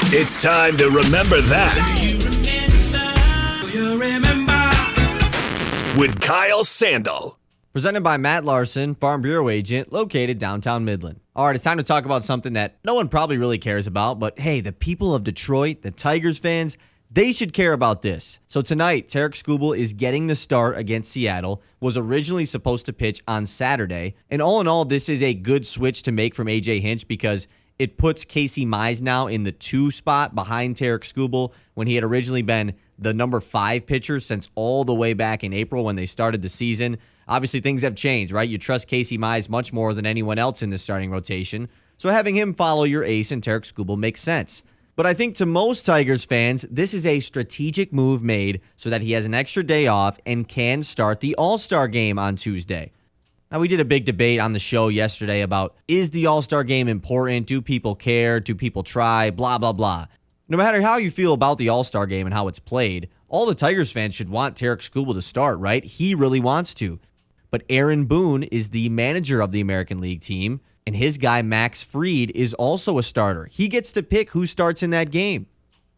It's time to remember that. With Kyle Sandel. Presented by Matt Larson, Farm Bureau Agent, located downtown Midland. All right, it's time to talk about something that no one probably really cares about, but hey, the people of Detroit, the Tigers fans, they should care about this. So tonight, Tarik Skubal is getting the start against Seattle, was originally supposed to pitch on Saturday, and all in all, this is a good switch to make from A.J. Hinch because it puts Casey Mize now in the 2 spot behind Tarik Skubal when he had originally been the number 5 pitcher since all the way back in April when they started the season. Obviously, things have changed, right? You trust Casey Mize much more than anyone else in the starting rotation, so having him follow your ace and Tarik Skubal makes sense. But I think to most Tigers fans, this is a strategic move made so that he has an extra day off and can start the All-Star game on Tuesday. Now, we did a big debate on the show yesterday about, is the All-Star game important? Do people care? Do people try? Blah, blah, blah. No matter how you feel about the All-Star game and how it's played, all the Tigers fans should want Tarik Skubal to start, right? He really wants to. But Aaron Boone is the manager of the American League team, and his guy Max Fried is also a starter. He gets to pick who starts in that game.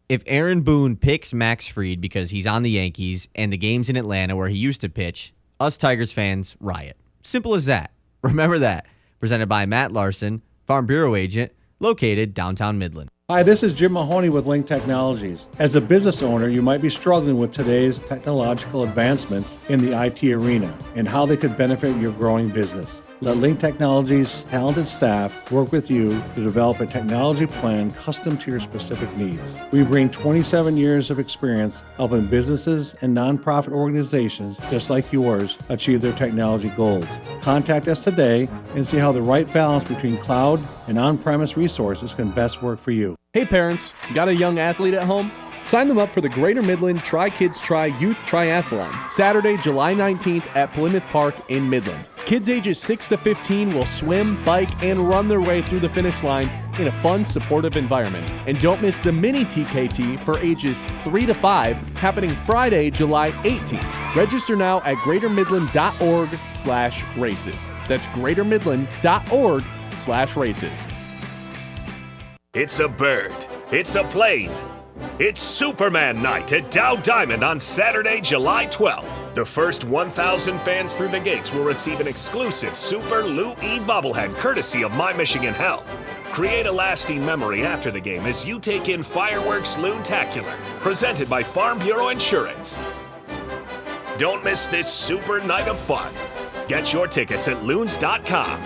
If Aaron Boone picks Max Fried because he's on the Yankees and the game's in Atlanta where he used to pitch, us Tigers fans riot. Simple as that. Remember that. Presented by Matt Larson, Farm Bureau Agent, located downtown Midland. Hi, this is Jim Mahoney with Link Technologies. As a business owner, you might be struggling with today's technological advancements in the IT arena and how they could benefit your growing business. Let Link Technologies' talented staff work with you to develop a technology plan custom to your specific needs. We bring 27 years of experience helping businesses and nonprofit organizations just like yours achieve their technology goals. Contact us today and see how the right balance between cloud and on-premise resources can best work for you. Hey parents, got a young athlete at home? Sign them up for the Greater Midland Try Kids Try Youth Triathlon, Saturday, July 19th at Plymouth Park in Midland. Kids ages 6 to 15 will swim, bike, and run their way through the finish line in a fun, supportive environment. And don't miss the mini TKT for ages 3 to 5 happening Friday, July 18th. Register now at greatermidland.org/races. That's greatermidland.org/races. It's a bird. It's a plane. It's Superman Night at Dow Diamond on Saturday, July 12th. The first 1,000 fans through the gates will receive an exclusive Super Lou E bobblehead courtesy of My Michigan Health. Create a lasting memory after the game as you take in Fireworks Loontacular, presented by Farm Bureau Insurance. Don't miss this super night of fun. Get your tickets at loons.com.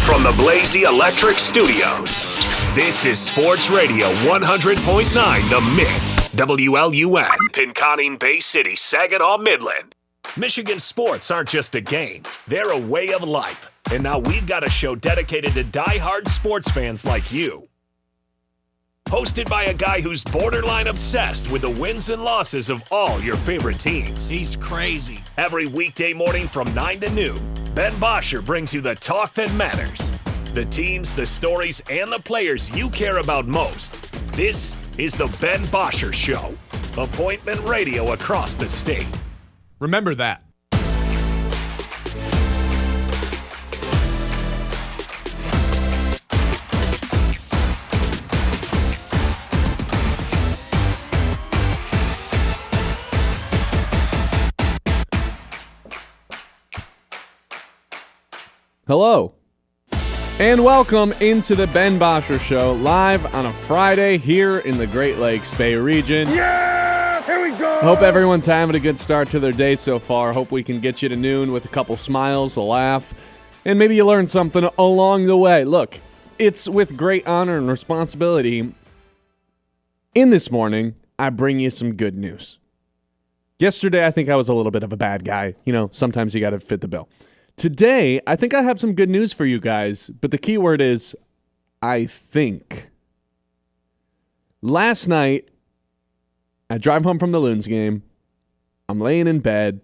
From the Blazy Electric Studios, this is Sports Radio 100.9 The Mitt, WLUN, Pinconning Bay City, Saginaw, Midland. Michigan sports aren't just a game, they're a way of life. And now we've got a show dedicated to die-hard sports fans like you. Hosted by a guy who's borderline obsessed with the wins and losses of all your favorite teams. He's crazy. Every weekday morning from 9 to noon, Ben Bosscher brings you the talk that matters. The teams, the stories, and the players you care about most. This is the Ben Bosscher Show. Appointment radio across the state. Remember that. Hello, and welcome into the Ben Bosscher Show, live on a Friday here in the Great Lakes Bay region. Yeah! Here we go! Hope everyone's having a good start to their day so far. Hope we can get you to noon with a couple smiles, a laugh, and maybe you learn something along the way. Look, it's with great honor and responsibility. In this morning, I bring you some good news. Yesterday, I think I was a little bit of a bad guy. You know, sometimes you got to fit the bill. Today, I think I have some good news for you guys, but the key word is, I think. Last night, I drive home from the Loons game. I'm laying in bed,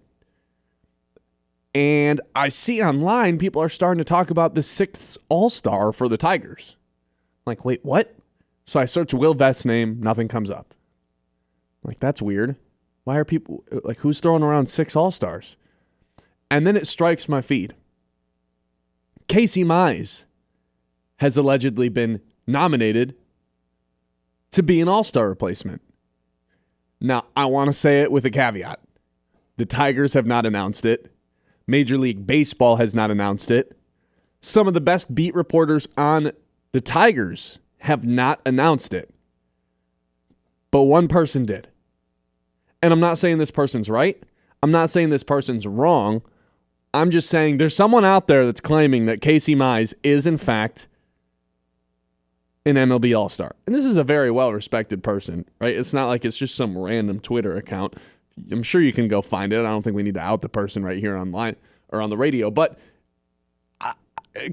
and I see online people are starting to talk about the 6th All-Star for the Tigers. I'm like, wait, what? So I search Will Vest's name, nothing comes up. I'm like, that's weird. Why are people, like, who's throwing around 6 All-Stars? And then it strikes my feed. Casey Mize has allegedly been nominated to be an All-Star replacement. Now, I want to say it with a caveat. The Tigers have not announced it. Major League Baseball has not announced it. Some of the best beat reporters on the Tigers have not announced it. But one person did. And I'm not saying this person's right. I'm not saying this person's wrong. I'm just saying there's someone out there that's claiming that Casey Mize is, in fact, an MLB All-Star. And this is a very well-respected person, right? It's not like it's just some random Twitter account. I'm sure you can go find it. I don't think we need to out the person right here online or on the radio. But,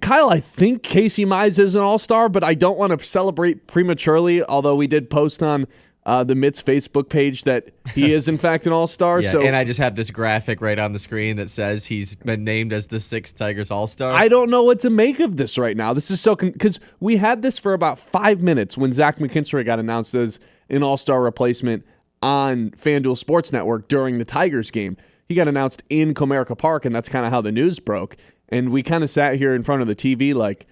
Kyle, I think Casey Mize is an All-Star, but I don't want to celebrate prematurely, although we did post on the Mitt's Facebook page that he is, in fact, an All-Star. Yeah, so, and I just have this graphic right on the screen that says he's been named as the 6th Tigers All-Star. I don't know what to make of this right now. This is so because we had this for about 5 minutes when Zach McKinstry got announced as an All-Star replacement on FanDuel Sports Network during the Tigers game. He got announced in Comerica Park, and that's kind of how the news broke. And we kind of sat here in front of the TV like,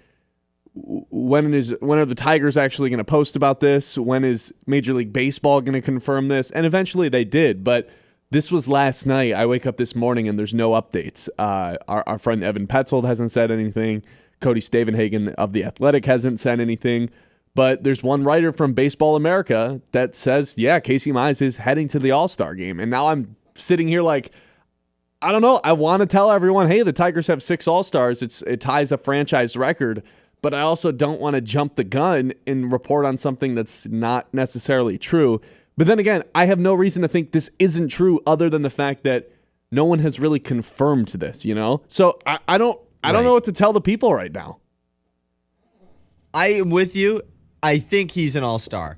when are the Tigers actually going to post about this? When is Major League Baseball going to confirm this? And eventually they did, but this was last night. I wake up this morning and there's no updates. Our friend Evan Petzold hasn't said anything. Cody Stavenhagen of The Athletic hasn't said anything. But there's one writer from Baseball America that says, yeah, Casey Mize is heading to the All-Star game. And now I'm sitting here like, I don't know. I want to tell everyone, hey, the Tigers have 6 All-Stars. It ties a franchise record. But I also don't want to jump the gun and report on something that's not necessarily true. But then again, I have no reason to think this isn't true other than the fact that no one has really confirmed this, you know? So I don't know what to tell the people right now. I am with you. I think he's an All-Star.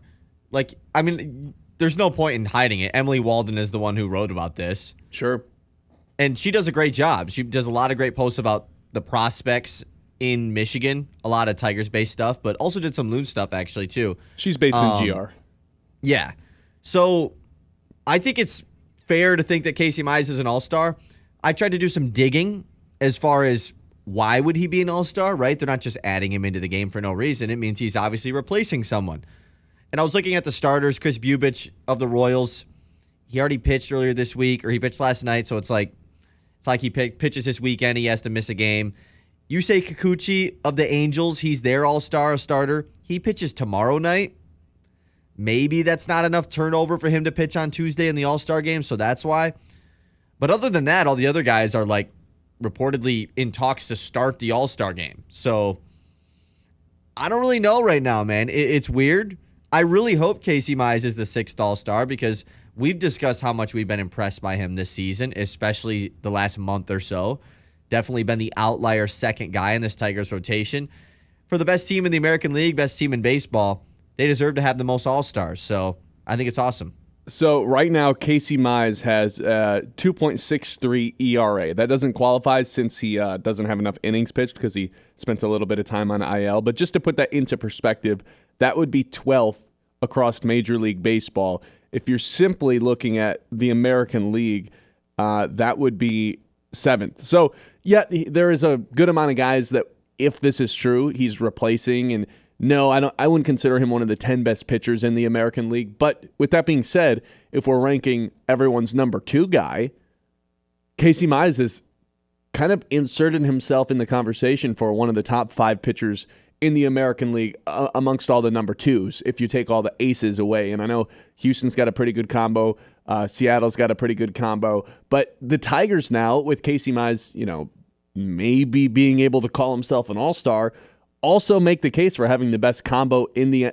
Like, I mean, there's no point in hiding it. Emily Walden is the one who wrote about this. Sure. And she does a great job. She does a lot of great posts about the prospects in Michigan, a lot of Tigers-based stuff, but also did some Loon stuff, actually, too. She's based in GR. Yeah. So I think it's fair to think that Casey Mize is an All-Star. I tried to do some digging as far as why would he be an All-Star, right? They're not just adding him into the game for no reason. It means he's obviously replacing someone. And I was looking at the starters. Chris Bubich of the Royals, he already pitched earlier this week, or he pitched last night, so it's like he pitches this weekend. He has to miss a game. Yusei Kikuchi of the Angels, he's their all-star starter. He pitches tomorrow night. Maybe that's not enough turnover for him to pitch on Tuesday in the all-star game, so that's why. But other than that, all the other guys are like reportedly in talks to start the all-star game. So I don't really know right now, man. It's weird. I really hope Casey Mize is the 6th all-star because we've discussed how much we've been impressed by him this season, especially the last month or so. Definitely been the outlier second guy in this Tigers rotation. For the best team in the American League, best team in baseball, they deserve to have the most All-Stars. So I think it's awesome. So right now, Casey Mize has 2.63 ERA. That doesn't qualify since he doesn't have enough innings pitched because he spent a little bit of time on IL. But just to put that into perspective, that would be 12th across Major League Baseball. If you're simply looking at the American League, that would be 7th. So, yeah, there is a good amount of guys that, if this is true, he's replacing. And no, I wouldn't consider him one of the 10 best pitchers in the American League. But with that being said, if we're ranking everyone's number 2 guy, Casey Mize has kind of inserted himself in the conversation for one of the top 5 pitchers in the American League amongst all the number 2s, if you take all the aces away. And I know Houston's got a pretty good combo. Seattle's got a pretty good combo. But the Tigers now, with Casey Mize, maybe being able to call himself an all-star, also make the case for having the best combo in the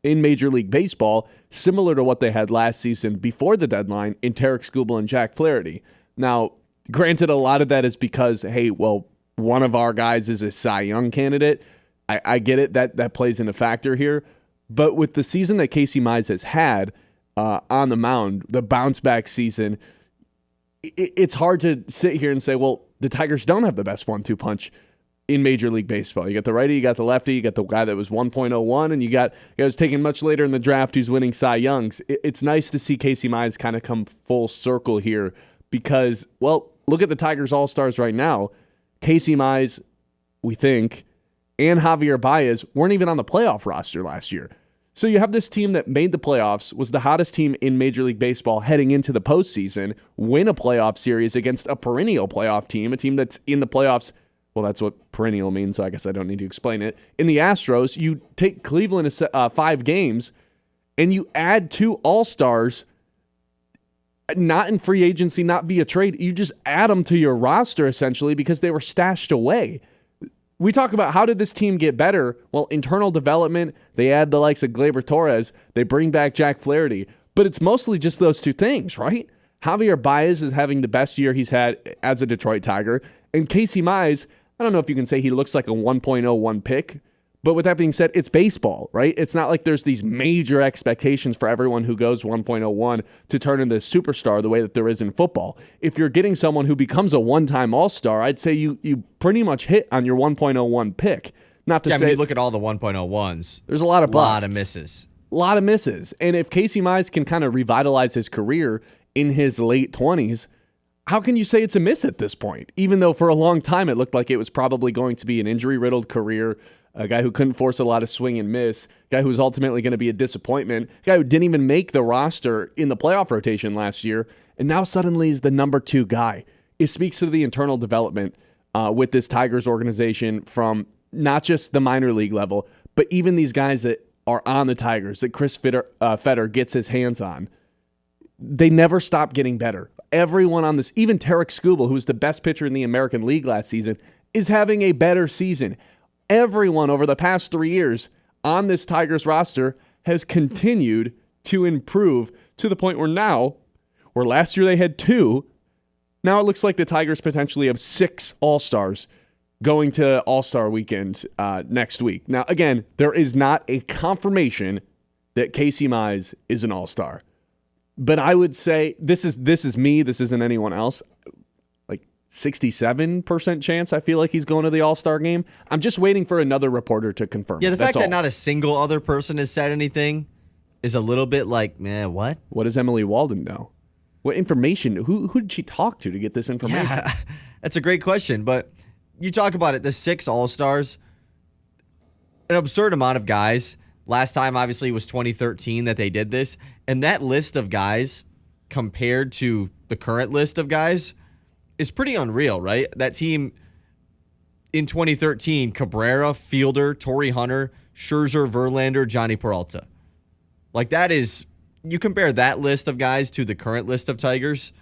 in Major League Baseball, similar to what they had last season before the deadline in Tarik Skubal and Jack Flaherty. Now, granted, a lot of that is because, hey, well, one of our guys is a Cy Young candidate. I get it. That plays in a factor here. But with the season that Casey Mize has had on the mound, the bounce-back season, it's hard to sit here and say, well, the Tigers don't have the best 1-2 punch in Major League Baseball. You got the righty, you got the lefty, you got the guy that was 1.01, and you got guys taken much later in the draft who's winning Cy Youngs. It's nice to see Casey Mize kind of come full circle here because, well, look at the Tigers All-Stars right now. Casey Mize, we think, and Javier Baez weren't even on the playoff roster last year. So you have this team that made the playoffs, was the hottest team in Major League Baseball heading into the postseason, win a playoff series against a perennial playoff team, a team that's in the playoffs. Well, that's what perennial means, so I guess I don't need to explain it. In the Astros, you take Cleveland to 5 games, and you add 2 All-Stars, not in free agency, not via trade. You just add them to your roster, essentially, because they were stashed away. We talk about how did this team get better? Well, internal development, they add the likes of Gleyber Torres, they bring back Jack Flaherty, but it's mostly just those 2 things, right? Javier Baez is having the best year he's had as a Detroit Tiger, and Casey Mize, I don't know if you can say he looks like a 1.01 pick, but with that being said, it's baseball, right? It's not like there's these major expectations for everyone who goes 1.01 to turn into a superstar the way that there is in football. If you're getting someone who becomes a one-time all-star, I'd say you pretty much hit on your 1.01 pick. Not to say, I mean, you look at all the 1.01s. There's a lot of busts. A lot of misses. A lot of misses. And if Casey Mize can kind of revitalize his career in his late 20s, how can you say it's a miss at this point? Even though for a long time it looked like it was probably going to be an injury-riddled career, a guy who couldn't force a lot of swing and miss, a guy who was ultimately going to be a disappointment, a guy who didn't even make the roster in the playoff rotation last year, and now suddenly is the number 2 guy. It speaks to the internal development with this Tigers organization from not just the minor league level, but even these guys that are on the Tigers that Chris Fetter gets his hands on. They never stop getting better. Everyone on this, even Tarik Skubal, who's the best pitcher in the American League last season, is having a better season. Everyone over the past 3 years on this Tigers roster has continued to improve to the point where last year they had 2, now it looks like the Tigers potentially have 6 All-Stars going to All-Star Weekend next week. Now, again, there is not a confirmation that Casey Mize is an All-Star. But I would say, this is me, this isn't anyone else, 67% chance I feel like he's going to the All-Star game. I'm just waiting for another reporter to confirm. Yeah, the fact that not a single other person has said anything is a little bit like, what? What does Emily Walden know? What information? Who did she talk to get this information? Yeah, that's a great question. But you talk about it, the 6 All-Stars, an absurd amount of guys. Last time, obviously, was 2013 that they did this. And that list of guys compared to the current list of guys is pretty unreal, right? That team in 2013, Cabrera, Fielder, Torrey Hunter, Scherzer, Verlander, Johnny Peralta. Like that is, you compare that list of guys to the current list of Tigers,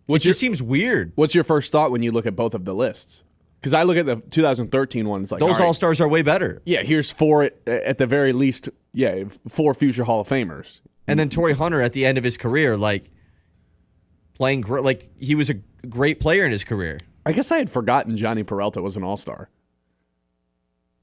it just seems weird. What's your first thought when you look at both of the lists? Because I look at the 2013 ones, like those All-Stars are way better. Yeah, here's 4 at the very least, 4 future Hall of Famers. And then Torrey Hunter at the end of his career, playing great, he was a great player in his career. I guess I had forgotten Johnny Peralta was an All-Star.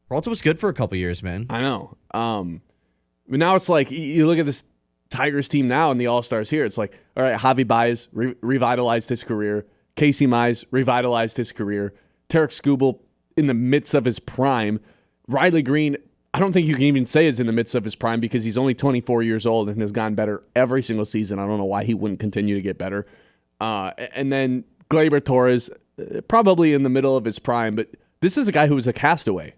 Peralta was good for a couple years, man. I know. But now it's like, you look at this Tigers team now and the All-Stars here, it's like, all right, Javi Baez revitalized his career. Casey Mize revitalized his career. Tarik Skubal in the midst of his prime. Riley Green, I don't think you can even say is in the midst of his prime because he's only 24 years old and has gotten better every single season. I don't know why he wouldn't continue to get better. And then Gleyber Torres, probably in the middle of his prime, but this is a guy who was a castaway.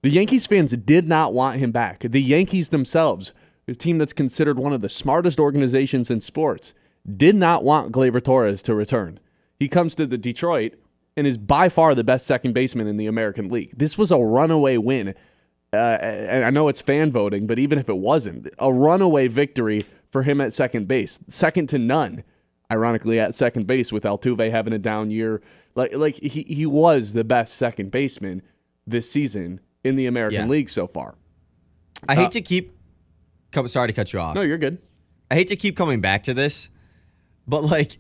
The Yankees fans did not want him back. The Yankees themselves, a team that's considered one of the smartest organizations in sports, did not want Gleyber Torres to return. He comes to the Detroit and is by far the best second baseman in the American League. This was a runaway win. And I know it's fan voting, but even if it wasn't, a runaway victory for him at second base. Second to none, ironically, at second base with Altuve having a down year. He was the best second baseman this season in the American League so far. I hate to keep... Sorry to cut you off. No, you're good. I hate to keep coming back to this, but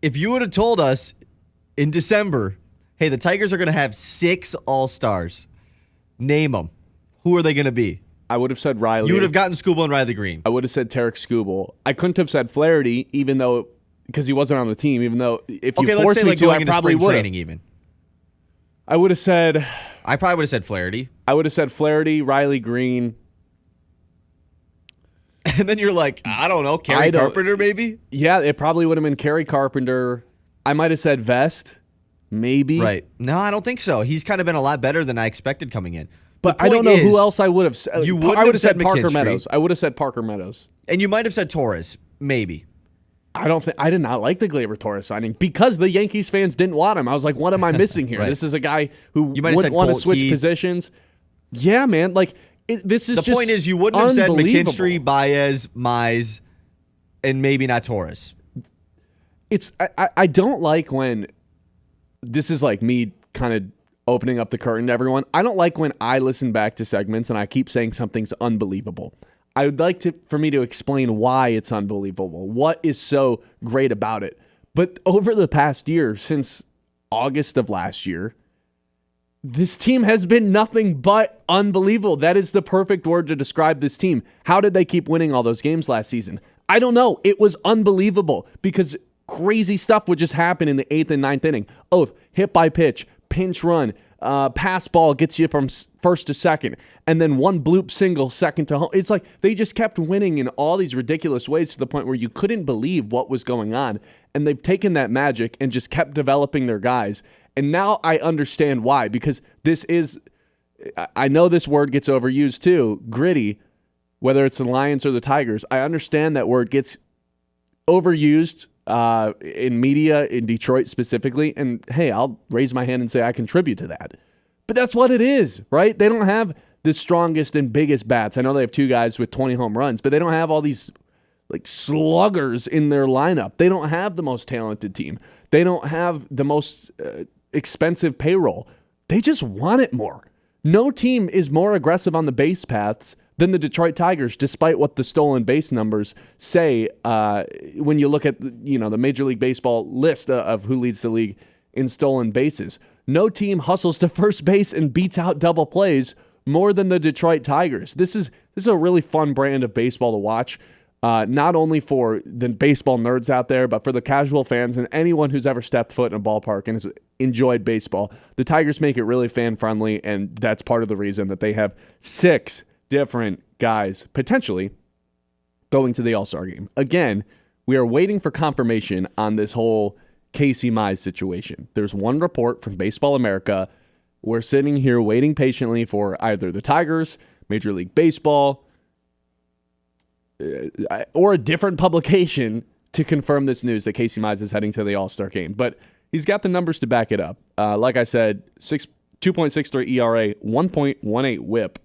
if you would have told us in December, hey, the Tigers are going to have 6 All-Stars, name them. Who are they going to be? I would have said Riley. You would have gotten Skubal and Riley Green. I would have said Tarik Skubal. I couldn't have said Flaherty, because he wasn't on the team, even though if you forced me to, I probably would have. Even. I would have said... I probably would have said Flaherty. I would have said Flaherty, Riley Green. And then you're like, I don't know, Kerry Carpenter maybe? Yeah, it probably would have been Kerry Carpenter. I might have said Vest, maybe. Right. No, I don't think so. He's kind of been a lot better than I expected coming in. But The I don't know point who is, else I would have said. You wouldn't I would have said Parker McKinstry. Meadows. I would have said Parker Meadows. And you might have said Torres, maybe. I did not like the Gleyber Torres signing because the Yankees fans didn't want him. I was like, what am I missing here? Right. This is a guy who You might have wouldn't said want to Colt switch Keith. positions. Yeah, man. Like, this is The just point is, you wouldn't have said unbelievable. McKinstry, Baez, Mize, and maybe not Torres. I don't like when this is like me kind of opening up the curtain to everyone. I don't like when I listen back to segments and I keep saying something's unbelievable. I would like for me to explain why it's unbelievable. What is so great about it? But over the past year, since August of last year, this team has been nothing but unbelievable. That is the perfect word to describe this team. How did they keep winning all those games last season? I don't know. It was unbelievable because crazy stuff would just happen in the 8th and 9th inning. Oh, hit by pitch, pinch run, pass ball gets you from first to second, and then one bloop single second to home. It's like they just kept winning in all these ridiculous ways to the point where you couldn't believe what was going on. And they've taken that magic and just kept developing their guys. And now I understand why, because this is, I know this word gets overused too, gritty, whether it's the Lions or the Tigers. I understand that word gets overused in media, in Detroit specifically. And hey, I'll raise my hand and say I contribute to that. But that's what it is, right? They don't have the strongest and biggest bats. I know they have two guys with 20 home runs, but they don't have all these like sluggers in their lineup. They don't have the most talented team. They don't have the most expensive payroll. They just want it more. No team is more aggressive on the base paths than the Detroit Tigers, despite what the stolen base numbers say. When you look at the Major League Baseball list of who leads the league in stolen bases, no team hustles to first base and beats out double plays more than the Detroit Tigers. This is a really fun brand of baseball to watch. Not only for the baseball nerds out there, but for the casual fans and anyone who's ever stepped foot in a ballpark and has enjoyed baseball. The Tigers make it really fan-friendly, and that's part of the reason that they have 6 different guys potentially going to the All-Star game. Again, we are waiting for confirmation on this whole Casey Mize situation. There's one report from Baseball America. We're sitting here waiting patiently for either the Tigers, Major League Baseball, or a different publication to confirm this news that Casey Mize is heading to the All-Star game. But he's got the numbers to back it up. Like I said, 2.63 ERA, 1.18 whip.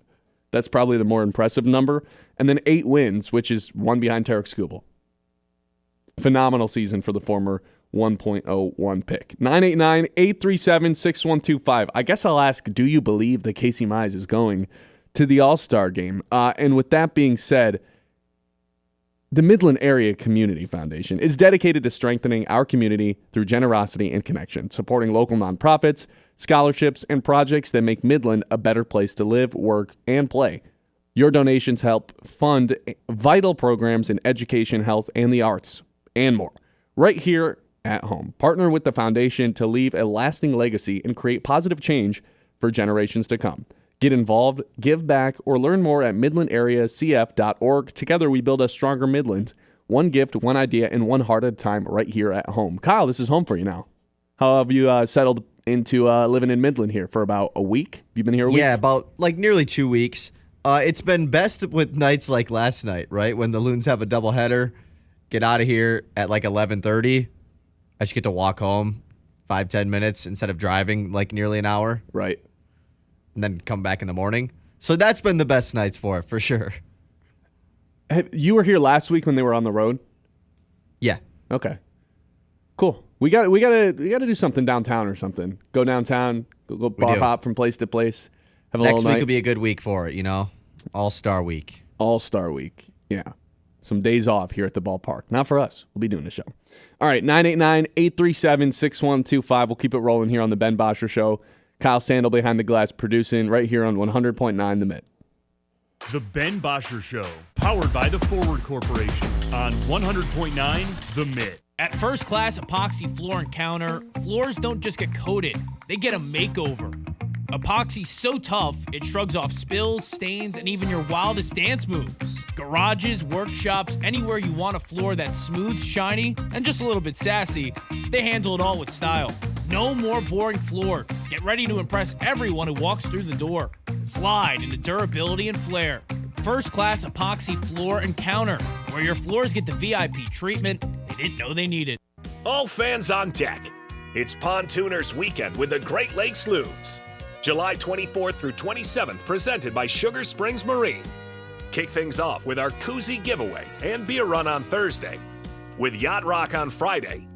That's probably the more impressive number. And then 8 wins, which is one behind Tarik Skubal. Phenomenal season for the former 1.01 pick. 989-837-6125. I guess I'll ask, do you believe that Casey Mize is going to the All-Star game? And with that being said, the Midland Area Community Foundation is dedicated to strengthening our community through generosity and connection, supporting local nonprofits, scholarships, and projects that make Midland a better place to live, work, and play. Your donations help fund vital programs in education, health, and the arts, and more. Right here at home. Partner with the foundation to leave a lasting legacy and create positive change for generations to come. Get involved, give back, or learn more at midlandareacf.org. Together we build a stronger Midland. One gift, one idea, and one heart at a time right here at home. Kyle, this is home for you now. How have you settled into living in Midland here for about a week? Have you been here a week? Yeah, about nearly 2 weeks. It's been best with nights like last night, right? When the Loons have a doubleheader, get out of here at 11:30. I just get to walk home 5-10 minutes instead of driving nearly an hour. Right. And then come back in the morning. So that's been the best nights for it, for sure. You were here last week when they were on the road? Yeah. Okay. Cool. We got to do something downtown or something. Go downtown, go bar hop from place to place. Have a Next little week night. will be a good week for it, All-Star week. All-Star week. Yeah. Some days off here at the ballpark. Not for us. We'll be doing the show. All right, 989-837-6125. We'll keep it rolling here on the Ben Bosscher Show. Kyle Sandel behind the glass producing right here on 100.9 The Mitt. The Ben Bosscher Show, powered by the Forward Corporation on 100.9 The Mitt. At First Class Epoxy Floor and Counter, floors don't just get coated, they get a makeover. Epoxy's so tough, it shrugs off spills, stains, and even your wildest dance moves. Garages, workshops, anywhere you want a floor that's smooth, shiny, and just a little bit sassy, they handle it all with style. No more boring floors. Get ready to impress everyone who walks through the door. Slide into durability and flair. First-class epoxy floor and counter, where your floors get the VIP treatment they didn't know they needed. All fans on deck. It's Pontooners Weekend with the Great Lakes Loons. July 24th through 27th, presented by Sugar Springs Marine. Kick things off with our koozie giveaway and beer run on Thursday, with Yacht Rock on Friday.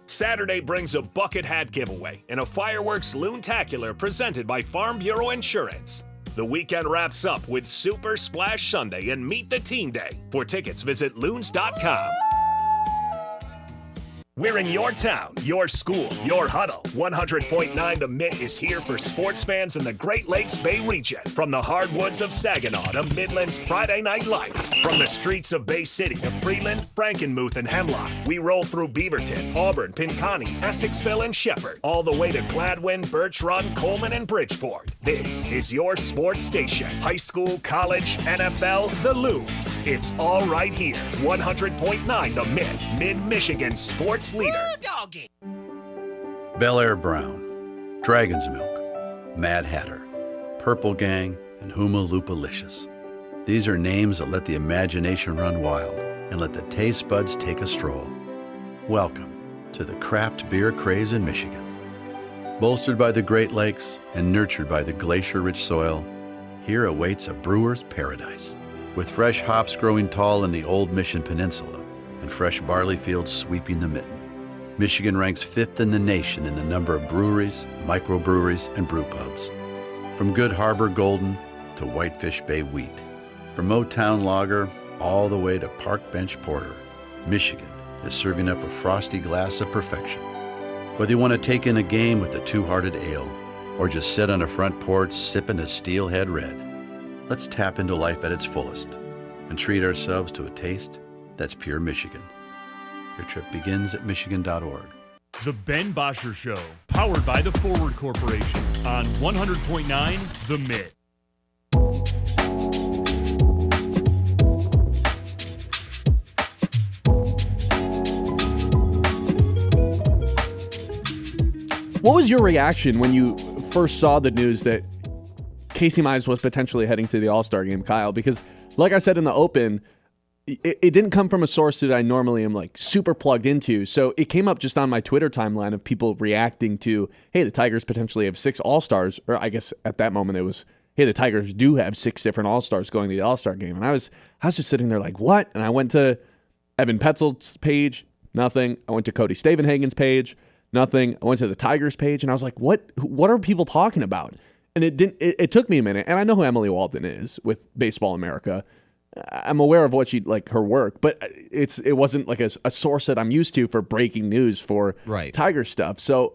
Saturday brings a bucket hat giveaway and a fireworks loontacular presented by Farm Bureau Insurance. The weekend wraps up with Super Splash Sunday and Meet the Team Day. For tickets, visit loons.com. We're in your town, your school, your huddle. 100.9 The Mitt is here for sports fans in the Great Lakes Bay region. From the hardwoods of Saginaw to Midland's Friday Night Lights. From the streets of Bay City to Freeland, Frankenmuth, and Hemlock. We roll through Beaverton, Auburn, Pinconning, Essexville, and Shepherd. All the way to Gladwin, Birch Run, Coleman, and Bridgeport. This is your sports station. High school, college, NFL, the Loons. It's all right here. 100.9 The Mitt, Mid-Michigan's sports leader. Bel Air Brown, Dragon's Milk, Mad Hatter, Purple Gang, and Huma Loopalicious. These are names that let the imagination run wild and let the taste buds take a stroll. Welcome to the craft beer craze in Michigan. Bolstered by the Great Lakes and nurtured by the glacier-rich soil, here awaits a brewer's paradise. With fresh hops growing tall in the old Mission Peninsula and fresh barley fields sweeping the mitten, Michigan ranks 5th in the nation in the number of breweries, microbreweries, and brew pubs. From Good Harbor Golden to Whitefish Bay Wheat, from Motown Lager all the way to Park Bench Porter, Michigan is serving up a frosty glass of perfection. Whether you want to take in a game with a two-hearted ale or just sit on a front porch sipping a Steelhead Red, let's tap into life at its fullest and treat ourselves to a taste that's pure Michigan. Your trip begins at Michigan.org. The Ben Bosscher Show, powered by the Forward Corporation on 100.9 The Mitt. What was your reaction when you first saw the news that Casey Mize was potentially heading to the All-Star game, Kyle? Because like I said in the open, it didn't come from a source that I normally am like super plugged into. So it came up just on my Twitter timeline of people reacting to, hey, the Tigers potentially have 6 All-Stars. Or I guess at that moment it was, hey, the Tigers do have 6 different All-Stars going to the All-Star game. And I was just sitting there like, what? And I went to Evan Petzold's page, nothing. I went to Cody Stavenhagen's page, nothing. I went to the Tigers page and I was like, what are people talking about? And it took me a minute. And I know who Emily Walden is with Baseball America. I'm aware of what her work, but it wasn't like a source that I'm used to for breaking news for Tiger stuff. So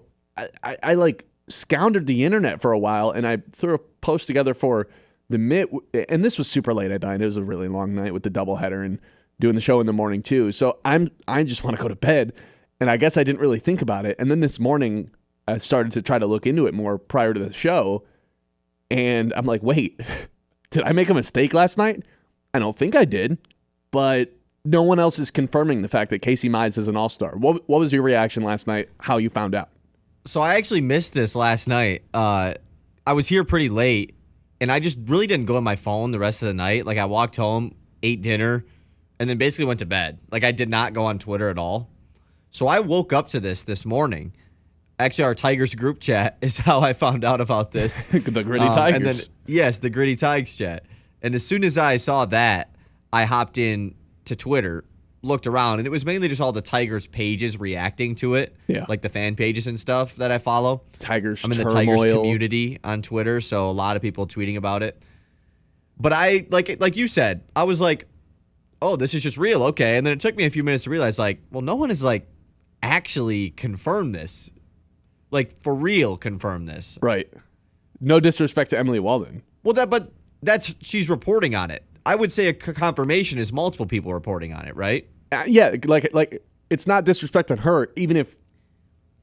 I like scoundered the internet for a while and I threw a post together for the Mitt, and this was super late at night. It was a really long night with the doubleheader and doing the show in the morning too. So I just want to go to bed, and I guess I didn't really think about it. And then this morning I started to try to look into it more prior to the show, and I'm like, wait, did I make a mistake last night? I don't think I did, but no one else is confirming the fact that Casey Mize is an all-star. What was your reaction last night, how you found out? So I actually missed this last night. I was here pretty late, and I just really didn't go on my phone the rest of the night. Like, I walked home, ate dinner, and then basically went to bed. Like, I did not go on Twitter at all. So I woke up to this morning. Actually, our Tigers group chat is how I found out about this. The Gritty Tigers. And then, yes, the Gritty Tigers chat. And as soon as I saw that, I hopped in to Twitter, looked around, and it was mainly just all the Tigers pages reacting to it. Yeah. Like the fan pages and stuff that I follow. Tigers I'm in the turmoil. Tigers community on Twitter, so a lot of people tweeting about it. But I, like you said, I was like, oh, this is just real, okay. And then it took me a few minutes to realize, like, well, no one has, like, actually confirmed this. Like, for real confirmed this. Right. No disrespect to Emily Walden. Well, but she's reporting on it. I would say a confirmation is multiple people reporting on it, right? Yeah, like it's not disrespect on her, even if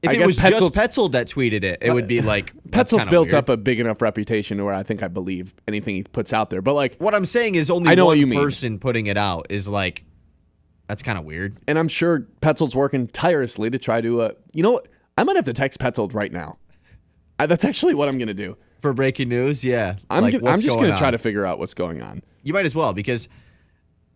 it was just Petzold that tweeted it, it would be like, Petzold's built up a big enough reputation to where I think I believe anything he puts out there. But like, what I'm saying is only one person putting it out is like, that's kind of weird. And I'm sure Petzold's working tirelessly to try to, you know what? I might have to text Petzold right now. That's actually what I'm going to do. For breaking news, yeah. I'm just going to try to figure out what's going on. You might as well, because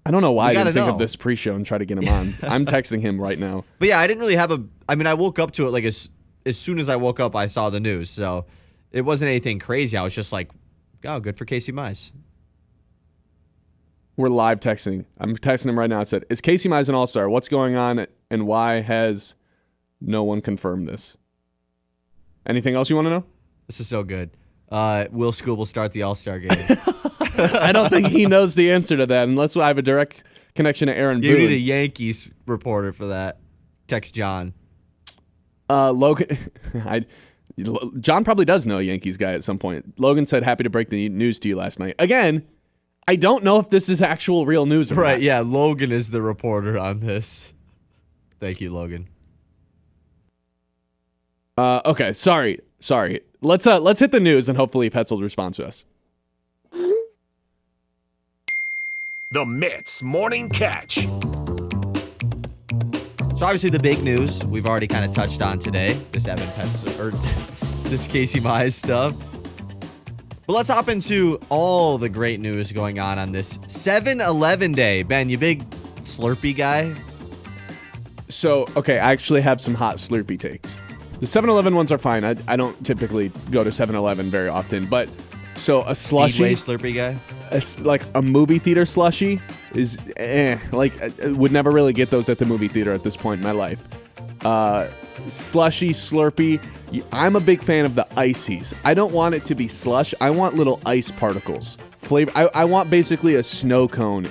I don't know why I didn't think of this pre-show and try to get him on. I'm texting him right now. But yeah, I didn't really have I woke up to it like as soon as I woke up, I saw the news. So it wasn't anything crazy. I was just like, oh, good for Casey Mize. We're live texting. I'm texting him right now. I said, is Casey Mize an all-star? What's going on, and why has no one confirmed this? Anything else you want to know? This is so good. Will Skubal start the all-star game? I don't think he knows the answer to that unless I have a direct connection to Aaron Boone. You need a Yankees reporter for that. Text John. Logan, John probably does know a Yankees guy at some point. Logan said, happy to break the news to you last night. Again, I don't know if this is actual real news or not. Yeah, Logan is the reporter on this. Thank you, Logan. Okay, sorry. Let's hit the news and hopefully Petzold responds to us. The Mitt's Morning Catch. So obviously the big news we've already kind of touched on today, this this Casey Mize stuff. But let's hop into all the great news going on this 7-Eleven day. Ben, you big Slurpee guy? So, okay, I actually have some hot Slurpee takes. The 7-Eleven ones are fine. I don't typically go to 7-Eleven very often, but so a slushie, Slurpee guy, like a movie theater slushie is like I would never really get those at the movie theater at this point in my life. Slushy, Slurpee. I'm a big fan of the ices. I don't want it to be slush. I want little ice particles. Flavor. I want basically a snow cone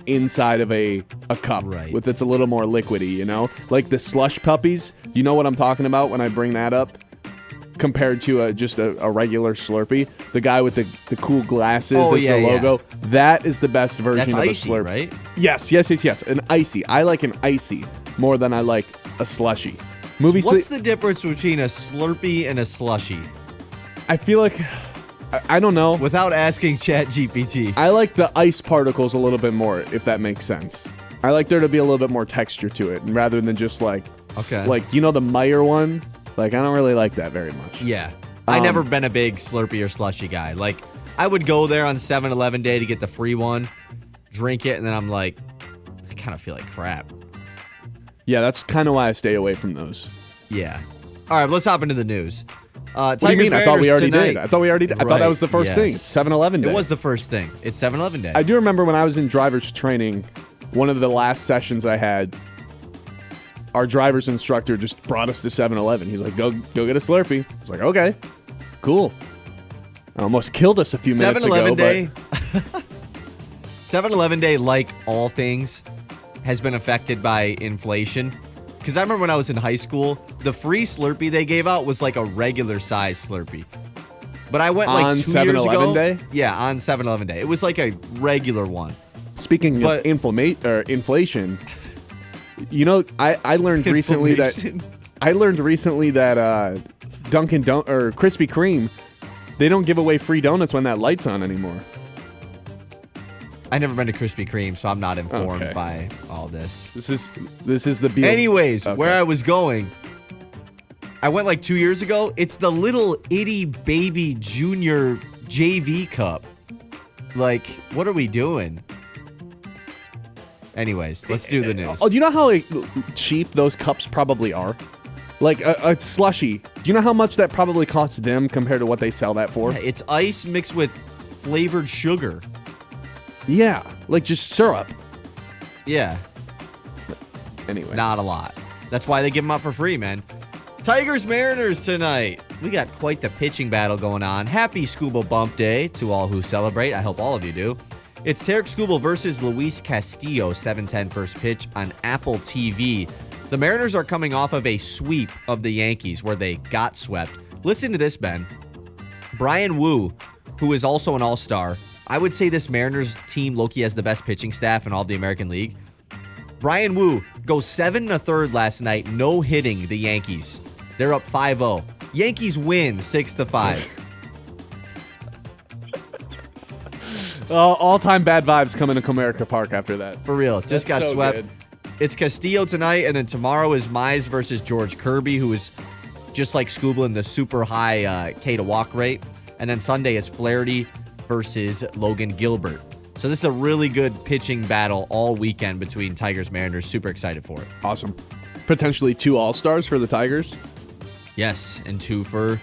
inside of a cup with it's a little more liquidy, you know? Like the slush puppies. Do you know what I'm talking about when I bring that up? Compared to just a regular Slurpee. The guy with the cool glasses the logo. Yeah. That is the best version of icy, a Slurpee. Right? Yes. An icy. I like an icy more than I like a slushy. What's the difference between a Slurpee and a slushie? I feel like I don't know. Without asking ChatGPT. I like the ice particles a little bit more, if that makes sense. I like there to be a little bit more texture to it, rather than just like the Meyer one. Like, I don't really like that very much. Yeah. I've never been a big Slurpee or slushy guy. Like, I would go there on 7-Eleven day to get the free one, drink it, and then I'm like, I kind of feel like crap. Yeah, that's kind of why I stay away from those. Yeah. All right, let's hop into the news. What do you mean? I thought we already did. I thought that was the first thing. It's 7-Eleven day. It was the first thing. It's 7-Eleven day. I do remember when I was in driver's training, one of the last sessions I had, our driver's instructor just brought us to 7-Eleven. He's like, go get a Slurpee. I was like, okay, cool. I almost killed us a few minutes ago. 7-Eleven day. 7-Eleven day, like all things, has been affected by inflation. Because I remember when I was in high school, the free Slurpee they gave out was like a regular size Slurpee. But I went like 2 years ago. Day? Yeah, on 7-Eleven day. It was like a regular one. Speaking of inflation, you know, I learned recently that Dunkin' or Krispy Kreme, they don't give away free donuts when that light's on anymore. I never been to Krispy Kreme, so I'm not informed by all this. This is the deal. Anyways, where I was going, I went like 2 years ago. It's the little itty baby junior JV cup. Like, what are we doing? Anyways, let's do the news. Oh, do you know how cheap those cups probably are? Like a slushy. Do you know how much that probably costs them compared to what they sell that for? Yeah, it's ice mixed with flavored sugar. Yeah, like just syrup. Yeah. Anyway. Not a lot. That's why they give them out for free, man. Tigers Mariners tonight. We got quite the pitching battle going on. Happy Skubal Bump Day to all who celebrate. I hope all of you do. It's Tarik Skubal versus Luis Castillo, 7:10 first pitch on Apple TV. The Mariners are coming off of a sweep of the Yankees where they got swept. Listen to this, Ben. Brian Wu, who is also an all-star, I would say this Mariners team, Loki, has the best pitching staff in all of the American League. Brian Wu goes 7 1/3 last night, no hitting the Yankees. They're up 5-0. Yankees win 6-5. All-time bad vibes coming to Comerica Park after that. For real. Just got swept. Good. It's Castillo tonight, and then tomorrow is Mize versus George Kirby, who is just like Skubal in the super high K to walk rate. And then Sunday is Flaherty versus Logan Gilbert. So this is a really good pitching battle all weekend between Tigers Mariners. Super excited for it. Awesome. Potentially 2 All-Stars for the Tigers. Yes, and 2 for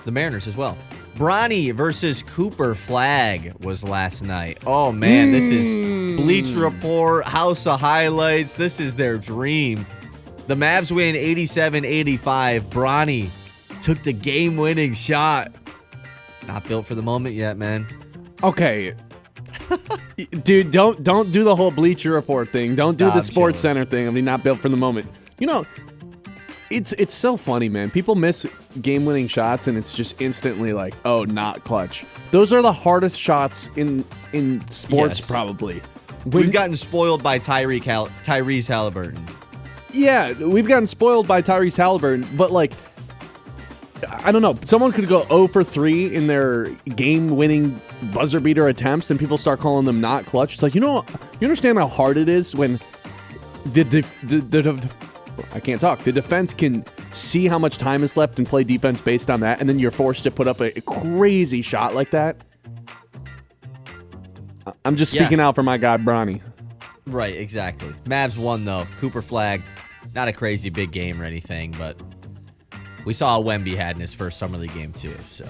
the Mariners as well. Bronny versus Cooper Flag was last night. Oh, man, this is Bleach Report, House of Highlights. This is their dream. The Mavs win 87-85. Bronny took the game-winning shot. Not built for the moment yet, man. Okay. Dude, don't do the whole Bleacher Report thing. Don't do the Sports Center thing. I mean, not built for the moment. You know, it's so funny, man. People miss game-winning shots, and it's just instantly like, oh, not clutch. Those are the hardest shots in sports, Yes. probably. We've gotten spoiled by Tyrese Halliburton. Yeah, we've gotten spoiled by Tyrese Halliburton, but like, I don't know. Someone could go 0 for 3 in their game-winning buzzer beater attempts, and people start calling them not clutch. It's like, you understand how hard it is when I can't talk. The defense can see how much time is left and play defense based on that, and then you're forced to put up a crazy shot like that. I'm just speaking out for my guy, Bronny. Right, exactly. Mavs won, though. Cooper Flag, not a crazy big game or anything, but we saw how Wemby had in his first Summer League game, too. So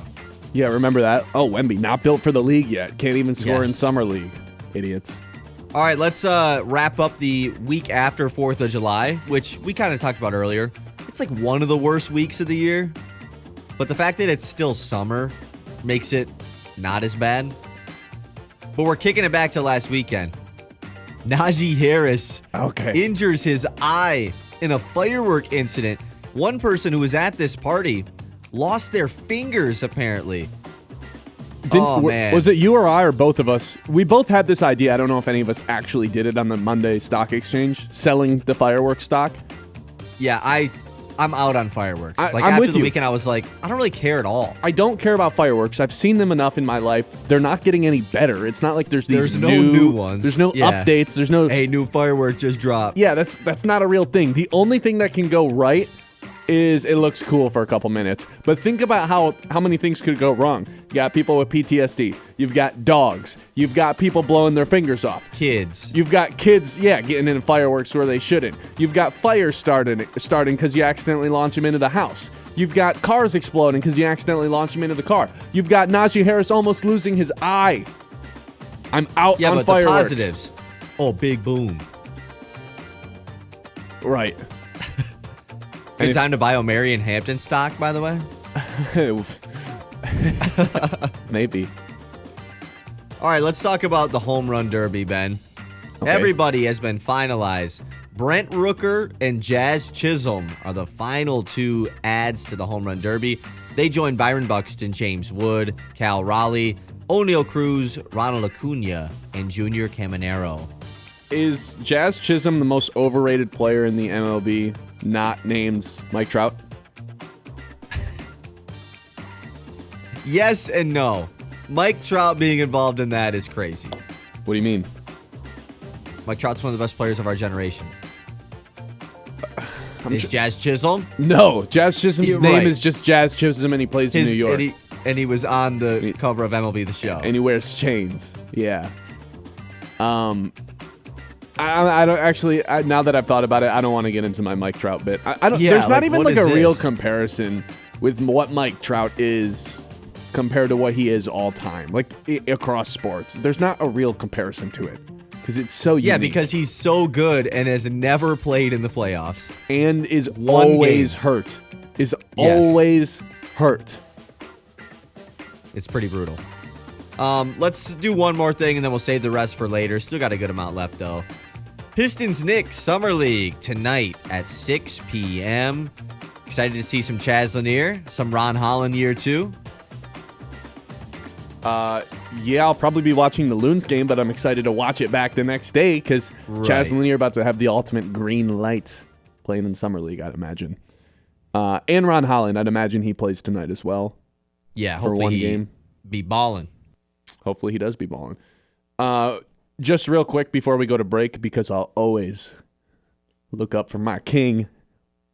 Yeah, remember that? Oh, Wemby, not built for the league yet. Can't even score in Yes. Summer League. Idiots. All right, let's wrap up the week after 4th of July, which we kind of talked about earlier. It's like one of the worst weeks of the year, but the fact that it's still summer makes it not as bad. But we're kicking it back to last weekend. Najee Harris injures his eye in a firework incident. One person who was at this party lost their fingers, apparently. Man. Was it you or I or both of us? We both had this idea. I don't know if any of us actually did it on the Monday stock exchange, selling the fireworks stock. Yeah, I'm out on fireworks. I'm after with the you. weekend, I was like, I don't really care at all. I don't care about fireworks. I've seen them enough in my life. They're not getting any better. It's not like there's no new ones. There's no updates. There's no. Hey, new firework just dropped. Yeah, that's not a real thing. The only thing that can go right is it looks cool for a couple minutes. But think about how many things could go wrong. You got people with PTSD. You've got dogs. You've got people blowing their fingers off. Kids. You've got kids, getting in fireworks where they shouldn't. You've got fires starting because you accidentally launch them into the house. You've got cars exploding because you accidentally launch them into the car. You've got Najee Harris almost losing his eye. I'm out on but fireworks. The positives. Oh, big boom. Right. Good time to buy O'Marion Hampton stock, by the way. Maybe. All right, let's talk about the home run derby, Ben. Okay. Everybody has been finalized. Brent Rooker and Jazz Chisholm are the final 2 adds to the home run derby. They join Byron Buxton, James Wood, Cal Raleigh, O'Neal Cruz, Ronald Acuna, and Junior Caminero. Is Jazz Chisholm the most overrated player in the MLB, not named Mike Trout? Yes and no. Mike Trout being involved in that is crazy. What do you mean? Mike Trout's one of the best players of our generation. Is Jazz Chisholm? No, Jazz Chisholm's You're name right. is just Jazz Chisholm, and he plays in New York. And he was on the cover of MLB The Show. And he wears chains. Yeah. I don't actually. Now that I've thought about it, I don't want to get into my Mike Trout bit. I don't. Yeah, there's not like, even what like a is real this? comparison with what Mike Trout is compared to what he is all time, like across sports. There's not a real comparison to it because it's so unique. Yeah, because he's so good and has never played in the playoffs. and is One always game. hurt. Is Yes. always hurt. It's pretty brutal. Let's do one more thing and then we'll save the rest for later. Still got a good amount left though. Pistons Knicks Summer League tonight at 6 p.m. Excited to see some Chaz Lanier, some Ron Holland year 2. Yeah, I'll probably be watching the Loons game, but I'm excited to watch it back the next day because Right. Chaz and Lee are about to have the ultimate green light playing in Summer League, I'd imagine. And Ron Holland, I'd imagine he plays tonight as well. Yeah, For hopefully one he game. be balling. Hopefully he does be balling. Just real quick before we go to break, because I'll always look up for my king,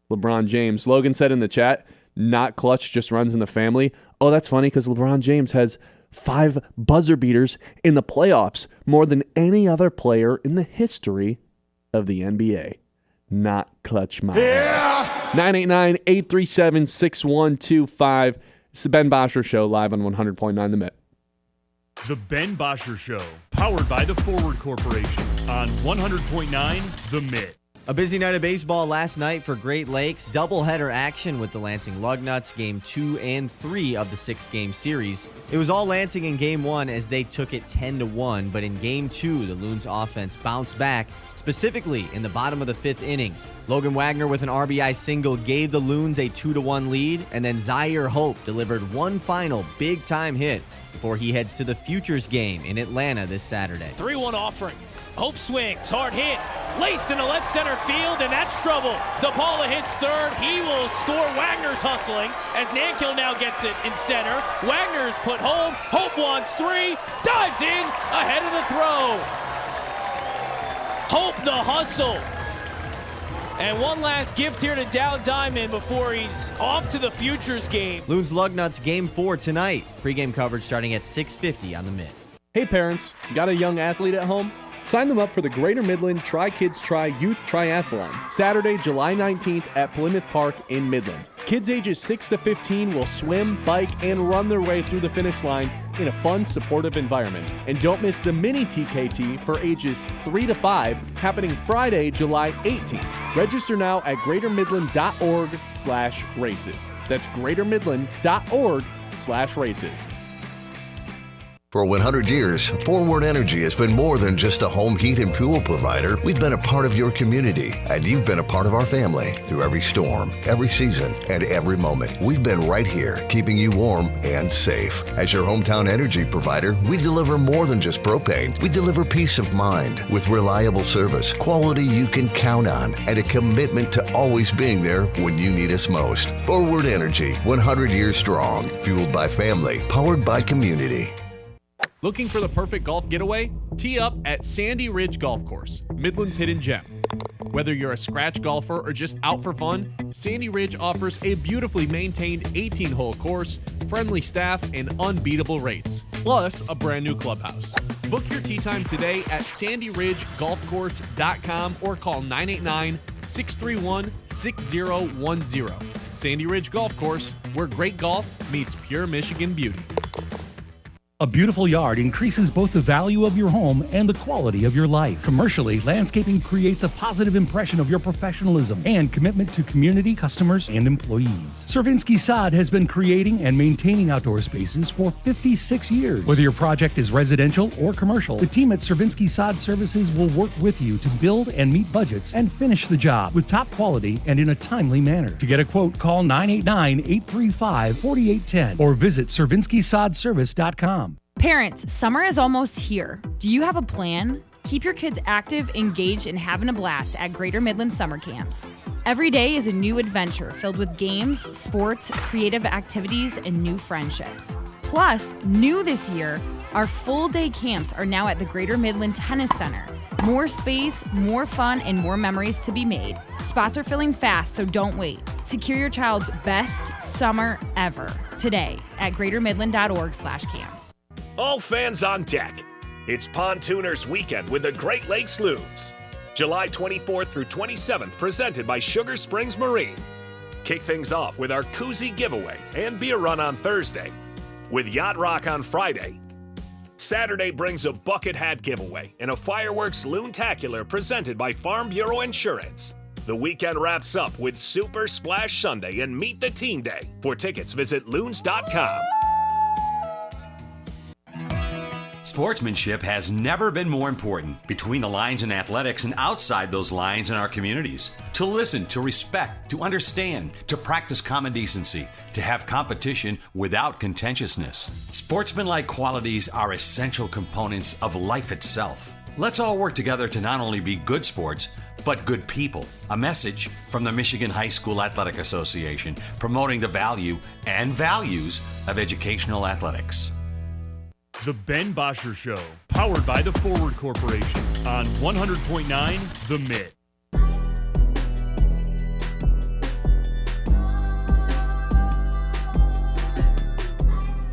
LeBron James. Logan said in the chat, not clutch, just runs in the family. Oh, that's funny because LeBron James has 5 buzzer beaters in the playoffs, more than any other player in the history of the NBA. Not clutch my ass. 989-837-6125. It's the Ben Bosscher Show, live on 100.9 The Mitt. The Ben Bosscher Show, powered by the Forward Corporation on 100.9 The Mitt. A busy night of baseball last night for Great Lakes. Doubleheader action with the Lansing Lugnuts, Game 2 and 3 of the 6-game series. It was all Lansing in Game 1 as they took it 10-1, but in Game 2, the Loons offense bounced back, specifically in the bottom of the 5th inning. Logan Wagner with an RBI single gave the Loons a 2-1 lead, and then Zaire Hope delivered one final big-time hit before he heads to the Futures game in Atlanta this Saturday. 3-1 offering. Hope swings, hard hit, laced into left center field, and that's trouble. DePaula hits third. He will score. Wagner's hustling as Nankill now gets it in center. Wagner's put home. Hope wants 3, dives in, ahead of the throw. Hope the hustle. And one last gift here to Dow Diamond before he's off to the Futures game. Loons Lugnuts Game 4 tonight. Pre-game coverage starting at 6:50 on the Mitt. Hey parents, got a young athlete at home? Sign them up for the Greater Midland Try Kids Try Youth Triathlon, Saturday, July 19th at Plymouth Park in Midland. Kids ages 6 to 15 will swim, bike, and run their way through the finish line in a fun, supportive environment. And don't miss the mini TKT for ages 3 to 5 happening Friday, July 18th. Register now at greatermidland.org/races. That's greatermidland.org/races. For 100 years, Forward Energy has been more than just a home heat and fuel provider. We've been a part of your community, and you've been a part of our family through every storm, every season, and every moment. We've been right here, keeping you warm and safe. As your hometown energy provider, we deliver more than just propane. We deliver peace of mind with reliable service, quality you can count on, and a commitment to always being there when you need us most. Forward Energy, 100 years strong, fueled by family, powered by community. Looking for the perfect golf getaway? Tee up at Sandy Ridge Golf Course, Midland's hidden gem. Whether you're a scratch golfer or just out for fun, Sandy Ridge offers a beautifully maintained 18-hole course, friendly staff, and unbeatable rates, plus a brand new clubhouse. Book your tee time today at sandyridgegolfcourse.com or call 989-631-6010. Sandy Ridge Golf Course, where great golf meets pure Michigan beauty. A beautiful yard increases both the value of your home and the quality of your life. Commercially, landscaping creates a positive impression of your professionalism and commitment to community, customers, and employees. Cervinsky Sod has been creating and maintaining outdoor spaces for 56 years. Whether your project is residential or commercial, the team at Cervinsky Sod Services will work with you to build and meet budgets and finish the job with top quality and in a timely manner. To get a quote, call 989-835-4810 or visit CervinskySodService.com. Parents, summer is almost here. Do you have a plan? Keep your kids active, engaged, and having a blast at Greater Midland Summer Camps. Every day is a new adventure filled with games, sports, creative activities, and new friendships. Plus, new this year, our full-day camps are now at the Greater Midland Tennis Center. More space, more fun, and more memories to be made. Spots are filling fast, so don't wait. Secure your child's best summer ever today at greatermidland.org/camps. All fans on deck. It's Pontooners Weekend with the Great Lakes Loons. July 24th through 27th, presented by Sugar Springs Marine. Kick things off with our koozie giveaway and beer run on Thursday, with Yacht Rock on Friday. Saturday brings a bucket hat giveaway and a fireworks loontacular presented by Farm Bureau Insurance. The weekend wraps up with Super Splash Sunday and Meet the Team Day. For tickets, visit loons.com. Sportsmanship has never been more important between the lines in athletics and outside those lines in our communities. To listen, to respect, to understand, to practice common decency, to have competition without contentiousness. Sportsmanlike qualities are essential components of life itself. Let's all work together to not only be good sports, but good people. A message from the Michigan High School Athletic Association, promoting the value and values of educational athletics. The Ben Bosscher Show, powered by the Forward Corporation on 100.9 The Mitt.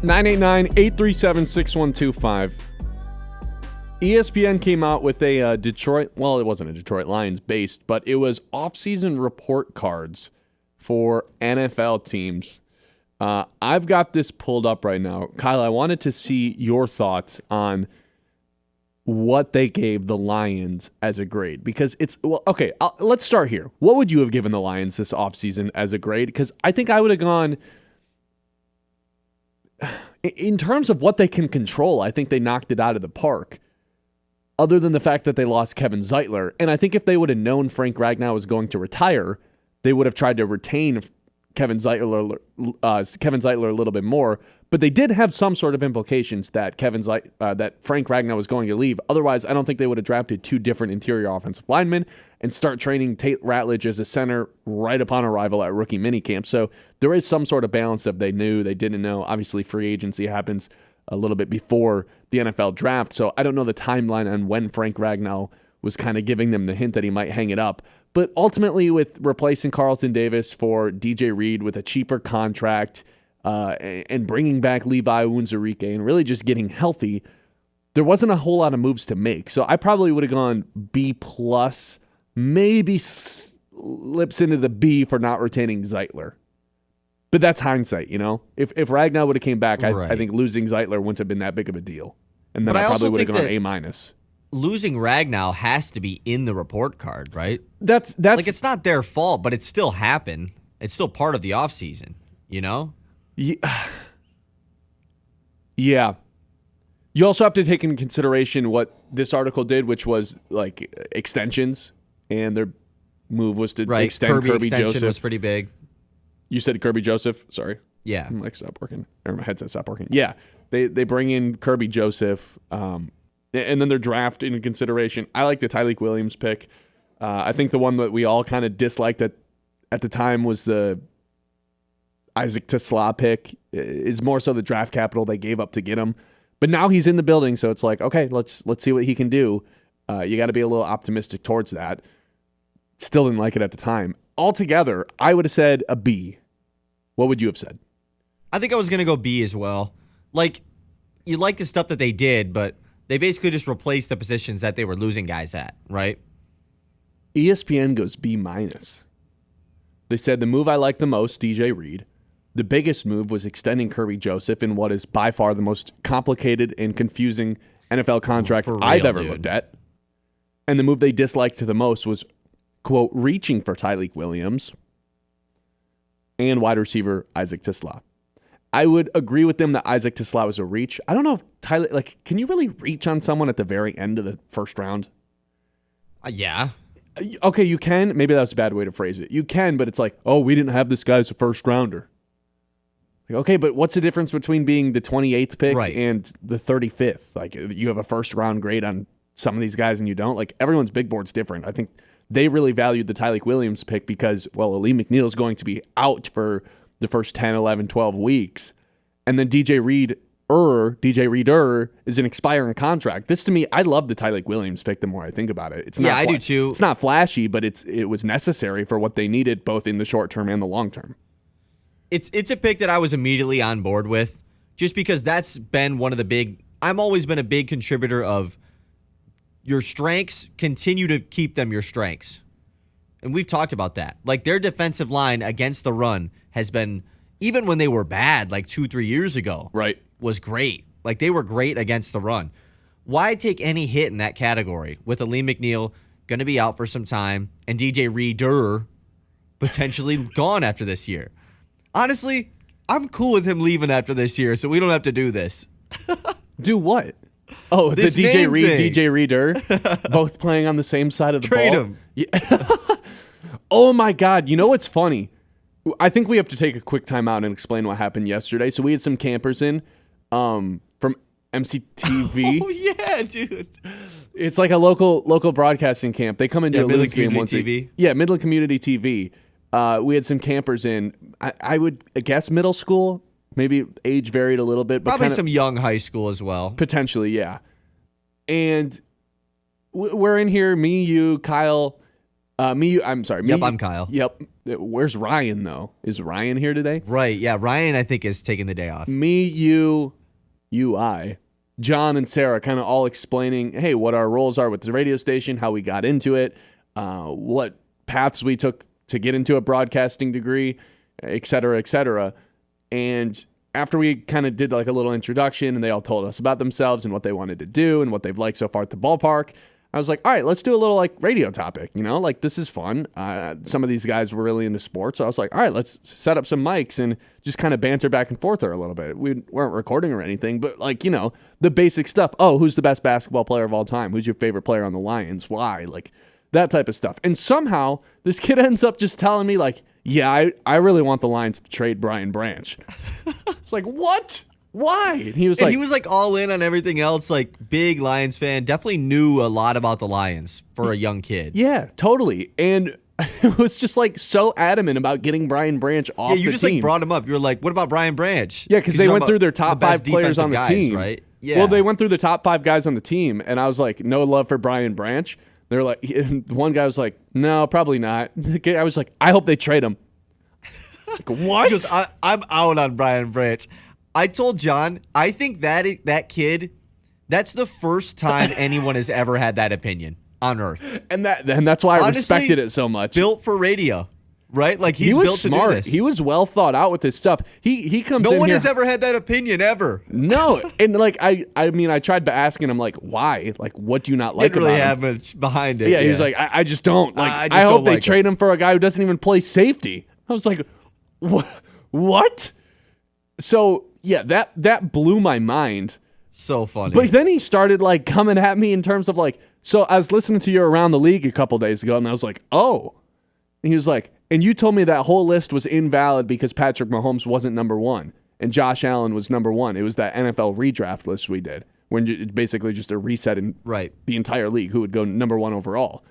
989-837-6125. ESPN came out with a Detroit, well, it wasn't a Detroit Lions based, but it was off-season report cards for NFL teams. I've got this pulled up right now. Kyle, I wanted to see your thoughts on what they gave the Lions as a grade. Because it's, well, okay, let's start here. What would you have given the Lions this offseason as a grade? Because I think I would have gone, in terms of what they can control, I think they knocked it out of the park. Other than the fact that they lost Kevin Zeitler. And I think if they would have known Frank Ragnow was going to retire, they would have tried to retain Kevin Zeitler a little bit more. But they did have some sort of implications that that Frank Ragnow was going to leave. Otherwise, I don't think they would have drafted two different interior offensive linemen and start training Tate Ratledge as a center right upon arrival at rookie minicamp. So there is some sort of balance of they knew, they didn't know. Obviously, free agency happens a little bit before the NFL draft. So I don't know the timeline on when Frank Ragnow was kind of giving them the hint that he might hang it up. But ultimately, with replacing Carlton Davis for DJ Reed with a cheaper contract and bringing back Levi Onwuzurike and really just getting healthy, there wasn't a whole lot of moves to make. So I probably would have gone B+, maybe slips into the B for not retaining Zeitler. But that's hindsight, you know? If Ragnow would have came back, I think losing Zeitler wouldn't have been that big of a deal. And then I probably would have gone A-. Losing Ragnow has to be in the report card, right? That's like, it's not their fault, but it still happened. It's still part of the offseason, you know? Yeah. You also have to take into consideration what this article did, which was like extensions, and their move was to extend Kirby Joseph. Was pretty big. You said Kirby Joseph? Sorry. Yeah. My mic stopped working. Or my headset stopped working. Yeah. They bring in Kirby Joseph, and then their draft into consideration. I like the Tarik Williams pick. I think the one that we all kind of disliked at the time was the Isaac Tesla pick. Is more so the draft capital they gave up to get him. But now he's in the building, so it's like, okay, let's see what he can do. You got to be a little optimistic towards that. Still didn't like it at the time. Altogether, I would have said a B. What would you have said? I think I was going to go B as well. Like, you like the stuff that they did, but they basically just replaced the positions that they were losing guys at, right? ESPN goes B-. They said the move I like the most, DJ Reed. The biggest move was extending Kirby Joseph in what is by far the most complicated and confusing NFL contract I've ever looked at. And the move they disliked the most was, quote, reaching for Tarik Williams and wide receiver Isaac Tesla. I would agree with them that Isaac Tesla was a reach. I don't know if Tyler, like, can you really reach on someone at the very end of the first round? Yeah. Okay, you can. Maybe that was a bad way to phrase it. You can, but it's like, oh, we didn't have this guy as a first rounder. Like, okay, but what's the difference between being the 28th pick and the 35th? Like, you have a first round grade on some of these guys and you don't. Like, everyone's big board's different. I think they really valued the Tarik Williams pick because, well, Ali McNeil is going to be out for the first 10, 11, 12 weeks. And then DJ Reeder is an expiring contract. This, to me, I love the Tarik Williams pick the more I think about it. It's not I do too. It's not flashy, but it was necessary for what they needed, both in the short term and the long term. It's a pick that I was immediately on board with, just because that's been one of the big... I've always been a big contributor of your strengths, continue to keep them your strengths. And we've talked about that. Like, their defensive line against the run has been, even when they were bad, like 2-3 years ago, was great. Like, they were great against the run. Why take any hit in that category with Ali McNeil going to be out for some time and DJ Reeder potentially gone after this year? Honestly, I'm cool with him leaving after this year, so we don't have to do this. Do what? Oh, this the DJ Reed, DJ Reeder, both playing on the same side of the ball. Trade him. Yeah. Oh my God! You know what's funny? I think we have to take a quick time out and explain what happened yesterday. So we had some campers in from MCTV. Oh yeah, dude! It's like a local broadcasting camp. They come and do a Midland game once. Midland Community TV. We had some campers in. I would guess middle school. Maybe age varied a little bit, but probably some young high school as well. Potentially, yeah. And we're in here, me, you, Kyle, I'm sorry. Yep, I'm Kyle. Yep. Where's Ryan, though? Is Ryan here today? Right, yeah. Ryan, I think, is taking the day off. Me, you, I, John, and Sarah kind of all explaining, hey, what our roles are with the radio station, how we got into it, what paths we took to get into a broadcasting degree, et cetera, et cetera. And after we kind of did like a little introduction and they all told us about themselves and what they wanted to do and what they've liked so far at the ballpark, I was like, all right, let's do a little like radio topic, like this is fun. Some of these guys were really into sports. So I was like, all right, let's set up some mics and just kind of banter back and forth there a little bit. We weren't recording or anything, but like, the basic stuff. Oh, who's the best basketball player of all time? Who's your favorite player on the Lions? Why? Like that type of stuff. And somehow this kid ends up just telling me like, yeah, I really want the Lions to trade Brian Branch. It's like, what? Why? And he was like all in on everything else, like big Lions fan, definitely knew a lot about the Lions for a young kid. Yeah, totally. And it was just like so adamant about getting Brian Branch off the team. Yeah, you just like brought him up. You were like, what about Brian Branch? Yeah, because they went through their top 5 players on the team. Right? Yeah. Well, they went through the top 5 guys on the team, and I was like, no love for Brian Branch. They're like, one guy was like, no, probably not. I was like, I hope they trade him. Like, what? He goes, I'm out on Brian Branch. I told John, I think that kid, that's the first time anyone has ever had that opinion on Earth. And that's why I respected it so much. Built for radio, right? Like he was built smart. To do this. He was well thought out with his stuff. He comes in No one here, has ever had that opinion ever. No. And like I mean I tried asking him like why? Like what do you not like Didn't really about have him? much behind it. Yeah, he was like I just don't. Like I just hope don't they like trade him for a guy who doesn't even play safety. I was like, what? So yeah, that blew my mind. So funny. But then he started like coming at me in terms of like, so I was listening to you around the league a couple days ago, and I was like, oh. And he was like, and you told me that whole list was invalid because Patrick Mahomes wasn't number 1 and Josh Allen was number 1. It was that NFL redraft list we did when it's basically just a reset in the entire league who would go number 1 overall.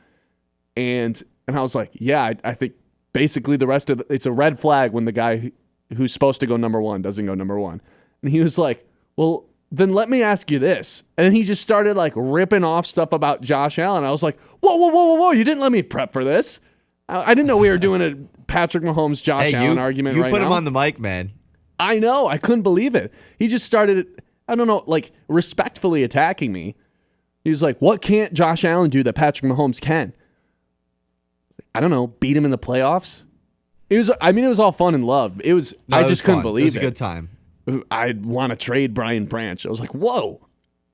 And I was like, yeah, I think basically the rest of it's a red flag when the guy who's supposed to go number 1 doesn't go number 1. And he was like, well, then let me ask you this. And then he just started like ripping off stuff about Josh Allen. I was like, whoa. You didn't let me prep for this. I didn't know we were doing a Patrick Mahomes, Josh Allen argument right now. You put him on the mic, man. I know. I couldn't believe it. He just started, I don't know, like respectfully attacking me. He was like, what can't Josh Allen do that Patrick Mahomes can? I don't know, beat him in the playoffs? It was all fun and love. I just couldn't believe it. It was a good time. I'd want to trade Brian Branch. I was like, whoa,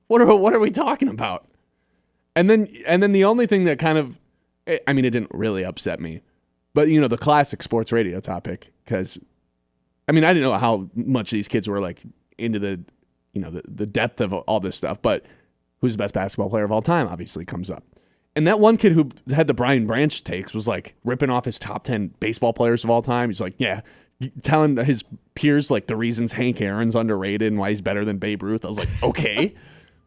what are we talking about? And then the only thing that kind of, I mean, it didn't really upset me, but the classic sports radio topic, because I mean, I didn't know how much these kids were like into the depth of all this stuff, but who's the best basketball player of all time obviously comes up. And that one kid who had the Brian Branch takes was like ripping off his top 10 baseball players of all time. He's like, yeah, telling his peers like the reasons Hank Aaron's underrated and why he's better than Babe Ruth. I was like, okay.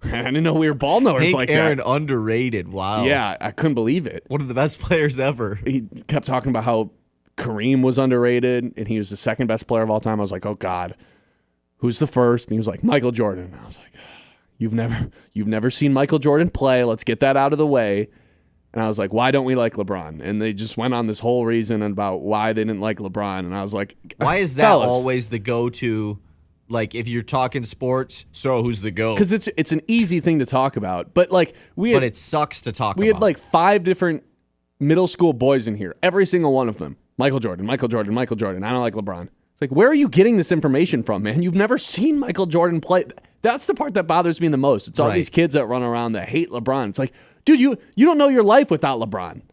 I didn't know we were ball knowers like that. Hank Aaron underrated. Wow. Yeah, I couldn't believe it. One of the best players ever. He kept talking about how Kareem was underrated and he was the second best player of all time. I was like, oh God, who's the first? And he was like, Michael Jordan. And I was like, you've never seen Michael Jordan play. Let's get that out of the way. And I was like, why don't we like LeBron? And they just went on this whole reason about why they didn't like LeBron. And I was like, why is that fellas, always the go-to? Like, if you're talking sports, so who's the GOAT? Because it's an easy thing to talk about. But like but it sucks to talk about. We had like 5 different middle school boys in here. Every single one of them. Michael Jordan. I don't like LeBron. It's like, where are you getting this information from, man? You've never seen Michael Jordan play. That's the part that bothers me the most. It's all these kids that run around that hate LeBron. It's like, dude, you don't know your life without LeBron.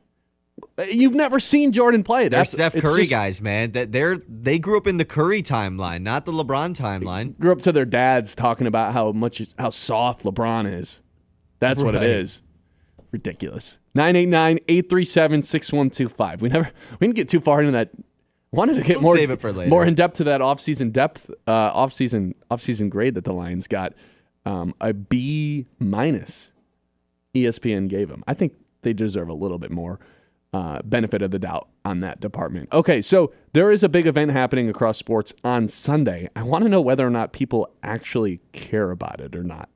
You've never seen Jordan play. They're Steph Curry guys, man. They grew up in the Curry timeline, not the LeBron timeline. Grew up to their dads talking about how soft LeBron is. That's what it is. Ridiculous. 989-837-6125. We didn't get too far into that. Wanted to get We'll save it for later. more in depth to that off-season grade that the Lions got. A B-. ESPN gave them. I think they deserve a little bit more benefit of the doubt on that department. Okay, so there is a big event happening across sports on Sunday. I want to know whether or not people actually care about it or not.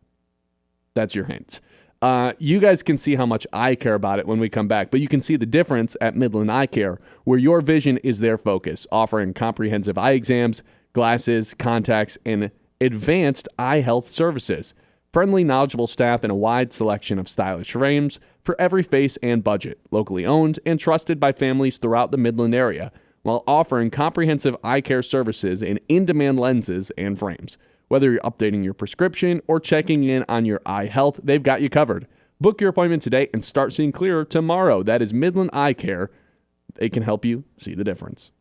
That's your hint. You guys can see how much I care about it when we come back, but you can see the difference at Midland Eye Care, where your vision is their focus, offering comprehensive eye exams, glasses, contacts, and advanced eye health services. Friendly, knowledgeable staff and a wide selection of stylish frames for every face and budget. Locally owned and trusted by families throughout the Midland area, while offering comprehensive eye care services and in-demand lenses and frames. Whether you're updating your prescription or checking in on your eye health, they've got you covered. Book your appointment today and start seeing clearer tomorrow. That is Midland Eye Care. They can help you see the difference.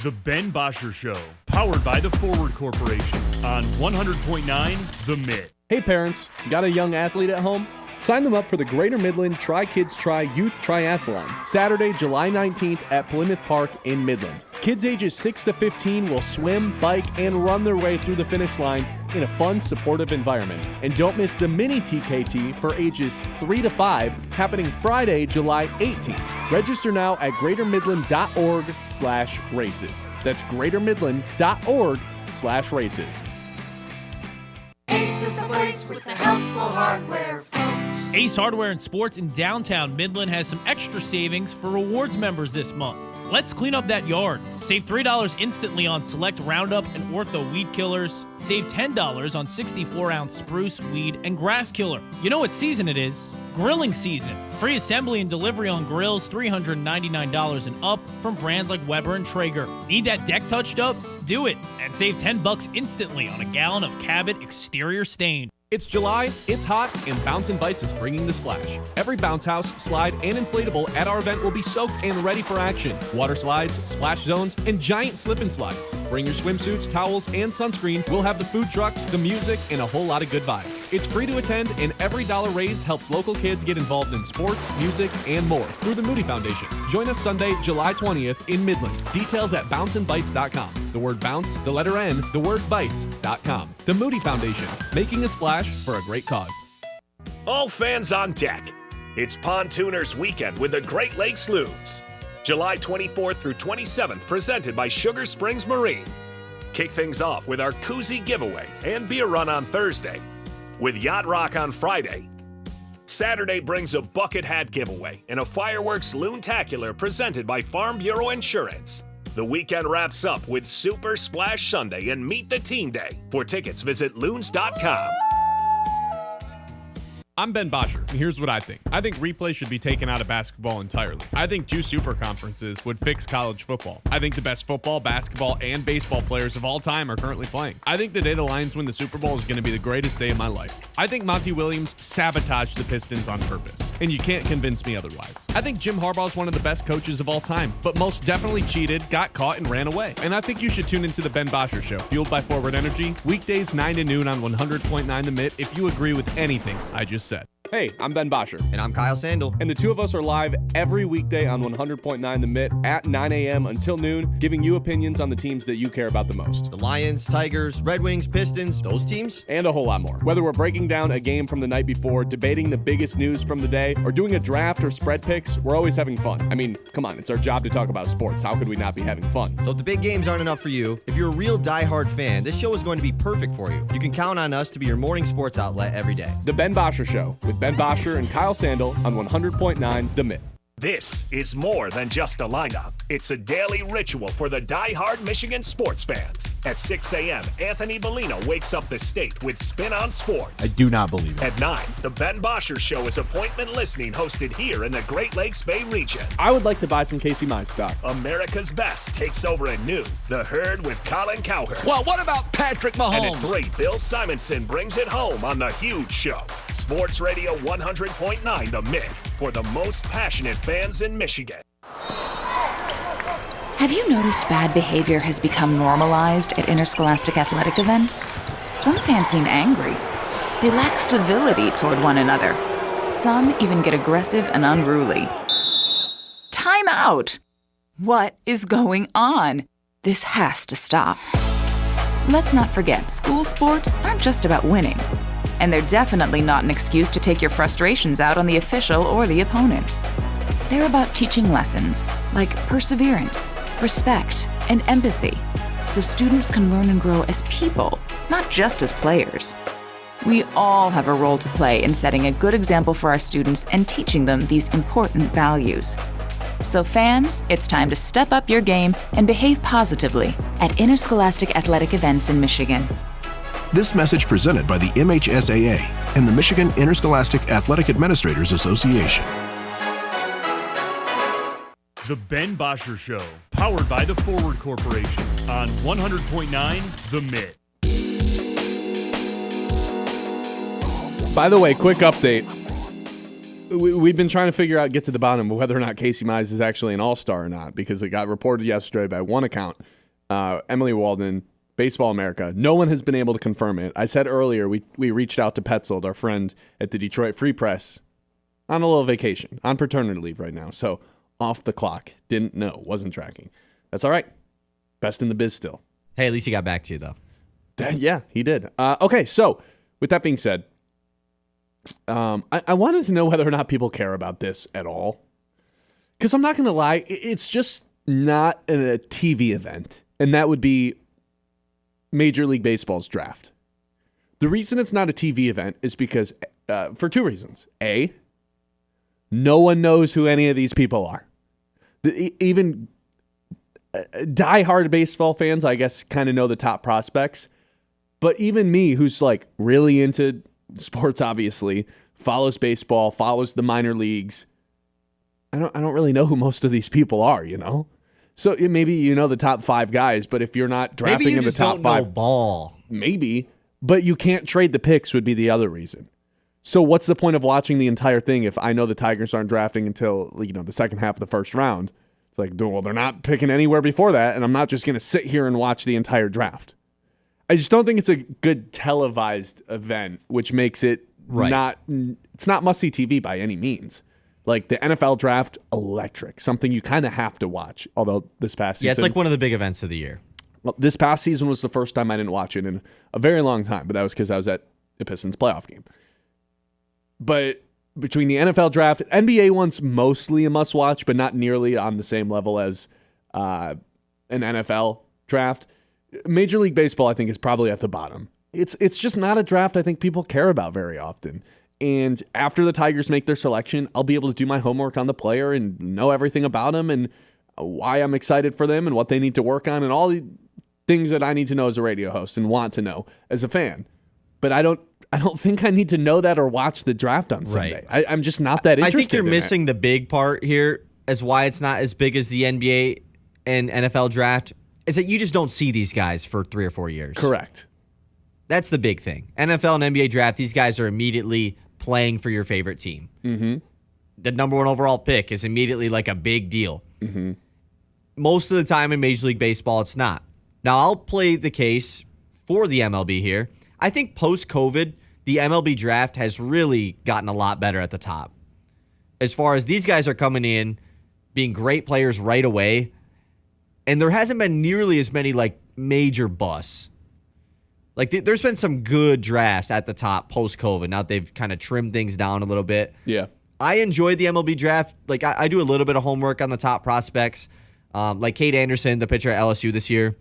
The Ben Bosscher Show, powered by the Forward Corporation on 100.9 The Mitt. Hey parents, got a young athlete at home? Sign them up for the Greater Midland Try Kids Try Youth Triathlon, Saturday, July 19th at Plymouth Park in Midland. Kids ages 6 to 15 will swim, bike, and run their way through the finish line in a fun, supportive environment. And don't miss the mini TKT for ages 3 to 5 happening Friday, July 18th. Register now at greatermidland.org/races. That's greatermidland.org/races. Ace is the place with the helpful hardware, folks. Ace Hardware and Sports in downtown Midland has some extra savings for rewards members this month. Let's clean up that yard. Save $3 instantly on select Roundup and Ortho weed killers. Save $10 on 64-ounce spruce, weed, and grass killer. You know what season it is? Grilling season. Free assembly and delivery on grills, $399 and up from brands like Weber and Traeger. Need that deck touched up? Do it and save $10 instantly on a gallon of Cabot exterior stain. It's July, it's hot, and Bounce & Bites is bringing the splash. Every bounce house, slide, and inflatable at our event will be soaked and ready for action. Water slides, splash zones, and giant slip and slides. Bring your swimsuits, towels, and sunscreen. We'll have the food trucks, the music, and a whole lot of good vibes. It's free to attend, and every dollar raised helps local kids get involved in sports, music, and more through the Moody Foundation. Join us Sunday, July 20th in Midland. Details at bounceandbites.com. The word bounce, the letter N, the word bites.com. The Moody Foundation, making a splash for a great cause. All fans on deck. It's Pontooners Weekend with the Great Lakes Loons. July 24th through 27th, presented by Sugar Springs Marine. Kick things off with our koozie giveaway and beer run on Thursday, with Yacht Rock on Friday. Saturday brings a bucket hat giveaway and a fireworks loontacular presented by Farm Bureau Insurance. The weekend wraps up with Super Splash Sunday and Meet the Team Day. For tickets, visit loons.com. I'm Ben Bosscher, and here's what I think. I think replay should be taken out of basketball entirely. I think 2 super conferences would fix college football. I think the best football, basketball, and baseball players of all time are currently playing. I think the day the Lions win the Super Bowl is going to be the greatest day of my life. I think Monty Williams sabotaged the Pistons on purpose, and you can't convince me otherwise. I think Jim Harbaugh is one of the best coaches of all time, but most definitely cheated, got caught, and ran away. And I think you should tune into the Ben Bosscher Show, fueled by Forward Energy, weekdays 9 to noon on 100.9 The Mitt if you agree with anything I just said. Hey, I'm Ben Bosscher. And I'm Kyle Sandel. And the two of us are live every weekday on 100.9 The Mitt at 9 a.m. until noon, giving you opinions on the teams that you care about the most. The Lions, Tigers, Red Wings, Pistons, those teams. And a whole lot more. Whether we're breaking down a game from the night before, debating the biggest news from the day, or doing a draft or spread picks, we're always having fun. I mean, come on, it's our job to talk about sports. How could we not be having fun? So if the big games aren't enough for you, if you're a real diehard fan, this show is going to be perfect for you. You can count on us to be your morning sports outlet every day. The Ben Bosscher Show with Ben Bosscher and Kyle Sandel on 100.9 The Mitt. This is more than just a lineup. It's a daily ritual for the die-hard Michigan sports fans. At 6 a.m., Anthony Bellino wakes up the state with Spin on Sports. I do not believe it. At 9, the Ben Bosscher Show is appointment listening hosted here in the Great Lakes Bay region. I would like to buy some Casey Mize stock. America's Best takes over at noon. The Herd with Colin Cowherd. Well, what about Patrick Mahomes? And at 3, Bill Simonson brings it home on The Huge Show. Sports Radio 100.9 The Mitt for the most passionate fans in Michigan. Have you noticed bad behavior has become normalized at interscholastic athletic events? Some fans seem angry. They lack civility toward one another. Some even get aggressive and unruly. Time out! What is going on? This has to stop. Let's not forget, school sports aren't just about winning. And they're definitely not an excuse to take your frustrations out on the official or the opponent. They're about teaching lessons like perseverance, respect, and empathy, so students can learn and grow as people, not just as players. We all have a role to play in setting a good example for our students and teaching them these important values. So fans, it's time to step up your game and behave positively at interscholastic athletic events in Michigan. This message presented by the MHSAA and the Michigan Interscholastic Athletic Administrators Association. The Ben Bosscher Show, powered by the Forward Corporation on 100.9 The Mitt. By the way, quick update. We've been trying to get to the bottom of whether or not Casey Mize is actually an all-star or not, because it got reported yesterday by one account, Emily Walden, Baseball America. No one has been able to confirm it. I said earlier we reached out to Petzold, our friend at the Detroit Free Press, on a little vacation, on paternity leave right now. So off the clock. Didn't know. Wasn't tracking. That's all right. Best in the biz still. Hey, at least he got back to you, though. Yeah, he did. Okay, so with that being said, I wanted to know whether or not people care about this at all. Because I'm not going to lie, it's just not a TV event. And that would be Major League Baseball's draft. The reason it's not a TV event is because, for two reasons. A, no one knows who any of these people are. Even diehard baseball fans, I guess, kind of know the top prospects. But even me, who's like really into sports, obviously, follows baseball, follows the minor leagues, I don't really know who most of these people are, you know? So maybe you know the top five guys, but if you're not drafting in the top five, know ball. Maybe, but you can't trade the picks would be the other reason. So what's the point of watching the entire thing if I know the Tigers aren't drafting until, the second half of the first round? It's like, well, they're not picking anywhere before that, and I'm not just going to sit here and watch the entire draft. I just don't think it's a good televised event, which makes it it's not must-see TV by any means. Like the NFL draft, electric, something you kind of have to watch. Although this past season, yeah, it's like one of the big events of the year. Well, this past season was the first time I didn't watch it in a very long time, but that was because I was at the Pistons playoff game. But between the NFL draft, NBA one's mostly a must-watch, but not nearly on the same level as an NFL draft. Major League Baseball, I think, is probably at the bottom. It's just not a draft I think people care about very often. And after the Tigers make their selection, I'll be able to do my homework on the player and know everything about him and why I'm excited for them and what they need to work on and all the things that I need to know as a radio host and want to know as a fan. But I don't think I need to know that or watch the draft on Sunday. Right. I'm just not that interested. I think you're in missing the big part here as why it's not as big as the NBA and NFL draft is that you just don't see these guys for 3 or 4 years. Correct. That's the big thing. NFL and NBA draft, these guys are immediately playing for your favorite team. Mm-hmm. The number one overall pick is immediately like a big deal. Mm-hmm. Most of the time in Major League Baseball, it's not. Now, I'll play the case for the MLB here. I think post-COVID, the MLB draft has really gotten a lot better at the top. As far as these guys are coming in, being great players right away, and there hasn't been nearly as many major busts. There's been some good drafts at the top post-COVID. Now they've kind of trimmed things down a little bit. Yeah. I enjoyed the MLB draft. I do a little bit of homework on the top prospects. Like Cade Anderson, the pitcher at LSU this year.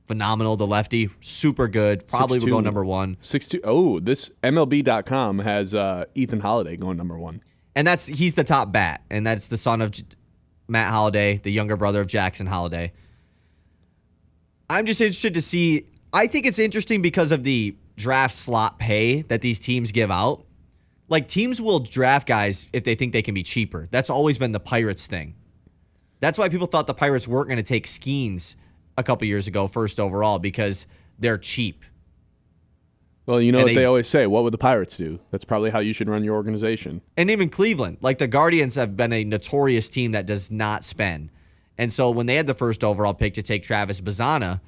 Phenomenal, the lefty. Super good. Probably will go number 1. 6'2". Oh, this MLB.com has Ethan Holliday going number 1. And he's the top bat. And that's the son of Matt Holliday, the younger brother of Jackson Holliday. I'm just interested to see. I think it's interesting because of the draft slot pay that these teams give out. Teams will draft guys if they think they can be cheaper. That's always been the Pirates thing. That's why people thought the Pirates weren't going to take Skeens a couple years ago, first overall, because they're cheap. Well, you know what they always say, what would the Pirates do? That's probably how you should run your organization. And even Cleveland. The Guardians have been a notorious team that does not spend. And so when they had the first overall pick to take Travis Bazzana,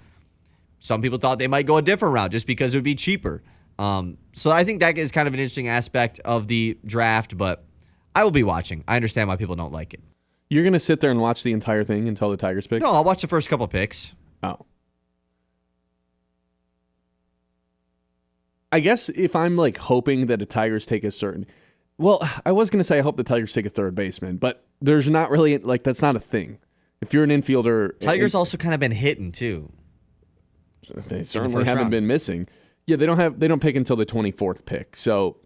some people thought they might go a different route just because it would be cheaper. So I think that is kind of an interesting aspect of the draft, but I will be watching. I understand why people don't like it. You're going to sit there and watch the entire thing until the Tigers pick? No, I'll watch the first couple picks. Oh. I guess if I'm hoping that the Tigers take a certain... Well, I was going to say I hope the Tigers take a third baseman, but there's not really... that's not a thing. If you're an infielder... Tigers also kind of been hitting, too. They certainly haven't been missing. Yeah, they don't pick until the 24th pick. So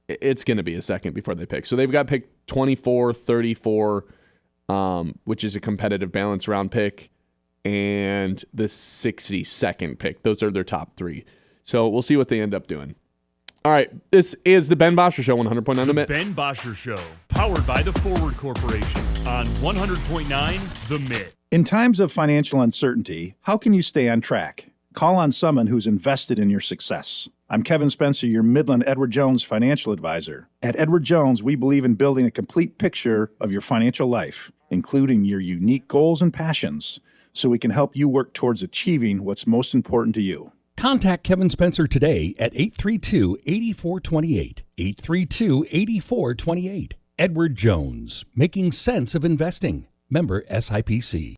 it's going to be a second before they pick. So they've got pick 24, 34, which is a competitive balance round pick, and the 62nd pick. Those are their top three. So we'll see what they end up doing. All right, this is the Ben Bosscher Show, 100.9 The Mitt. Ben Bosscher Show, powered by the Forward Corporation on 100.9 The Mitt. In times of financial uncertainty, how can you stay on track? Call on someone who's invested in your success. I'm Kevin Spencer, your Midland Edward Jones financial advisor. At Edward Jones, we believe in building a complete picture of your financial life, including your unique goals and passions, so we can help you work towards achieving what's most important to you. Contact Kevin Spencer today at 832-8428. 832-8428. Edward Jones, making sense of investing. Member SIPC.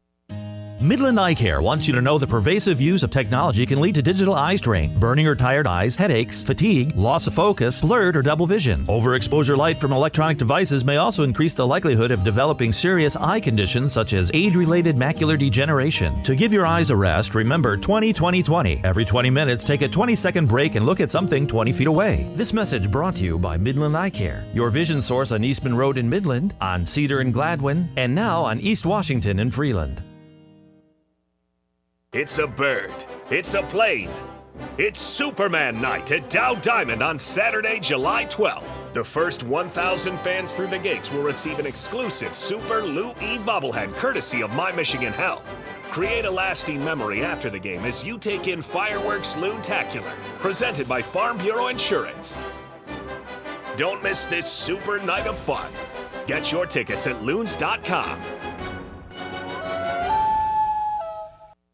Midland Eye Care wants you to know the pervasive use of technology can lead to digital eye strain, burning or tired eyes, headaches, fatigue, loss of focus, blurred or double vision. Overexposure light from electronic devices may also increase the likelihood of developing serious eye conditions such as age-related macular degeneration. To give your eyes a rest, remember 20-20-20. Every 20 minutes, take a 20-second break and look at something 20 feet away. This message brought to you by Midland Eye Care, your vision source on Eastman Road in Midland, on Cedar and Gladwin, and now on East Washington in Freeland. It's a bird. It's a plane. It's Superman Night at Dow Diamond on Saturday, July 12th. The first 1,000 fans through the gates will receive an exclusive Super Lou E bobblehead courtesy of My Michigan Hell. Create a lasting memory after the game as you take in Fireworks Loontacular, presented by Farm Bureau Insurance. Don't miss this super night of fun. Get your tickets at loons.com.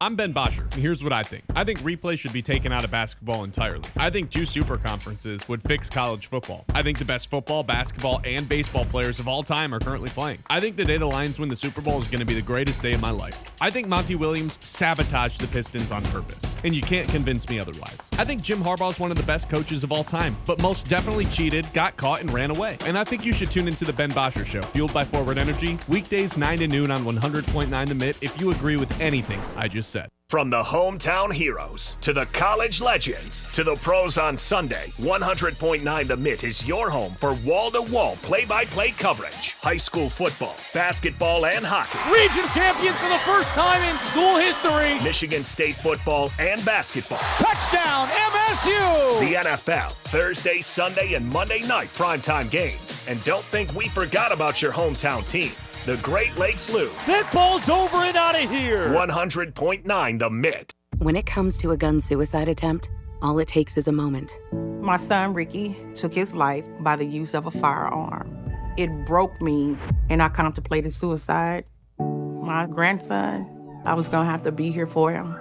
I'm Ben Bosscher, and here's what I think. I think replay should be taken out of basketball entirely. I think 2 super conferences would fix college football. I think the best football, basketball, and baseball players of all time are currently playing. I think the day the Lions win the Super Bowl is going to be the greatest day of my life. I think Monty Williams sabotaged the Pistons on purpose, and you can't convince me otherwise. I think Jim Harbaugh is one of the best coaches of all time, but most definitely cheated, got caught, and ran away. And I think you should tune into the Ben Bosscher Show, fueled by Forward Energy, weekdays 9 to noon on 100.9 The Mitt if you agree with anything I just said. From the hometown heroes to the college legends to the pros on Sunday, 100.9 The Mitt is your home for wall-to-wall play-by-play coverage. High school football, basketball, and hockey. Region champions for the first time in school history. Michigan State football and basketball. Touchdown, MSU! The NFL, Thursday, Sunday, and Monday night primetime games. And don't think we forgot about your hometown team. The Great Lakes Loons. That ball's over and out of here. 100.9 The Mitt. When it comes to a gun suicide attempt, all it takes is a moment. My son, Ricky, took his life by the use of a firearm. It broke me, and I contemplated suicide. My grandson, I was going to have to be here for him.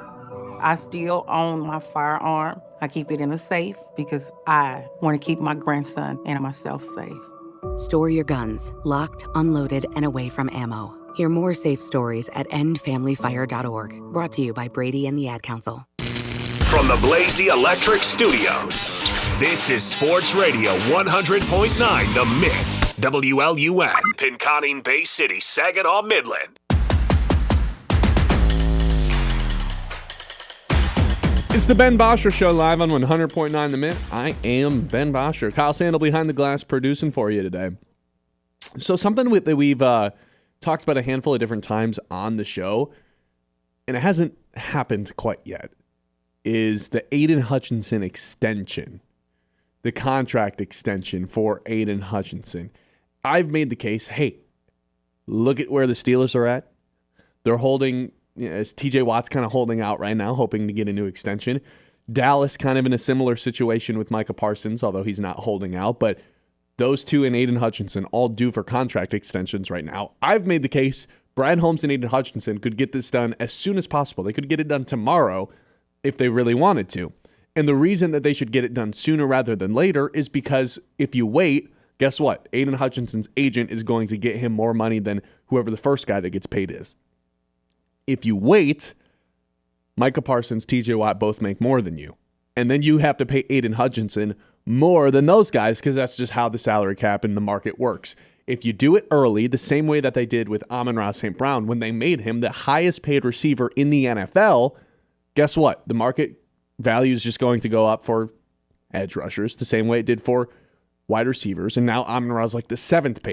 I still own my firearm. I keep it in a safe because I want to keep my grandson and myself safe. Store your guns, locked, unloaded, and away from ammo. Hear more safe stories at endfamilyfire.org. Brought to you by Brady and the Ad Council. From the Blazy Electric Studios, this is Sports Radio 100.9 The Mitt. WLUN, Pinconning Bay City, Saginaw, Midland. It's the Ben Bosscher Show live on 100.9 The Mitt. I am Ben Bosscher. Kyle Sandel behind the glass producing for you today. So something that we've talked about a handful of different times on the show, and it hasn't happened quite yet, is the Aiden Hutchinson extension, the contract extension for Aiden Hutchinson. I've made the case, hey, look at where the Steelers are at. They're holding... as TJ Watt's kind of holding out right now, hoping to get a new extension. Dallas kind of in a similar situation with Micah Parsons, although he's not holding out. But those two and Aiden Hutchinson all due for contract extensions right now. I've made the case Brad Holmes and Aiden Hutchinson could get this done as soon as possible. They could get it done tomorrow if they really wanted to. And the reason that they should get it done sooner rather than later is because if you wait, guess what? Aiden Hutchinson's agent is going to get him more money than whoever the first guy that gets paid is. If you wait, Micah Parsons, TJ Watt both make more than you. And then you have to pay Aiden Hutchinson more than those guys because that's just how the salary cap in the market works. If you do it early, the same way that they did with Amon-Ra St. Brown when they made him the highest paid receiver in the NFL, guess what? The market value is just going to go up for edge rushers the same way it did for wide receivers. And now Amon-Ra is like the seventh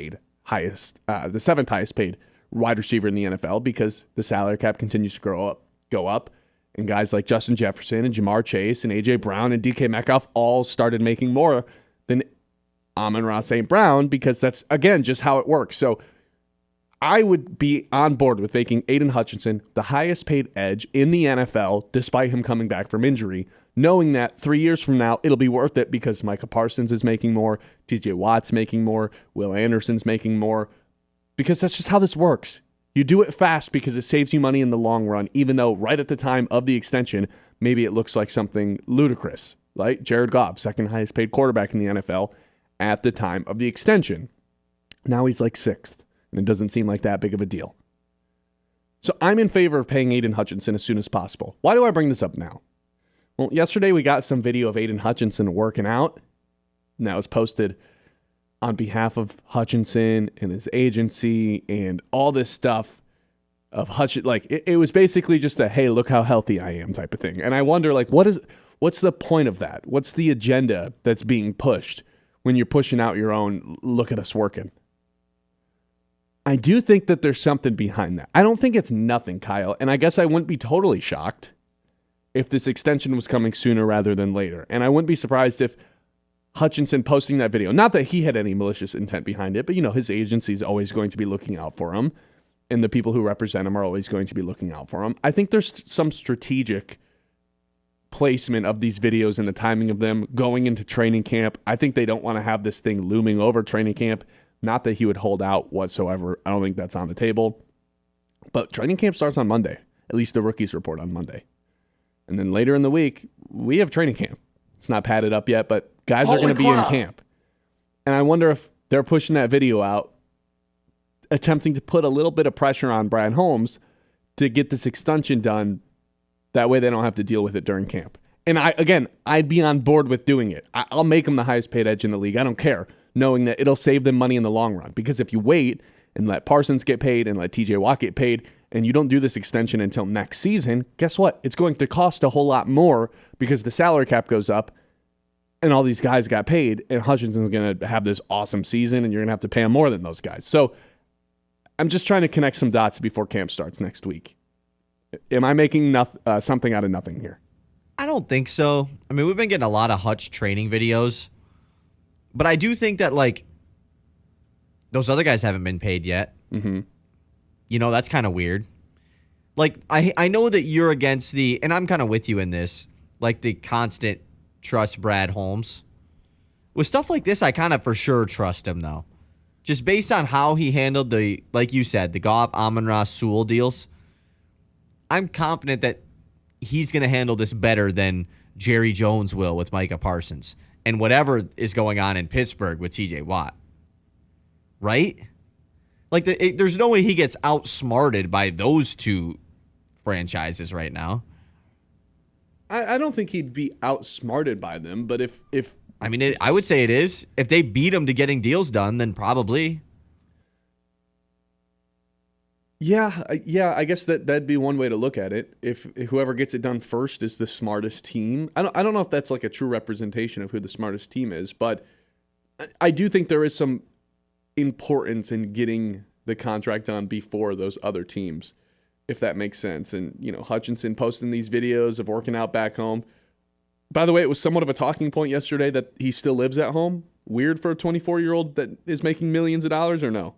highest paid wide receiver in the NFL because the salary cap continues to go up. And guys like Justin Jefferson and Jamar Chase and A.J. Brown and DK Metcalf all started making more than Amon-Ra St. Brown because that's, again, just how it works. So I would be on board with making Aiden Hutchinson the highest paid edge in the NFL despite him coming back from injury, knowing that 3 years from now it'll be worth it because Micah Parsons is making more, TJ Watt's making more, Will Anderson's making more, because that's just how this works. You do it fast because it saves you money in the long run, even though right at the time of the extension, maybe it looks like something ludicrous, like Jared Goff, second highest paid quarterback in the NFL at the time of the extension. Now he's like sixth, and it doesn't seem like that big of a deal. So I'm in favor of paying Aiden Hutchinson as soon as possible. Why do I bring this up now? Well, yesterday we got some video of Aiden Hutchinson working out, and that was posted on behalf of Hutchinson and his agency and all this stuff of Hutchinson. Like, it was basically just a, hey, look how healthy I am type of thing. And I wonder, like, what's the point of that? What's the agenda that's being pushed when you're pushing out your own, look at us working? I do think that there's something behind that. I don't think it's nothing, Kyle. And I guess I wouldn't be totally shocked if this extension was coming sooner rather than later. And I wouldn't be surprised if Hutchinson posting that video, not that he had any malicious intent behind it, but, his agency is always going to be looking out for him, and the people who represent him are always going to be looking out for him. I think there's some strategic placement of these videos and the timing of them going into training camp. I think they don't want to have this thing looming over training camp. Not that he would hold out whatsoever. I don't think that's on the table. But training camp starts on Monday, at least the rookies report on Monday. And then later in the week, we have training camp. It's not padded up yet, but guys are going to be in camp. And I wonder if they're pushing that video out, attempting to put a little bit of pressure on Brad Holmes to get this extension done. That way they don't have to deal with it during camp. And I'd be on board with doing it. I'll make him the highest paid edge in the league. I don't care, knowing that it'll save them money in the long run. Because if you wait and let Parsons get paid and let TJ Watt get paid, and you don't do this extension until next season, guess what? It's going to cost a whole lot more because the salary cap goes up and all these guys got paid, and Hutchinson's going to have this awesome season, and you're going to have to pay him more than those guys. So I'm just trying to connect some dots before camp starts next week. Am I making something out of nothing here? I don't think so. I mean, we've been getting a lot of Hutch training videos, but I do think that, like, those other guys haven't been paid yet. Mm-hmm. That's kind of weird. Like, I know that you're against and I'm kind of with you in this, like the constant trust Brad Holmes. With stuff like this, I kind of for sure trust him, though. Just based on how he handled like you said, the Goff, Amon-Ra, Sewell deals, I'm confident that he's going to handle this better than Jerry Jones will with Micah Parsons and whatever is going on in Pittsburgh with TJ Watt. Right? Like, there's no way he gets outsmarted by those two franchises right now. I don't think he'd be outsmarted by them, but if I mean, I would say it is. If they beat him to getting deals done, then probably. Yeah, I guess that'd be one way to look at it. If whoever gets it done first is the smartest team. I don't know if that's like a true representation of who the smartest team is, but I do think there is some importance in getting the contract done before those other teams, if that makes sense. And, Hutchinson posting these videos of working out back home. By the way, it was somewhat of a talking point yesterday that he still lives at home. Weird for a 24-year-old that is making millions of dollars, or no?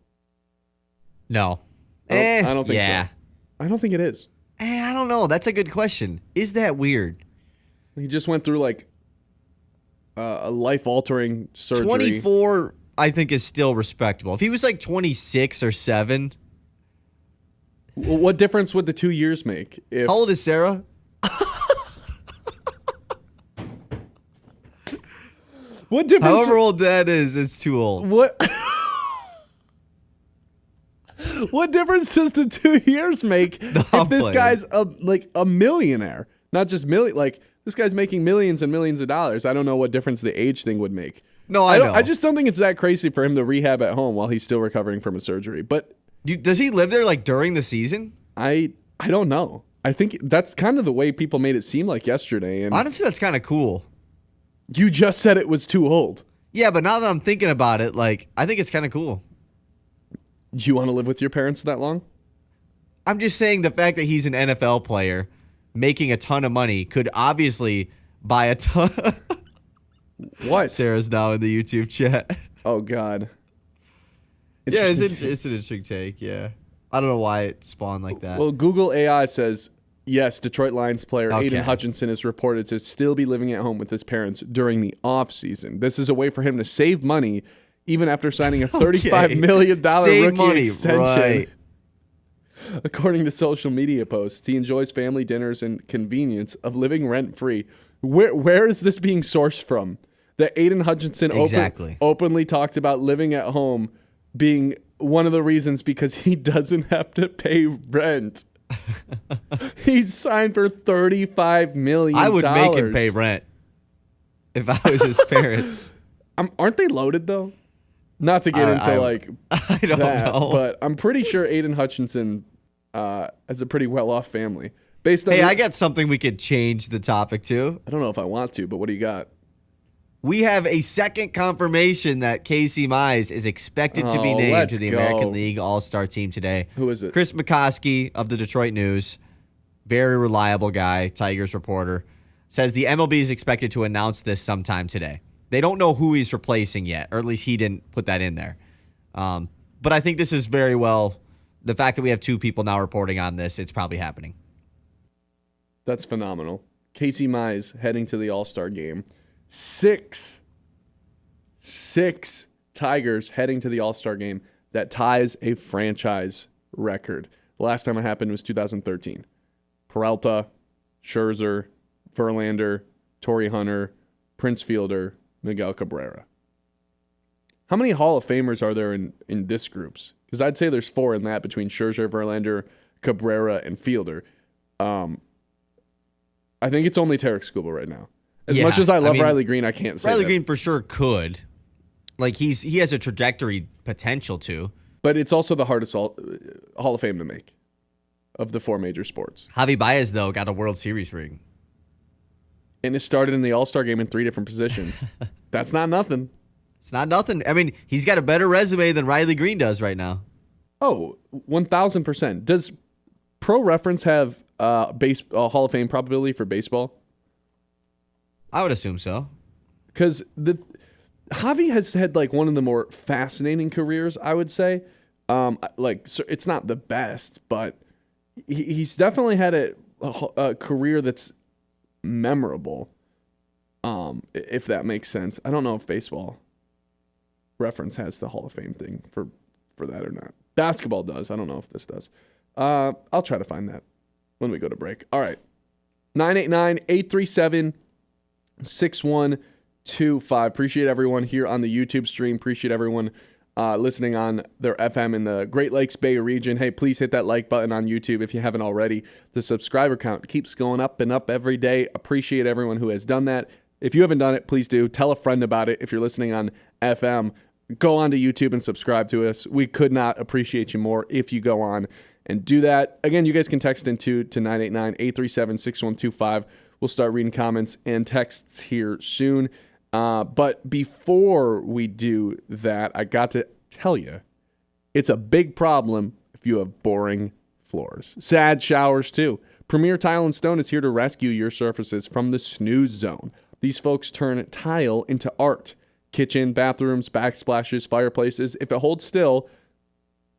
No. I don't think so. I don't think it is. I don't know. That's a good question. Is that weird? He just went through like a life-altering surgery. 24, I think, is still respectable. If he was like 26 or 7. Well, what difference would the 2 years make? How old is Sarah? What difference? However old that is, it's too old. What difference does the 2 years make if this guy's a millionaire? Not just like this guy's making millions and millions of dollars. I don't know what difference the age thing would make. No, I know. I just don't think it's that crazy for him to rehab at home while he's still recovering from a surgery. But does he live there like during the season? I don't know. I think that's kind of the way people made it seem like yesterday. And honestly, that's kind of cool. You just said it was too old. Yeah, but now that I'm thinking about it, like, I think it's kind of cool. Do you want to live with your parents that long? I'm just saying the fact that he's an NFL player making a ton of money could obviously buy a ton. What? Sarah's now in the YouTube chat. Oh, God. Yeah, it's an interesting take, yeah. I don't know why it spawned like that. Well, Google AI says, yes, Detroit Lions player Okay. Aiden Hutchinson is reported to still be living at home with his parents during the offseason. This is a way for him to save money even after signing a $35 million rookie extension. Right. According to social media posts, he enjoys family dinners and convenience of living rent-free. Where is this being sourced from? That Aiden Hutchinson openly talked about living at home being one of the reasons because he doesn't have to pay rent. He signed for $35 million. I would make him pay rent if I was his parents. Aren't they loaded, though? Not to get into I don't know. But I'm pretty sure Aiden Hutchinson has a pretty well-off family. Based on I got something we could change the topic to. I don't know if I want to, but what do you got? We have a second confirmation that Casey Mize is expected to be named to the American League All-Star team today. Who is it? Chris McCoskey of the Detroit News, very reliable guy, Tigers reporter, says the MLB is expected to announce this sometime today. They don't know who he's replacing yet, or at least he didn't put that in there. But I think this is very well, the fact that we have two people now reporting on this, it's probably happening. That's phenomenal. Casey Mize heading to the All-Star game. Six Tigers heading to the All-Star game. That ties a franchise record. The last time it happened was 2013. Peralta, Scherzer, Verlander, Torrey Hunter, Prince Fielder, Miguel Cabrera. How many Hall of Famers are there in this groups? Because I'd say there's 4 in that between Scherzer, Verlander, Cabrera, and Fielder. I think it's only Tarik Skubal right now. As much as I love Riley Green, I can't say Riley that. Green for sure could. Like, he has a trajectory potential to. But it's also the hardest Hall of Fame to make of the 4 major sports. Javi Baez, though, got a World Series ring. And it started in the All-Star game in 3 different positions. That's not nothing. It's not nothing. I mean, he's got a better resume than Riley Green does right now. Oh, 1,000%. Does Pro Reference have Hall of Fame probability for baseball? I would assume so. Because Javi has had like one of the more fascinating careers, I would say. It's not the best, but he's definitely had a career that's memorable. If that makes sense. I don't know if Baseball Reference has the Hall of Fame thing for that or not. Basketball does. I don't know if this does. I'll try to find that when we go to break. All right. 989-837-6125. Appreciate everyone here on the YouTube stream. Appreciate everyone listening on their FM in the Great Lakes Bay region. Hey, please hit that like button on YouTube if you haven't already. The subscriber count keeps going up and up every day. Appreciate everyone who has done that. If you haven't done it, please do. Tell a friend about it. If you're listening on FM, go on to YouTube and subscribe to us. We could not appreciate you more if you go on and do that. Again, you guys can text into to 989-837-6125. We'll start reading comments and texts here soon. But before we do that, I got to tell you, it's a big problem if you have boring floors. Sad showers, too. Premier Tile & Stone is here to rescue your surfaces from the snooze zone. These folks turn tile into art. Kitchen, bathrooms, backsplashes, fireplaces. If it holds still,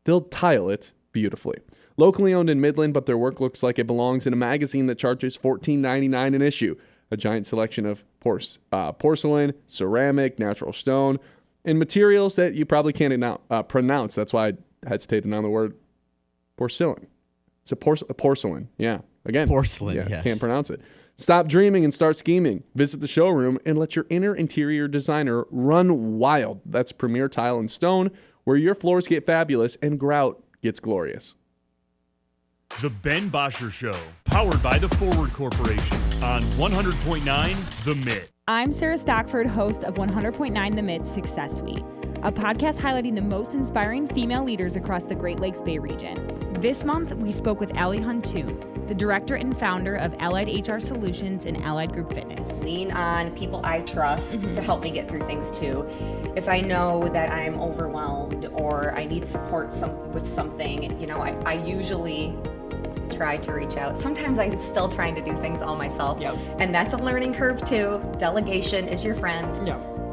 they'll tile it beautifully. Locally owned in Midland, but their work looks like it belongs in a magazine that charges $14.99 an issue. A giant selection of porcelain, ceramic, natural stone, and materials that you probably can't pronounce. That's why I hesitated on the word porcelain. It's a porcelain. Yeah. Again. Porcelain, yeah, yes. Can't pronounce it. Stop dreaming and start scheming. Visit the showroom and let your interior designer run wild. That's Premier Tile & Stone, where your floors get fabulous and grout gets glorious. The Ben Bosscher Show, powered by the Forward Corporation on 100.9 The Mitt. I'm Sarah Stockford, host of 100.9 The Mitt Success Suite, a podcast highlighting the most inspiring female leaders across the Great Lakes Bay region. This month, we spoke with Allie Huntoon, the director and founder of Allied HR Solutions and Allied Group Fitness. Lean on people I trust to help me get through things too. If I know that I'm overwhelmed or I need support with something, I usually try to reach out. Sometimes I'm still trying to do things all myself, and that's a learning curve too. Delegation is your friend.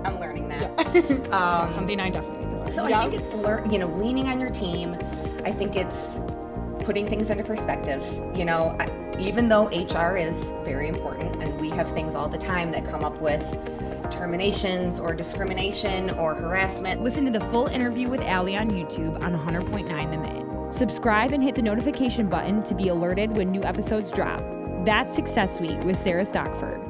I'm learning that. Something I definitely do. So I think it's leaning on your team. I think it's putting things into perspective. Even though HR is very important, and we have things all the time that come up with terminations or discrimination or harassment. Listen to the full interview with Allie on YouTube on 100.9 The Mitt. Subscribe and hit the notification button to be alerted when new episodes drop. That's Success Suite with Sarah Stockford.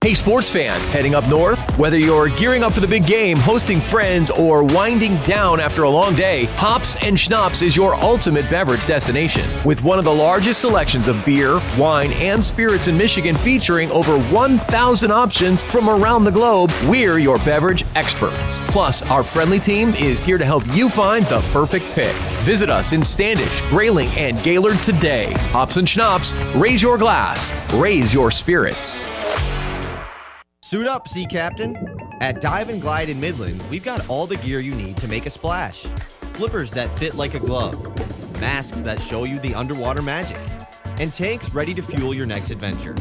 Hey, sports fans heading up north? Whether you're gearing up for the big game, hosting friends, or winding down after a long day, Hops and Schnapps is your ultimate beverage destination. With one of the largest selections of beer, wine, and spirits in Michigan featuring over 1,000 options from around the globe, we're your beverage experts. Plus, our friendly team is here to help you find the perfect pick. Visit us in Standish, Grayling, and Gaylord today. Hops and Schnapps, raise your glass, raise your spirits. Suit up, Sea Captain. At Dive and Glide in Midland, we've got all the gear you need to make a splash. Flippers that fit like a glove, masks that show you the underwater magic, and tanks ready to fuel your next adventure.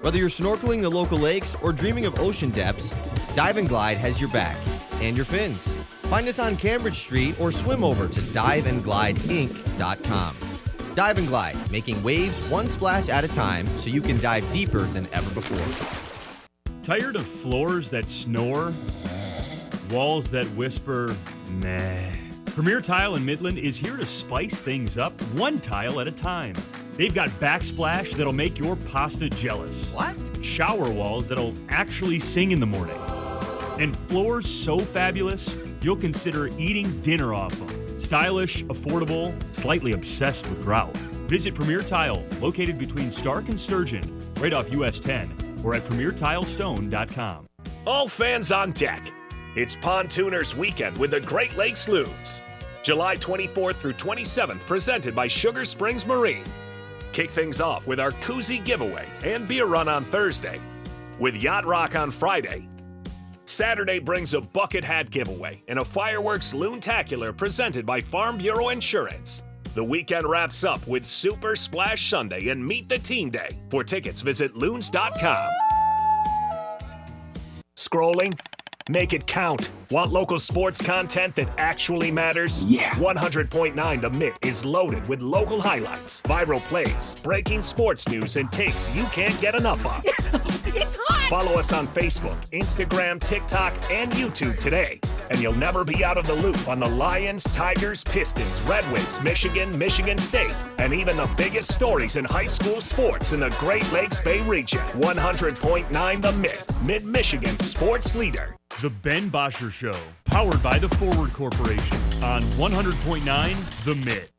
Whether you're snorkeling the local lakes or dreaming of ocean depths, Dive and Glide has your back and your fins. Find us on Cambridge Street or swim over to diveandglideinc.com. Dive and Glide, making waves one splash at a time so you can dive deeper than ever before. Tired of floors that snore? Walls that whisper, meh. Premier Tile in Midland is here to spice things up one tile at a time. They've got backsplash that'll make your pasta jealous. What? Shower walls that'll actually sing in the morning. And floors so fabulous, you'll consider eating dinner off them. Stylish, affordable, slightly obsessed with grout. Visit Premier Tile, located between Stark and Sturgeon, right off US 10. Or at PremierTileStone.com. All fans on deck. It's Pontooners Weekend with the Great Lakes Loons. July 24th through 27th, presented by Sugar Springs Marine. Kick things off with our koozie giveaway and beer run on Thursday. With Yacht Rock on Friday. Saturday brings a bucket hat giveaway and a fireworks loon-tacular presented by Farm Bureau Insurance. The weekend wraps up with Super Splash Sunday and Meet the Team Day. For tickets, visit loons.com. Scrolling? Make it count. Want local sports content that actually matters? Yeah. 100.9 The Mitt is loaded with local highlights, viral plays, breaking sports news, and takes you can't get enough of. It's hot! Follow us on Facebook, Instagram, TikTok, and YouTube today. And you'll never be out of the loop on the Lions, Tigers, Pistons, Red Wings, Michigan State, and even the biggest stories in high school sports in the Great Lakes Bay region. 100.9 The Mitt, Mid-Michigan's sports leader. The Ben Bosscher Show, powered by the Forward Corporation on 100.9 The Mitt.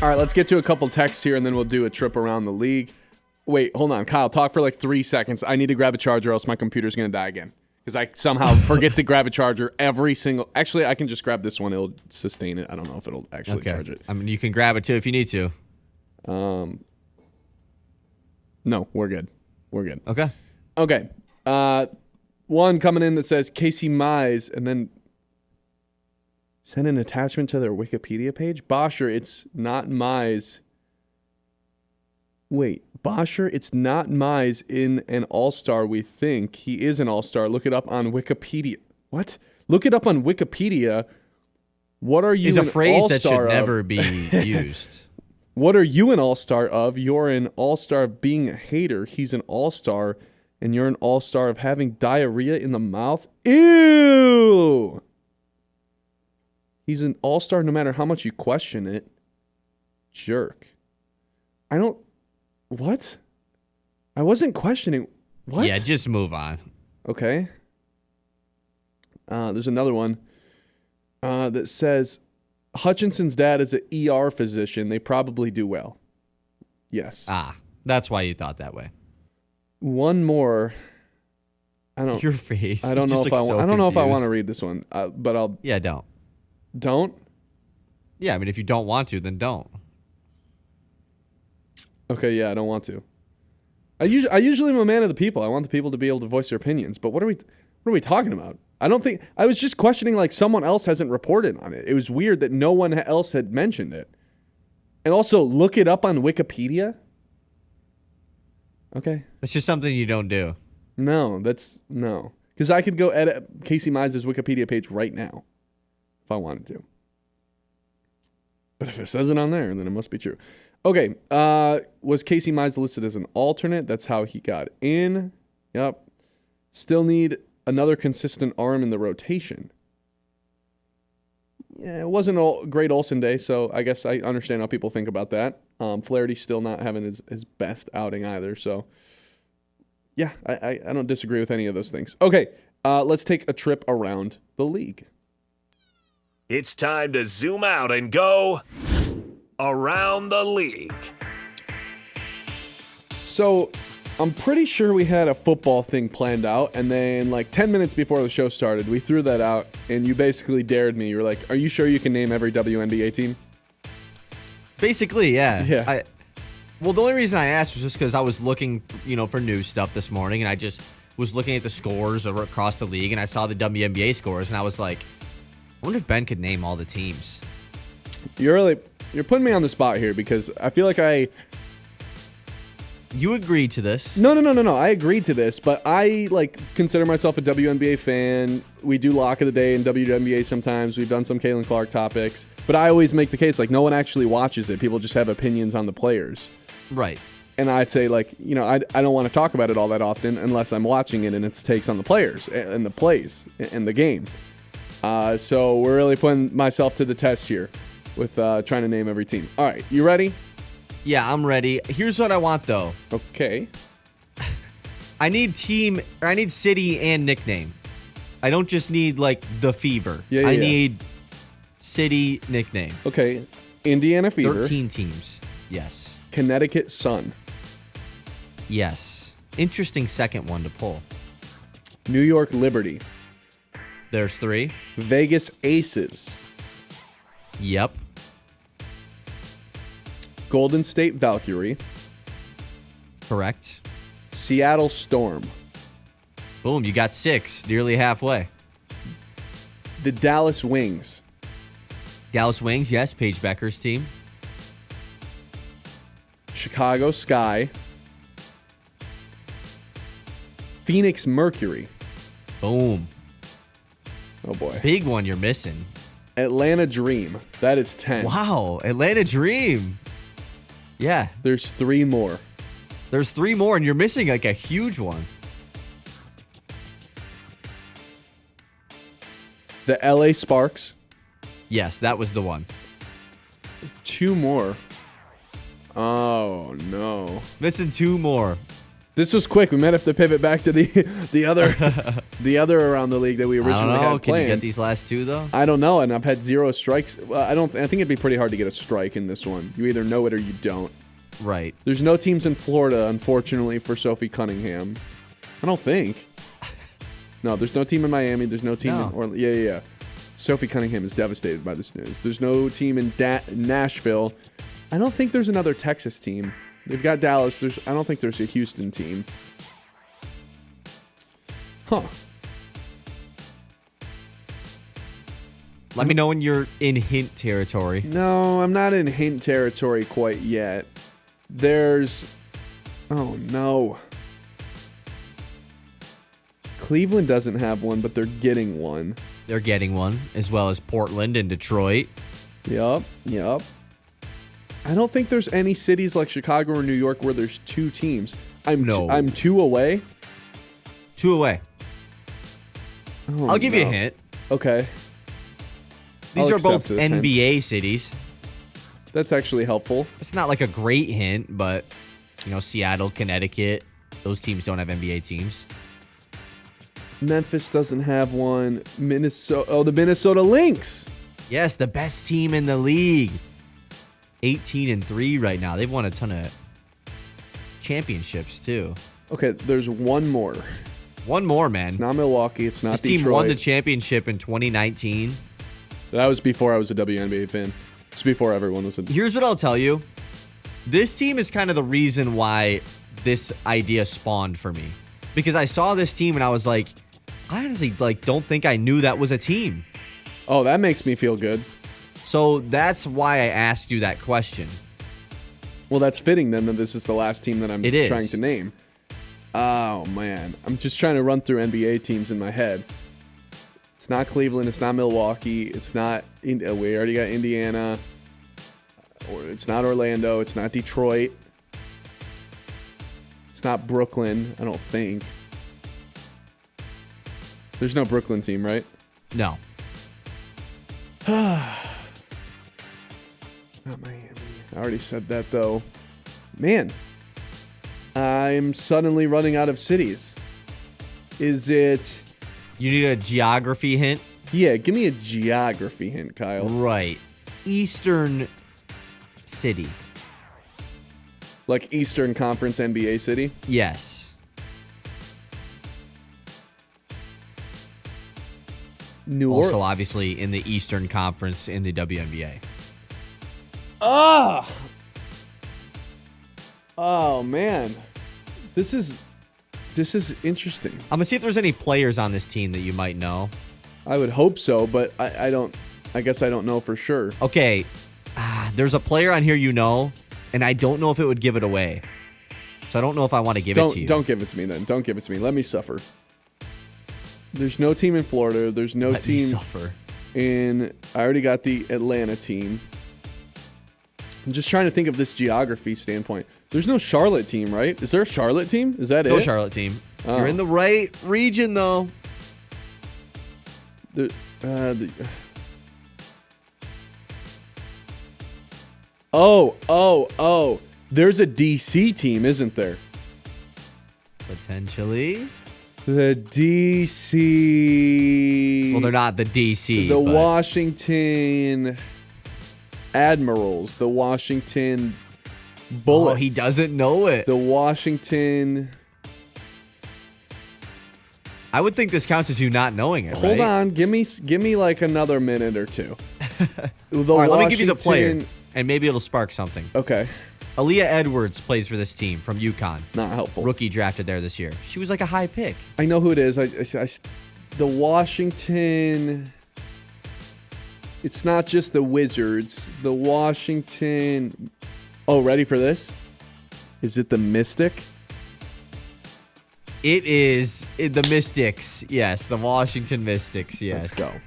All right, let's get to a couple texts here, and then we'll do a trip around the league. Wait, hold on. Kyle, talk for like 3 seconds. I need to grab a charger, or else my computer's going to die again. Because I somehow forget to grab a charger every single... Actually, I can just grab this one. It'll sustain it. I don't know if it'll actually charge it. I mean, you can grab it too if you need to. No, we're good. We're good. Okay. One coming in that says Casey Mize, and then send an attachment to their Wikipedia page. Bosscher, it's not Mize. Wait, Bosscher, it's not Mize in an all-star, we think. He is an all-star. Look it up on Wikipedia. What? Look it up on Wikipedia. What are you It's a an phrase that should all-star of? never be used. What are you an all-star of? You're an all-star of being a hater. He's an all-star, and you're an all-star of having diarrhea in the mouth. Ew! He's an all-star no matter how much you question it. Jerk. I don't... What? I wasn't questioning... What? Yeah, just move on. Okay. There's another one that says... Hutchinson's dad is an ER physician. They probably do well. Yes. That's why you thought that way. One more. Your face. I don't know if I want. I don't know if I want to read this one, but I'll. Yeah, don't. Don't. Yeah, I mean, if you don't want to, then don't. Okay, yeah, I don't want to. I usually am a man of the people. I want the people to be able to voice their opinions. But what are we talking about? I don't think I was just questioning like someone else hasn't reported on it. It was weird that no one else had mentioned it. And also look it up on Wikipedia. Okay. That's just something you don't do. No, because I could go edit Casey Mize's Wikipedia page right now if I wanted to. But if it says it on there, then it must be true. Okay, was Casey Mize listed as an alternate? That's how he got in. Yep. Still need another consistent arm in the rotation. Yeah, it wasn't a great Olsen day, so I guess I understand how people think about that. Flaherty still not having his best outing either, so yeah, I don't disagree with any of those things. Okay, let's take a trip around the league. It's time to zoom out and go around the league. So I'm pretty sure we had a football thing planned out, and then like 10 minutes before the show started, we threw that out, and you basically dared me. You were like, are you sure you can name every WNBA team? Basically, yeah. Yeah. Well, the only reason I asked was just because I was looking, for news stuff this morning, and I just was looking at the scores across the league, and I saw the WNBA scores, and I was like, I wonder if Ben could name all the teams. You're putting me on the spot here because I feel like You agreed to this. No. I agreed to this, but I consider myself a WNBA fan. We do Lock of the Day in WNBA sometimes. We've done some Caitlin Clark topics, but I always make the case no one actually watches it. People just have opinions on the players. Right. And I'd say I don't want to talk about it all that often unless I'm watching it and it's takes on the players and the plays and the game. So we're really putting myself to the test here with trying to name every team. All right, you ready? Yeah, I'm ready. Here's what I want, though. Okay. I need city and nickname. I don't just need, the Fever. Yeah. I need city, nickname. Okay. Indiana Fever. 13 teams. Yes. Connecticut Sun. Yes. Interesting second one to pull. New York Liberty. There's 3. Vegas Aces. Yep. Golden State Valkyrie. Correct. Seattle Storm. Boom, you got 6, nearly halfway. The Dallas Wings. Dallas Wings, yes, Paige Becker's team. Chicago Sky. Phoenix Mercury. Boom. Oh boy. Big one you're missing. Atlanta Dream. That is 10. Wow, Atlanta Dream. Yeah. There's 3 more. There's 3 more, and you're missing a huge one. The LA Sparks. Yes, that was the one. 2 more. Oh, no. Missing 2 more. This was quick. We might have to pivot back to the other around the league that we originally had planned. Can you get these last 2 though? I don't know, and I've had 0 strikes. Well, I think it'd be pretty hard to get a strike in this one. You either know it or you don't. Right. There's no teams in Florida, unfortunately, for Sophie Cunningham. I don't think. No, there's no team in Miami. There's no team in Orlando. Yeah. Sophie Cunningham is devastated by this news. There's no team in Nashville. I don't think there's another Texas team. They've got Dallas. I don't think there's a Houston team. Huh. Let me know when you're in hint territory. No, I'm not in hint territory quite yet. Oh no. Cleveland doesn't have one, but they're getting one. They're getting one, as well as Portland and Detroit. Yup. I don't think there's any cities like Chicago or New York where there's 2 teams. I'm 2 away. 2 away. Oh, I'll give you a hint. Okay. These are both NBA cities. That's actually helpful. It's not like a great hint, but, Seattle, Connecticut, those teams don't have NBA teams. Memphis doesn't have one. Minnesota. Oh, the Minnesota Lynx. Yes, the best team in the league. 18-3 right now. They've won a ton of championships, too. Okay, there's one more. One more, man. It's not Milwaukee. It's not Detroit. This team won the championship in 2019. That was before I was a WNBA fan. It's before everyone was. Here's what I'll tell you. This team is kind of the reason why this idea spawned for me. Because I saw this team and I was like, I honestly don't think I knew that was a team. Oh, that makes me feel good. So that's why I asked you that question. Well, that's fitting then that this is the last team that I'm trying to name. Oh, man. I'm just trying to run through NBA teams in my head. It's not Cleveland. It's not Milwaukee. It's not... We already got Indiana. Or it's not Orlando. It's not Detroit. It's not Brooklyn, I don't think. There's no Brooklyn team, right? No. Not Miami. I already said that, though. Man. I'm suddenly running out of cities. Is it... You need a geography hint? Yeah, give me a geography hint, Kyle. Right. Eastern city. Like Eastern Conference NBA city? Yes. New Orleans. Also, obviously, in the Eastern Conference in the WNBA. Oh, man. This is interesting. I'm gonna see if there's any players on this team that you might know. I would hope so, but I don't. I guess I don't know for sure. Okay, there's a player on here you know, and I don't know if it would give it away. So I don't know if I want to give it to you. Don't give it to me then. Don't give it to me. Let me suffer. There's no team in Florida. There's no Let me team suffer. in. I already got the Atlanta team. I'm just trying to think of this geography standpoint. There's no Charlotte team, right? Is there a Charlotte team? Is that No it? Charlotte team. Oh. You're in the right region, though. Oh. There's a DC team, isn't there? Potentially. The DC. Well, they're not the DC. The but Washington Admirals. The Washington Bullets. Oh, he doesn't know it. The Washington. I would think this counts as you not knowing it. Hold right? on, give me like another minute or two. All right, let me give you the player, and maybe it'll spark something. Okay. Aaliyah Edwards plays for this team from UConn. Not helpful. Rookie drafted there this year. She was like a high pick. I know who it is. The Washington. It's not just the Wizards. The Washington. Oh, ready for this? Is it the Mystic? It is the Mystics. Yes, the Washington Mystics. Yes. Let's go.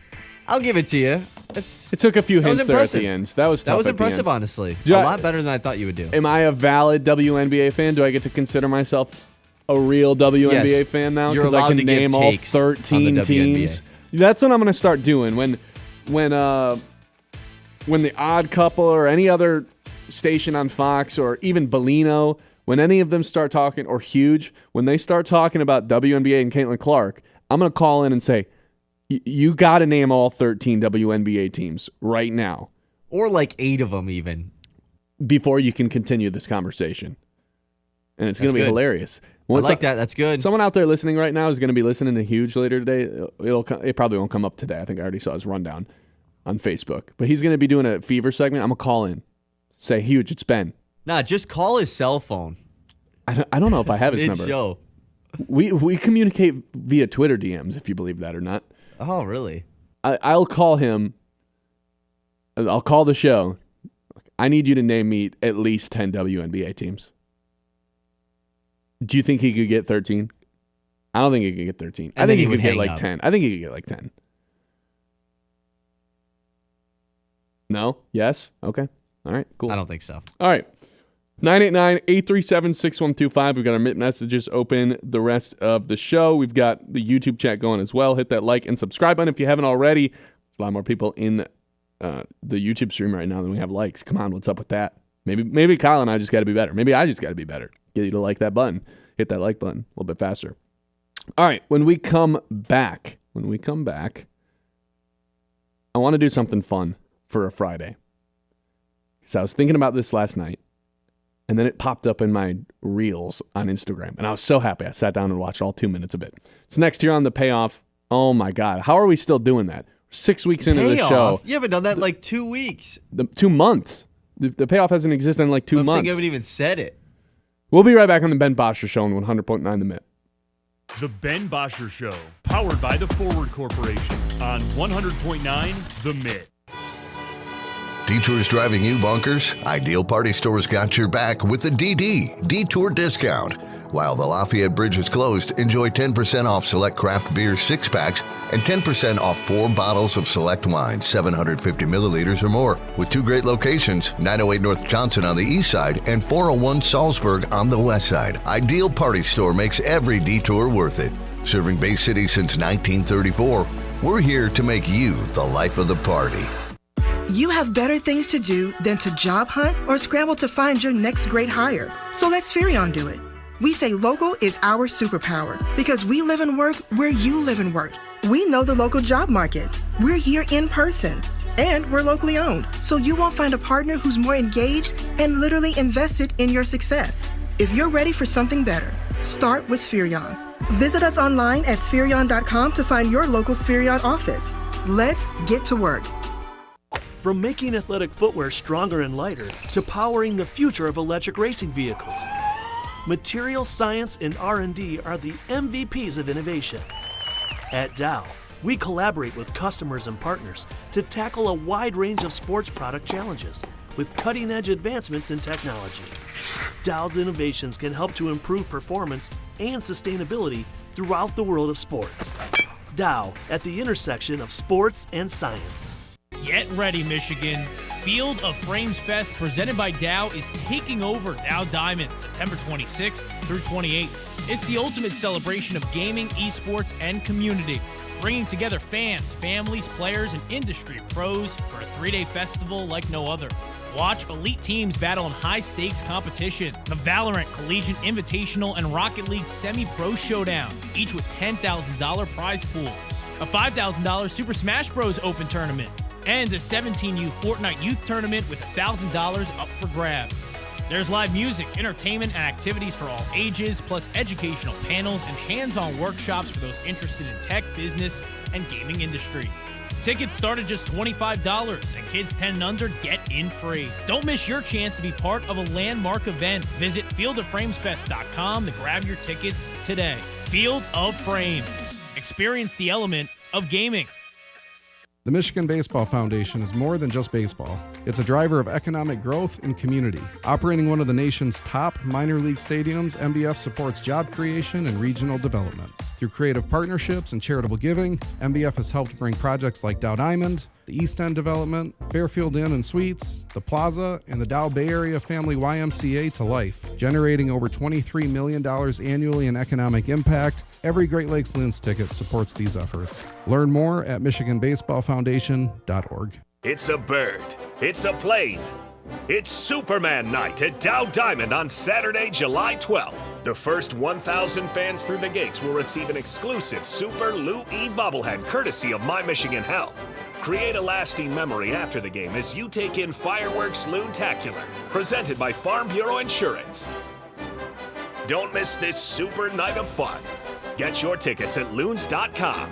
I'll give it to you. It took a few hints there at the end. That was tough. That was at the impressive, end. honestly. A lot better than I thought you would do. Am I a valid WNBA fan? Do I get to consider myself a real WNBA fan now? You're Because I allowed can to give name all takes on the 13 WNBA. teams. That's what I'm going to start doing. When the Odd Couple or any other station on Fox or even Bellino, when any of them start talking, or Huge, when they start talking about WNBA and Caitlin Clark, I'm going to call in and say, you got to name all 13 WNBA teams right now. Or like 8 of them even. Before you can continue this conversation. And it's going to be hilarious. I like that. That's good. Someone out there listening right now is going to be listening to Huge later today. It probably won't come up today. I think I already saw his rundown on Facebook. But he's going to be doing a Fever segment. I'm going to call in. Say, Huge, it's Ben. Nah, just call his cell phone. I don't know if I have his number. Mid-show. We communicate via Twitter DMs, if you believe that or not. Oh, really? I'll call him. I'll call the show. I need you to name me at least 10 WNBA teams. Do you think he could get 13? I don't think he could get 13. I think he could get like 10. I think he could get like 10. No? Yes? Okay. All right, cool. I don't think so. All right. 989-837-6125. We've got our Mitt messages open the rest of the show. We've got the YouTube chat going as well. Hit that like and subscribe button if you haven't already. There's a lot more people in the YouTube stream right now than we have likes. Come on, what's up with that? Maybe Kyle and I just got to be better. Maybe I just got to be better. Get you to like that button. Hit that like button a little bit faster. All right, when we come back, I want to do something fun for a Friday. So I was thinking about this last night. And then it popped up in my reels on Instagram. And I was so happy. I sat down and watched all 2 minutes of it. It's next here on the payoff. Oh, my God. How are we still doing that? 6 weeks into the show. You haven't done that in like 2 weeks. 2 months. The payoff hasn't existed in like 2 months. You haven't even said it. We'll be right back on the Ben Bosscher Show on 100.9 The Mitt. The Ben Bosscher Show, powered by the Forward Corporation on 100.9 The Mitt. Detours driving you bonkers? Ideal Party Store's got your back with a Detour discount. While the Lafayette Bridge is closed, enjoy 10% off select craft beer 6-packs and 10% off 4 bottles of select wine, 750 milliliters or more, with 2 great locations, 908 North Johnson on the east side and 401 Salzburg on the west side. Ideal Party Store makes every detour worth it. Serving Bay City since 1934, we're here to make you the life of the party. You have better things to do than to job hunt or scramble to find your next great hire. So let Spherion do it. We say local is our superpower because we live and work where you live and work. We know the local job market. We're here in person. And we're locally owned, so you won't find a partner who's more engaged and literally invested in your success. If you're ready for something better, start with Spherion. Visit us online at Spherion.com to find your local Spherion office. Let's get to work. From making athletic footwear stronger and lighter to powering the future of electric racing vehicles, material science and R&D are the MVPs of innovation. At Dow, we collaborate with customers and partners to tackle a wide range of sports product challenges with cutting-edge advancements in technology. Dow's innovations can help to improve performance and sustainability throughout the world of sports. Dow, at the intersection of sports and science. Get ready, Michigan. Field of Frames Fest presented by Dow is taking over Dow Diamond September 26th through 28th. It's the ultimate celebration of gaming, esports, and community, bringing together fans, families, players, and industry pros for a 3-day festival like no other. Watch elite teams battle in high-stakes competition, the Valorant Collegiate Invitational and Rocket League Semi-Pro Showdown, each with $10,000 prize pools, a $5,000 Super Smash Bros. Open Tournament, and a 17U Fortnite Youth Tournament with $1,000 up for grabs. There's live music, entertainment, and activities for all ages, plus educational panels and hands-on workshops for those interested in tech, business, and gaming industries. Tickets start at just $25, and kids 10 and under get in free. Don't miss your chance to be part of a landmark event. Visit fieldofframesfest.com to grab your tickets today. Field of Frames. Experience the element of gaming. The Michigan Baseball Foundation is more than just baseball. It's a driver of economic growth and community. Operating one of the nation's top minor league stadiums, MBF supports job creation and regional development. Through creative partnerships and charitable giving, MBF has helped bring projects like Dow Diamond, the East End Development, Fairfield Inn and Suites, the Plaza, and the Dow Bay Area Family YMCA to life, generating over $23 million annually in economic impact. Every Great Lakes Lens ticket supports these efforts. Learn more at MichiganBaseballFoundation.org. It's a bird. It's a plane. It's Superman Night at Dow Diamond on Saturday, July 12th. The first 1,000 fans through the gates will receive an exclusive Super Lou E bobblehead courtesy of My Michigan Hell. Create a lasting memory after the game as you take in Fireworks Loontacular, presented by Farm Bureau Insurance. Don't miss this super night of fun. Get your tickets at loons.com.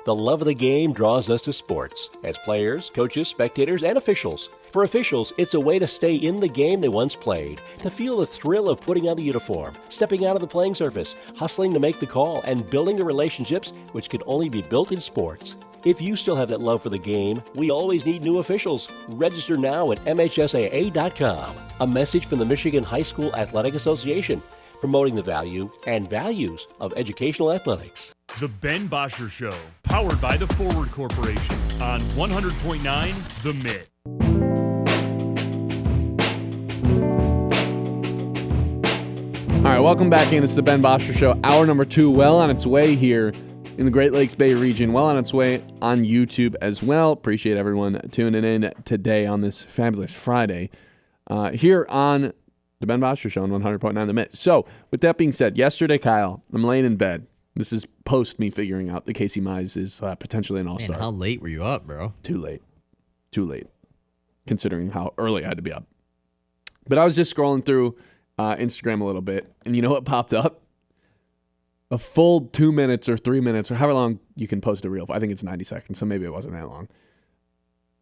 The love of the game draws us to sports, as players, coaches, spectators, and officials. For officials, it's a way to stay in the game they once played, to feel the thrill of putting on the uniform, stepping out of the playing surface, hustling to make the call, and building the relationships which can only be built in sports. If you still have that love for the game, we always need new officials. Register now at MHSAA.com. A message from the Michigan High School Athletic Association, promoting the value and values of educational athletics. The Ben Bosscher Show, powered by the Forward Corporation on 100.9 The Mitt. All right, welcome back in. It's the Ben Bosscher Show, hour number 2, well on its way here in the Great Lakes Bay region, well on its way on YouTube as well. Appreciate everyone tuning in today on this fabulous Friday here on the Ben Bosscher Show on 100.9 The Mitt. So, with that being said, yesterday, Kyle, I'm laying in bed. This is post me figuring out that Casey Mize is potentially an all-star. Man, how late were you up, bro? Too late. considering how early I had to be up. But I was just scrolling through Instagram a little bit, and you know what popped up? A full 2 minutes or 3 minutes or however long you can post a reel. I think it's 90 seconds, so maybe it wasn't that long.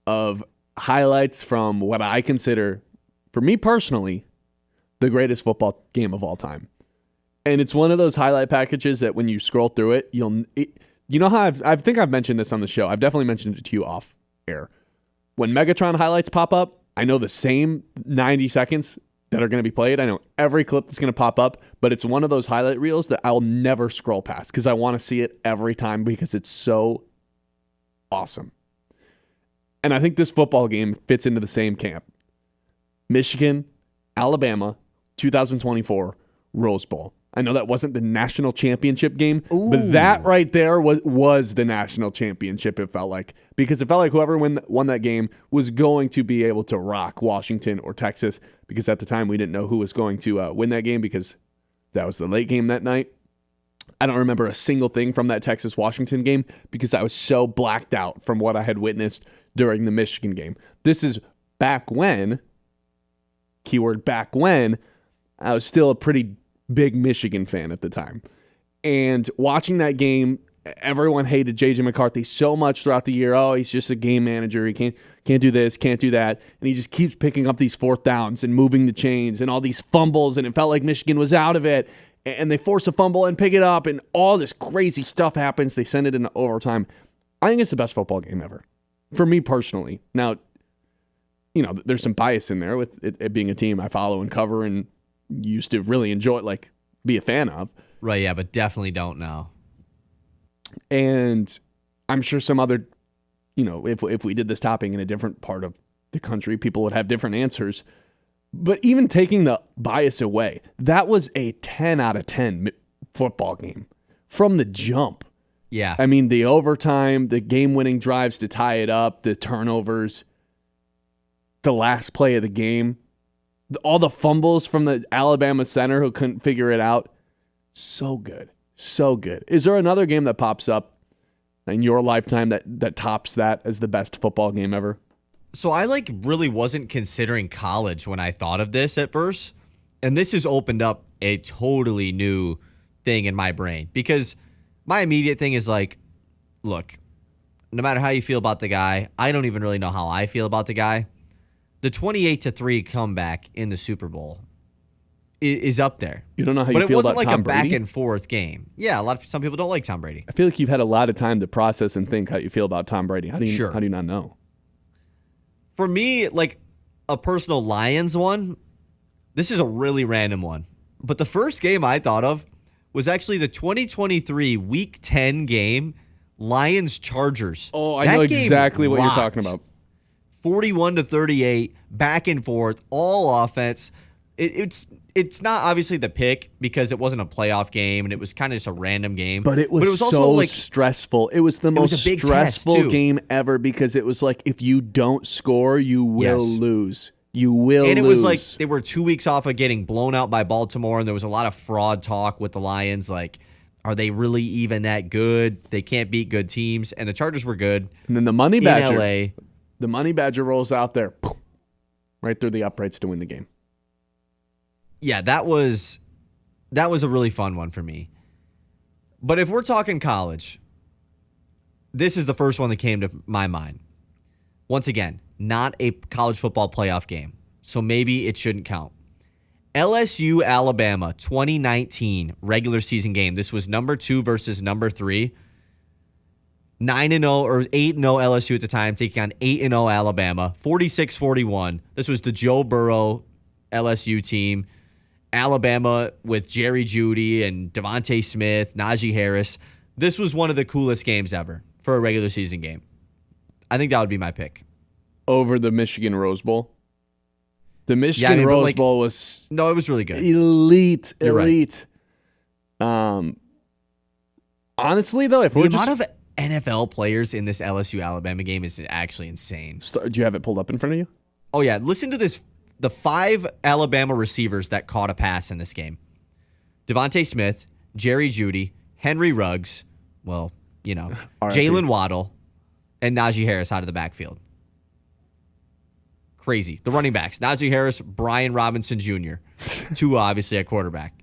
Of highlights from what I consider, for me personally, the greatest football game of all time. And it's one of those highlight packages that when you scroll through it, you know how I think I've mentioned this on the show. I've definitely mentioned it to you off air. When Megatron highlights pop up, I know the same 90 seconds that are going to be played. I know every clip that's going to pop up, but it's one of those highlight reels that I'll never scroll past because I want to see it every time because it's so awesome. And I think this football game fits into the same camp. Michigan, Alabama, 2024 Rose Bowl. I know that wasn't the national championship game, but that right there was the national championship, it felt like. Because it felt like whoever won that game was going to be able to rock Washington or Texas, because at the time we didn't know who was going to win that game because that was the late game that night. I don't remember a single thing from that Texas-Washington game because I was so blacked out from what I had witnessed during the Michigan game. This is back when, keyword back when, I was still a pretty big Michigan fan at the time. And watching that game, everyone hated J.J. McCarthy so much throughout the year. Oh, he's just a game manager. He can't do this, can't do that. And he just keeps picking up these fourth downs and moving the chains and all these fumbles, and it felt like Michigan was out of it. And they force a fumble and pick it up, and all this crazy stuff happens. They send it into overtime. I think it's the best football game ever, for me personally. Now, you know, there's some bias in there with it being a team I follow and cover and used to really enjoy, like, be a fan of. Right, yeah, but definitely don't know. And I'm sure some other, you know, if we did this topic in a different part of the country, people would have different answers. But even taking the bias away, that was a 10 out of 10 football game from the jump. Yeah. I mean, the overtime, the game-winning drives to tie it up, the turnovers, the last play of the game, all the fumbles from the Alabama center who couldn't figure it out. So good. So good. Is there another game that pops up in your lifetime that tops that as the best football game ever? So I really wasn't considering college when I thought of this at first. And this has opened up a totally new thing in my brain. Because my immediate thing is like, look, no matter how you feel about the guy, I don't even really know how I feel about the guy. The 28-3 comeback in the Super Bowl is up there. You don't know how you feel about Tom Brady? But it wasn't like a back and forth game. Yeah, some people don't like Tom Brady. I feel like you've had a lot of time to process and think how you feel about Tom Brady. How do you not know? For me, like a personal Lions one, this is a really random one. But the first game I thought of was actually the 2023 Week 10 game, Lions-Chargers. Oh, I know exactly what you're talking about. 41-38, back and forth, all offense. It's not obviously the pick because it wasn't a playoff game and it was kind of just a random game. But it was also so like stressful. It was the most stressful game ever because it was like if you don't score, you will lose. You will lose. And it was like they were 2 weeks off of getting blown out by Baltimore, and there was a lot of fraud talk with the Lions. Like, are they really even that good? They can't beat good teams. And the Chargers were good. And then the Money Badger. In LA. The Money Badger rolls out there, right through the uprights to win the game. Yeah, that was a really fun one for me. But if we're talking college, this is the first one that came to my mind. Once again, not a college football playoff game, so maybe it shouldn't count. LSU Alabama 2019 regular season game. This was number 2 versus number 3. 9-0 or 8-0 LSU at the time, taking on 8-0 Alabama, 46-41. This was the Joe Burrow LSU team. Alabama with Jerry Jeudy and Devontae Smith, Najee Harris. This was one of the coolest games ever for a regular season game. I think that would be my pick. Over the Michigan Rose Bowl? The Michigan Rose Bowl was... No, it was really good. Elite. You're right. Honestly, though, if we're amount of NFL players in this LSU-Alabama game is actually insane. Do you have it pulled up in front of you? Oh, yeah. Listen to this. The 5 Alabama receivers that caught a pass in this game. Devontae Smith, Jerry Jeudy, Henry Ruggs, well, you know, Jalen Waddle, and Najee Harris out of the backfield. Crazy. The running backs, Najee Harris, Brian Robinson Jr., Tua obviously at quarterback.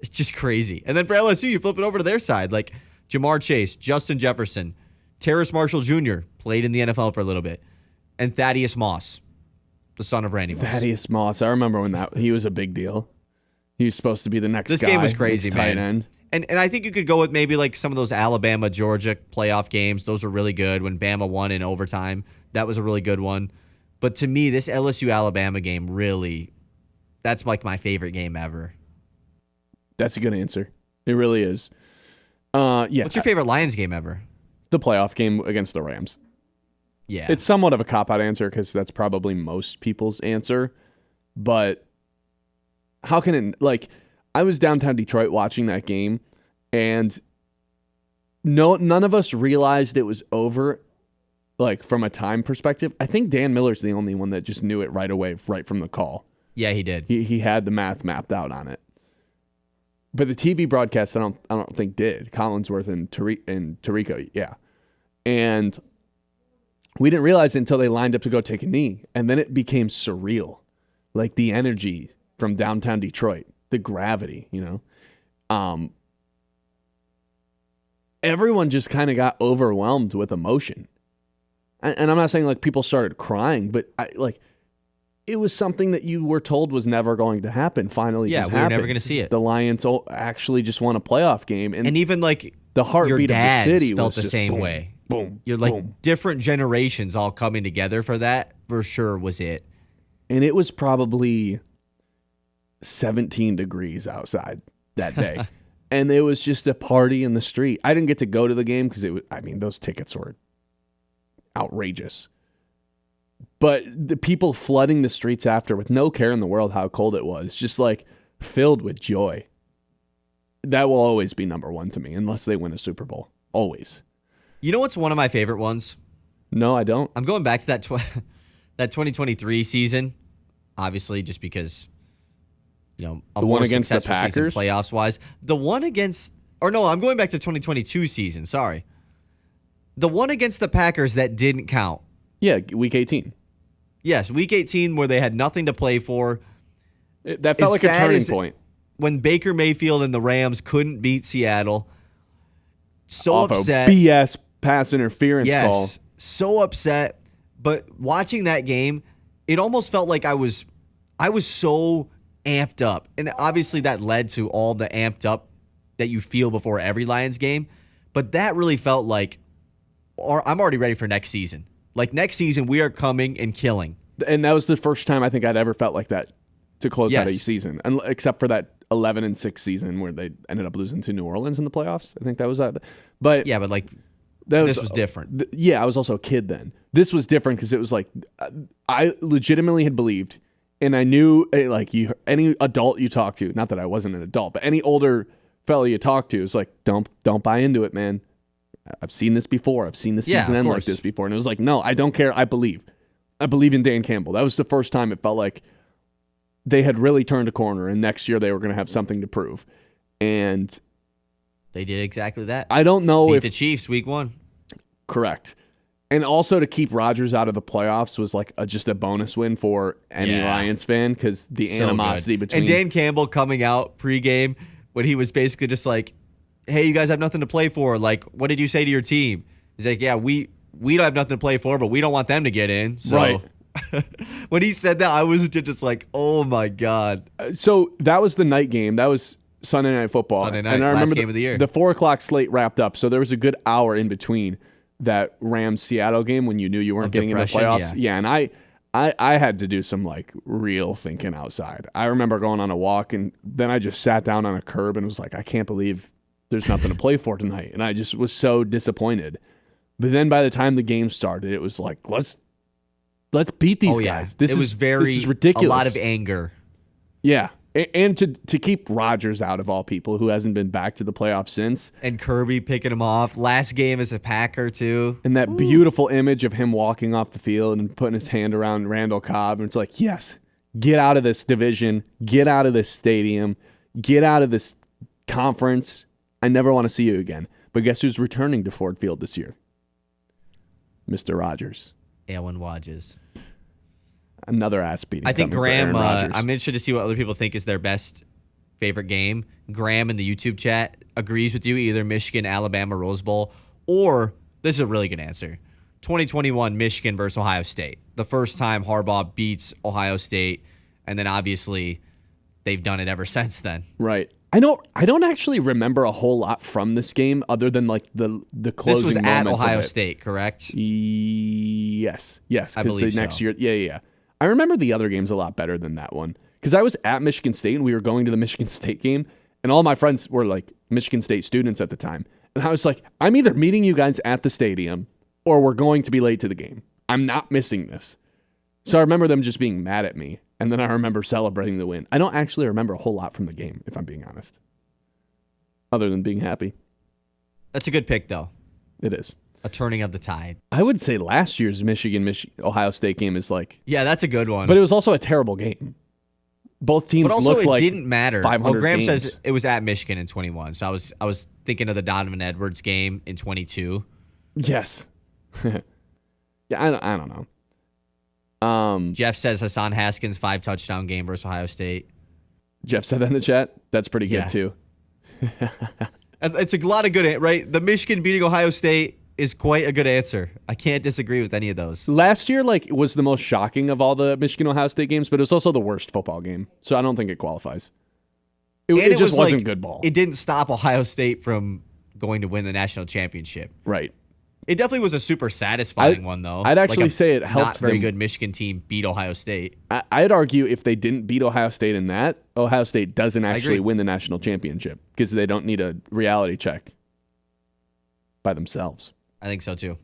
It's just crazy. And then for LSU, you flip it over to their side, like Jamar Chase, Justin Jefferson, Terrace Marshall Jr., played in the NFL for a little bit, and Thaddeus Moss, the son of Randy Moss. Thaddeus Moss. I remember when he was a big deal. He was supposed to be the next guy. This game was crazy, tight man. End. And I think you could go with maybe like some of those Alabama-Georgia playoff games. Those were really good when Bama won in overtime. That was a really good one. But to me, this LSU-Alabama game really, that's like my favorite game ever. That's a good answer. It really is. Yeah. What's your favorite Lions game ever? The playoff game against the Rams. Yeah. It's somewhat of a cop-out answer because that's probably most people's answer. But how can it, like, I was downtown Detroit watching that game, and none of us realized it was over, like, from a time perspective. I think Dan Miller's the only one that just knew it right away, right from the call. Yeah, he did. He had the math mapped out on it. But the TV broadcast, I don't think did. Collinsworth and Tarik, yeah. And we didn't realize it until they lined up to go take a knee. And then it became surreal. Like the energy from downtown Detroit, the gravity, everyone just kind of got overwhelmed with emotion. And I'm not saying like people started crying, but it was something that you were told was never going to happen. Finally, yeah, just we were happened. never going to see it. The Lions actually just won a playoff game, and even like the heartbeat your dads of the city felt was the just same boom, way. Boom, You're like boom. different generations all coming together for that. For sure, was it? And it was probably 17 degrees outside that day, and it was just a party in the street. I didn't get to go to the game because those tickets were outrageous. But the people flooding the streets after with no care in the world how cold it was, just like filled with joy. That will always be number one to me, unless they win a Super Bowl. Always. You know what's one of my favorite ones? No, I don't. I'm going back to that 2023 season, obviously, just because, a the one more against the successful season Packers? playoffs wise. The one against, I'm going back to 2022 season. Sorry, the one against the Packers that didn't count. Yeah, Week 18. Yes, Week 18 where they had nothing to play for. That felt like a turning point. When Baker Mayfield and the Rams couldn't beat Seattle. So Off upset. A BS pass interference call. Yes, so upset. But watching that game, it almost felt like I was so amped up. And obviously that led to all the amped up that you feel before every Lions game. But that really felt like, I'm already ready for next season. Like next season, we are coming and killing. And that was the first time I think I'd ever felt like that to close out a season, except for that 11-6 season where they ended up losing to New Orleans in the playoffs. I think that was that. But yeah, but like this was different. I was also a kid then. This was different because it was like I legitimately had believed, and I knew like any adult you talk to, not that I wasn't an adult, but any older fella you talk to is like, don't buy into it, man. I've seen this before. I've seen the season end like this before. And it was like, no, I don't care. I believe in Dan Campbell. That was the first time it felt like they had really turned a corner, and next year they were going to have something to prove. And they did exactly that. I don't know if the Chiefs week 1. Correct. And also to keep Rodgers out of the playoffs was like just a bonus win for any Lions fan because the animosity between. And Dan Campbell coming out pregame when he was basically just like, hey, you guys have nothing to play for. Like, what did you say to your team? He's like, yeah, we don't have nothing to play for, but we don't want them to get in. So right. When he said that, I was just like, oh my God. So that was the night game. That was Sunday Night Football. Sunday night, and I remember last game of the year. The 4:00 slate wrapped up. So there was a good hour in between that Rams-Seattle game when you knew you weren't getting in the playoffs. Yeah, and I had to do some like real thinking outside. I remember going on a walk, and then I just sat down on a curb and was like, I can't believe there's nothing to play for tonight. And I just was so disappointed. But then by the time the game started, it was like, let's beat these guys. This is ridiculous. A lot of anger. Yeah. And to keep Rodgers out of all people, who hasn't been back to the playoffs since. And Kirby picking him off. Last game as a Packer, too. And that beautiful image of him walking off the field and putting his hand around Randall Cobb. And it's like, yes, get out of this division. Get out of this stadium. Get out of this conference. I never want to see you again. But guess who's returning to Ford Field this year? Mr. Rodgers. Aaron Rodgers. Another ass beating. I think coming for Aaron Graham, Rodgers. I'm interested to see what other people think is their best favorite game. Graham in the YouTube chat agrees with you, either Michigan, Alabama, Rose Bowl, or this is a really good answer. 2021 Michigan versus Ohio State. The first time Harbaugh beats Ohio State, and then obviously they've done it ever since then. Right. I don't actually remember a whole lot from this game other than like the closing This was at moments Ohio of it. State, correct? Yes. I Because believe the next so. year, yeah. I remember the other games a lot better than that one because I was at Michigan State and we were going to the Michigan State game, and all my friends were like Michigan State students at the time, and I was like, I'm either meeting you guys at the stadium or we're going to be late to the game. I'm not missing this. So I remember them just being mad at me, and then I remember celebrating the win. I don't actually remember a whole lot from the game, if I'm being honest, other than being happy. That's a good pick, though. It is. A turning of the tide. I would say last year's Michigan-Ohio State game is like... Yeah, that's a good one. But it was also a terrible game. Both teams but also looked it like didn't matter. 500 Graham games. says it was at Michigan in 21, so I was thinking of the Donovan Edwards game in 22. Yes. Yeah, I don't know. Jeff says Hassan Haskins 5-touchdown game versus Ohio State. Jeff said that in the chat. That's pretty good, too. It's a lot of good, right? The Michigan beating Ohio State is quite a good answer. I can't disagree with any of those. Last year, was the most shocking of all the Michigan-Ohio State games, but it was also the worst football game, so I don't think it qualifies. It just wasn't good ball. It didn't stop Ohio State from going to win the national championship. Right. It definitely was a super satisfying one, though. I'd actually say it helped not very them. good Michigan team beat Ohio State. I'd argue if they didn't beat Ohio State in that, Ohio State doesn't actually win the national championship because they don't need a reality check by themselves. I think so, too.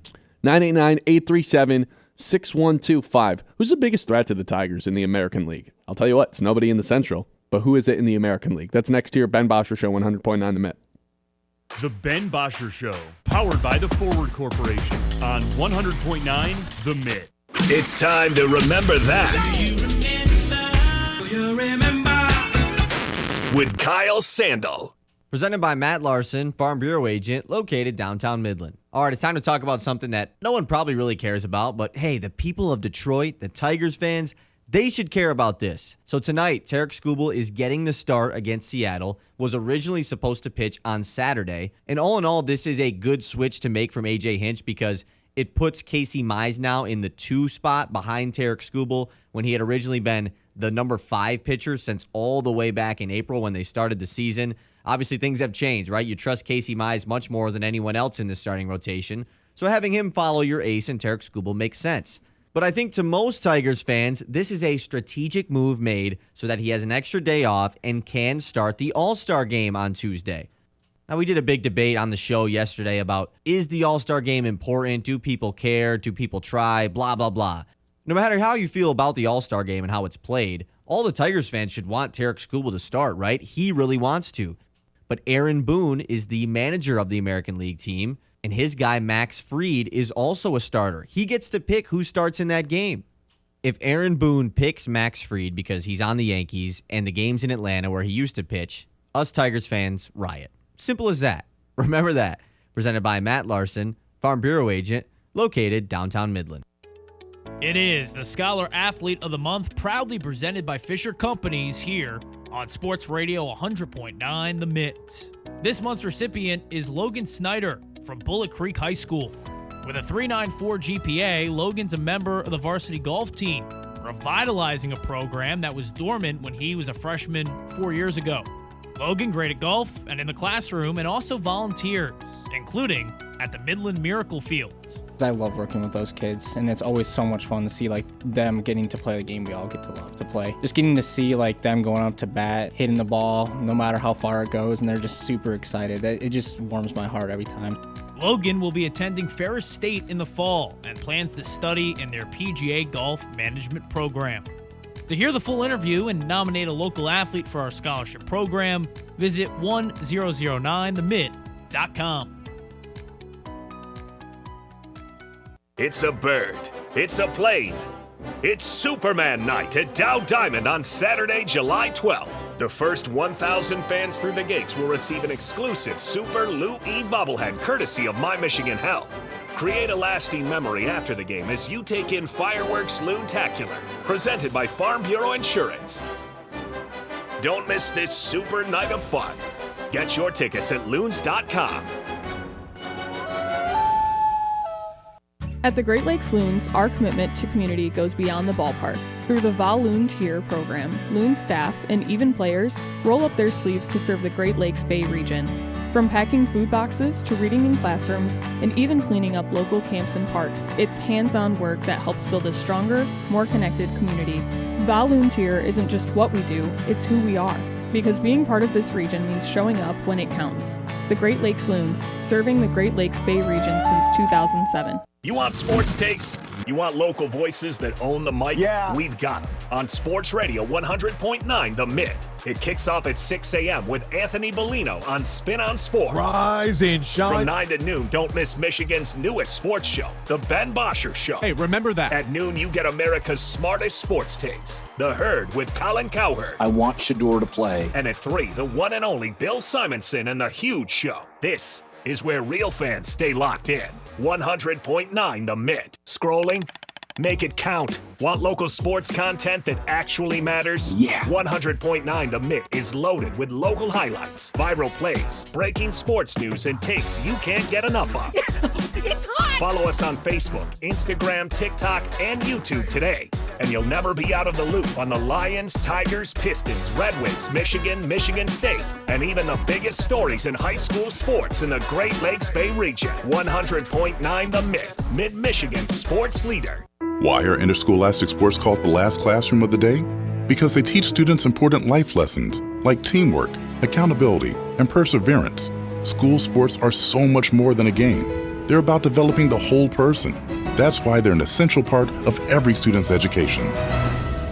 989-837-6125. Who's the biggest threat to the Tigers in the American League? I'll tell you what, it's nobody in the Central, but who is it in the American League? That's next year. Ben Bosscher Show, 100.9 The Mitt. The Ben Bosscher Show, powered by the Forward Corporation on 100.9 The Mitt. It's time to remember that. With Kyle Sandel. Presented by Matt Larson, Farm Bureau Agent, located downtown Midland. All right, it's time to talk about something that no one probably really cares about, but hey, the people of Detroit, the Tigers fans, they should care about this. So tonight, Tarik Skubal is getting the start against Seattle, was originally supposed to pitch on Saturday, and all in all, this is a good switch to make from AJ Hinch because it puts Casey Mize now in the 2 spot behind Tarik Skubal when he had originally been the number 5 pitcher since all the way back in April when they started the season. Obviously, things have changed, right? You trust Casey Mize much more than anyone else in the starting rotation, so having him follow your ace and Tarik Skubal makes sense. But I think to most Tigers fans, this is a strategic move made so that he has an extra day off and can start the All-Star game on Tuesday. Now, we did a big debate on the show yesterday about, is the All-Star game important? Do people care? Do people try? Blah, blah, blah. No matter how you feel about the All-Star game and how it's played, all the Tigers fans should want Tarik Skubal to start, right? He really wants to. But Aaron Boone is the manager of the American League team, and his guy Max Fried is also a starter. He gets to pick who starts in that game. If Aaron Boone picks Max Fried because he's on the Yankees and the game's in Atlanta where he used to pitch, us Tigers fans riot. Simple as that. Remember that. Presented by Matt Larson, Farm Bureau Agent, located downtown Midland. It is the Scholar Athlete of the Month, proudly presented by Fisher Companies here on Sports Radio 100.9 The Mitt. This month's recipient is Logan Snyder from Bullet Creek High School. With a 3.94 GPA, Logan's a member of the varsity golf team, revitalizing a program that was dormant when he was a freshman 4 years ago. Logan great at golf and in the classroom and also volunteers, including at the Midland Miracle Field. I love working with those kids, and it's always so much fun to see them getting to play the game we all get to love to play. Just getting to see them going up to bat, hitting the ball, no matter how far it goes, and they're just super excited. It just warms my heart every time. Logan will be attending Ferris State in the fall and plans to study in their PGA Golf Management program. To hear the full interview and nominate a local athlete for our scholarship program, visit 1009themitt.com. It's a bird. It's a plane. It's Superman Night at Dow Diamond on Saturday, July 12th. The first 1,000 fans through the gates will receive an exclusive Super Lou E bobblehead courtesy of My Michigan Health. Create a lasting memory after the game as you take in Fireworks Loontacular, presented by Farm Bureau Insurance. Don't miss this super night of fun. Get your tickets at loons.com. At the Great Lakes Loons, our commitment to community goes beyond the ballpark. Through the Vol Loon Tier program, Loon staff and even players roll up their sleeves to serve the Great Lakes Bay region. From packing food boxes to reading in classrooms and even cleaning up local camps and parks, it's hands-on work that helps build a stronger, more connected community. Vol Loon Tier isn't just what we do, it's who we are. Because being part of this region means showing up when it counts. The Great Lakes Loons, serving the Great Lakes Bay region since 2007. You want sports takes? You want local voices that own the mic? Yeah. We've got them on Sports Radio 100.9 The Mitt. It kicks off at 6 a.m. with Anthony Bellino on Spin on Sports. Rise and shine. From 9 to noon, don't miss Michigan's newest sports show, The Ben Bosscher Show. Hey, remember that. At noon, you get America's smartest sports takes, The Herd with Colin Cowherd. I want Shador to play. And at 3, the one and only Bill Simonson and The Huge Show. This is where real fans stay locked in. 100.9 The Mitt. Scrolling? Make it count. Want local sports content that actually matters? Yeah. 100.9 The Mitt is loaded with local highlights, viral plays, breaking sports news, and takes you can't get enough of. It's hot! Follow us on Facebook, Instagram, TikTok, and YouTube today, and you'll never be out of the loop on the Lions, Tigers, Pistons, Red Wings, Michigan, Michigan State, and even the biggest stories in high school sports in the Great Lakes Bay region. 100.9 The Mitt, Mid-Michigan's sports leader. Why are interscholastic sports called the last classroom of the day? Because they teach students important life lessons like teamwork, accountability, and perseverance. School sports are so much more than a game. They're about developing the whole person. That's why they're an essential part of every student's education.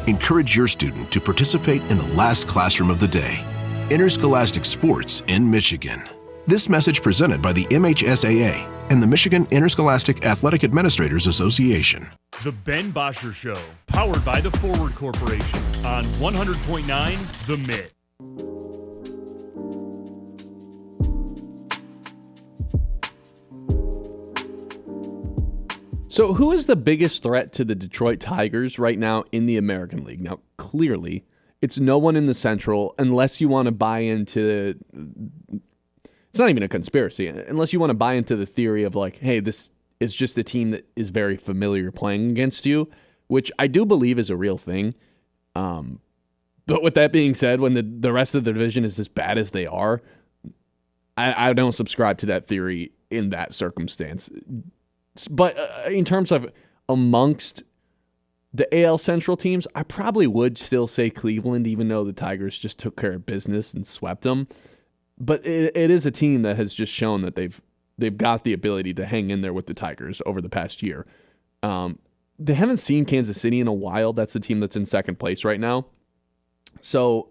Encourage your student to participate in the last classroom of the day. Interscholastic Sports in Michigan. This message presented by the MHSAA and the Michigan Interscholastic Athletic Administrators Association. The Ben Bosscher Show, powered by the Forward Corporation on 100.9 The Mitt. So who is the biggest threat to the Detroit Tigers right now in the American League? Now, clearly, it's no one in the Central unless you want to buy into... It's not even a conspiracy, unless you want to buy into the theory of like, hey, this is just a team that is very familiar playing against you, which I do believe is a real thing. But with that being said, when the rest of the division is as bad as they are, I don't subscribe to that theory in that circumstance. But in terms of amongst the AL Central teams, I probably would still say Cleveland, even though the Tigers just took care of business and swept them. But it is a team that has just shown that they've got the ability to hang in there with the Tigers over the past year. They haven't seen Kansas City in a while. That's the team that's in second place right now. So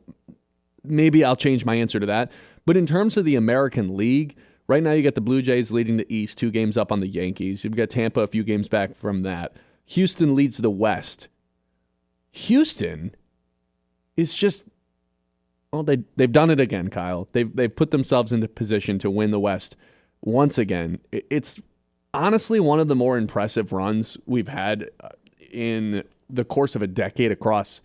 maybe I'll change my answer to that. But in terms of the American League, right now you got the Blue Jays leading the East, 2 games up on the Yankees. You've got Tampa a few games back from that. Houston leads the West. Houston is just... Well, they've done it again, Kyle. They've put themselves into position to win the West once again. It's honestly one of the more impressive runs we've had in the course of a decade across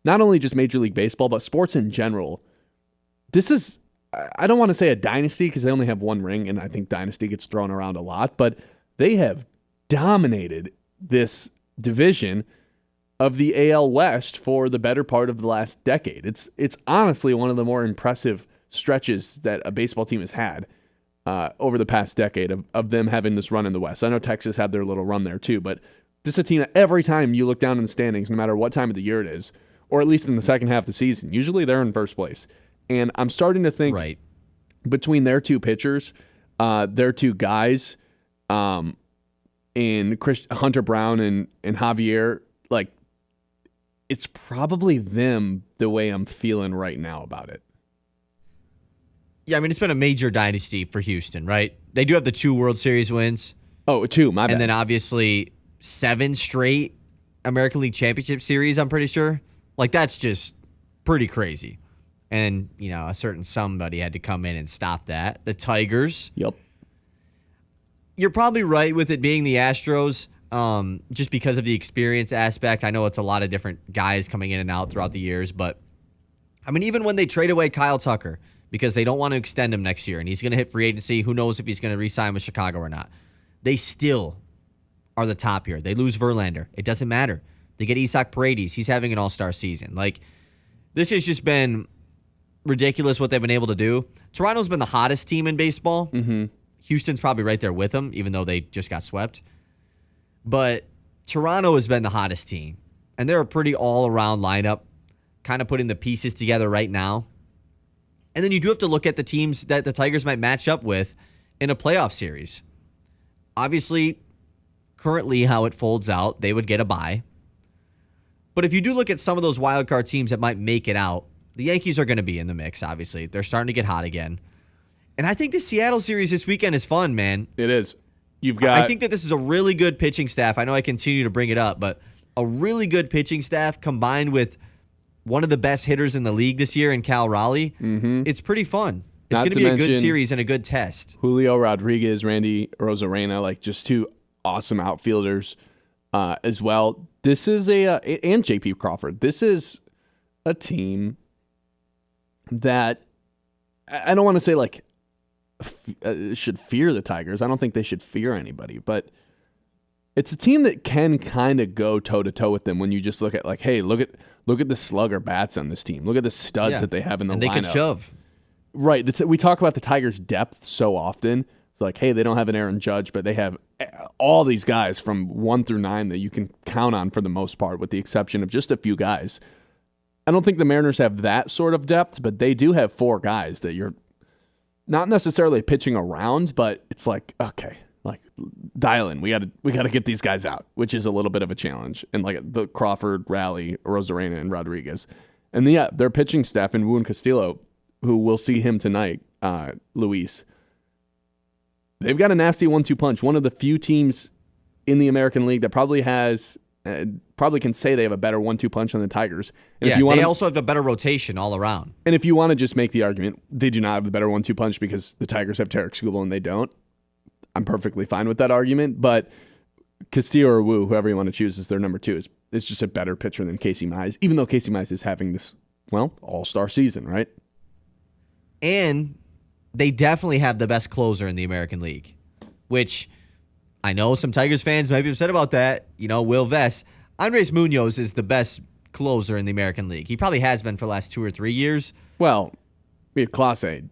not only just Major League Baseball, but sports in general. This is, I don't want to say a dynasty because they only have 1 ring, and I think dynasty gets thrown around a lot, but they have dominated this division of the AL West for the better part of the last decade. It's honestly one of the more impressive stretches that a baseball team has had over the past decade of them having this run in the West. I know Texas had their little run there too, but this is a team that every time you look down in the standings, no matter what time of the year it is, or at least in the second half of the season, usually they're in first place. And I'm starting to think between their 2 pitchers, their 2 guys, in Hunter Brown and Javier, like, it's probably them the way I'm feeling right now about it. Yeah, I mean, it's been a major dynasty for Houston, right? They do have the 2 World Series wins. Oh, 2, my bad. And then obviously 7 straight American League Championship Series, I'm pretty sure. Like, that's just pretty crazy. And, you know, a certain somebody had to come in and stop that. The Tigers. Yep. You're probably right with it being the Astros, just because of the experience aspect. I know it's a lot of different guys coming in and out throughout the years, but I mean, even when they trade away Kyle Tucker because they don't want to extend him next year and he's going to hit free agency, who knows if he's going to re-sign with Chicago or not, they still are the top here. They lose Verlander. It doesn't matter. They get Isaac Paredes. He's having an all-star season. Like, this has just been ridiculous what they've been able to do. Toronto's been the hottest team in baseball. Mm-hmm. Houston's probably right there with them, even though they just got swept. But Toronto has been the hottest team. And they're a pretty all-around lineup, kind of putting the pieces together right now. And then you do have to look at the teams that the Tigers might match up with in a playoff series. Obviously, currently how it folds out, they would get a bye. But if you do look at some of those wild card teams that might make it out, the Yankees are going to be in the mix, obviously. They're starting to get hot again. And I think the Seattle series this weekend is fun, man. It is. I think that this is a really good pitching staff. I know I continue to bring it up, but a really good pitching staff combined with one of the best hitters in the league this year in Cal Raleigh. Mm-hmm. It's pretty fun. It's going to be a good series and a good test. Julio Rodriguez, Randy Rosarena, like just two awesome outfielders as well. This is and JP Crawford. This is a team that I don't want to say like should fear the Tigers. I don't think they should fear anybody, but it's a team that can kind of go toe to toe with them when you just look at like, hey, look at the slugger bats on this team. Look at the studs that they have in the lineup. And they can shove. Right. We talk about the Tigers' depth so often. It's like, hey, they don't have an Aaron Judge, but they have all these guys from 1 through 9 that you can count on for the most part, with the exception of just a few guys. I don't think the Mariners have that sort of depth, but they do have 4 guys that you're not necessarily pitching around, but it's like, okay, like dial in. We got to get these guys out, which is a little bit of a challenge. And like the Crawford, Raleigh, Rosarena, and Rodriguez. And their pitching staff in Juan Castillo, who we'll see him tonight, Luis, they've got a nasty 1-2 punch. One of the few teams in the American League that probably can say they have a better 1-2 punch than the Tigers. And if you they also have a better rotation all around. And if you want to just make the argument, they do not have the better 1-2 punch because the Tigers have Tarik Skubal and they don't, I'm perfectly fine with that argument. But Castillo or Wu, whoever you want to choose as their number 2, is just a better pitcher than Casey Mize, even though Casey Mize is having this, all-star season, right? And they definitely have the best closer in the American League, which I know some Tigers fans might be upset about that. Will Vest. Andres Munoz is the best closer in the American League. He probably has been for the last 2 or 3 years. Well, we had Clase.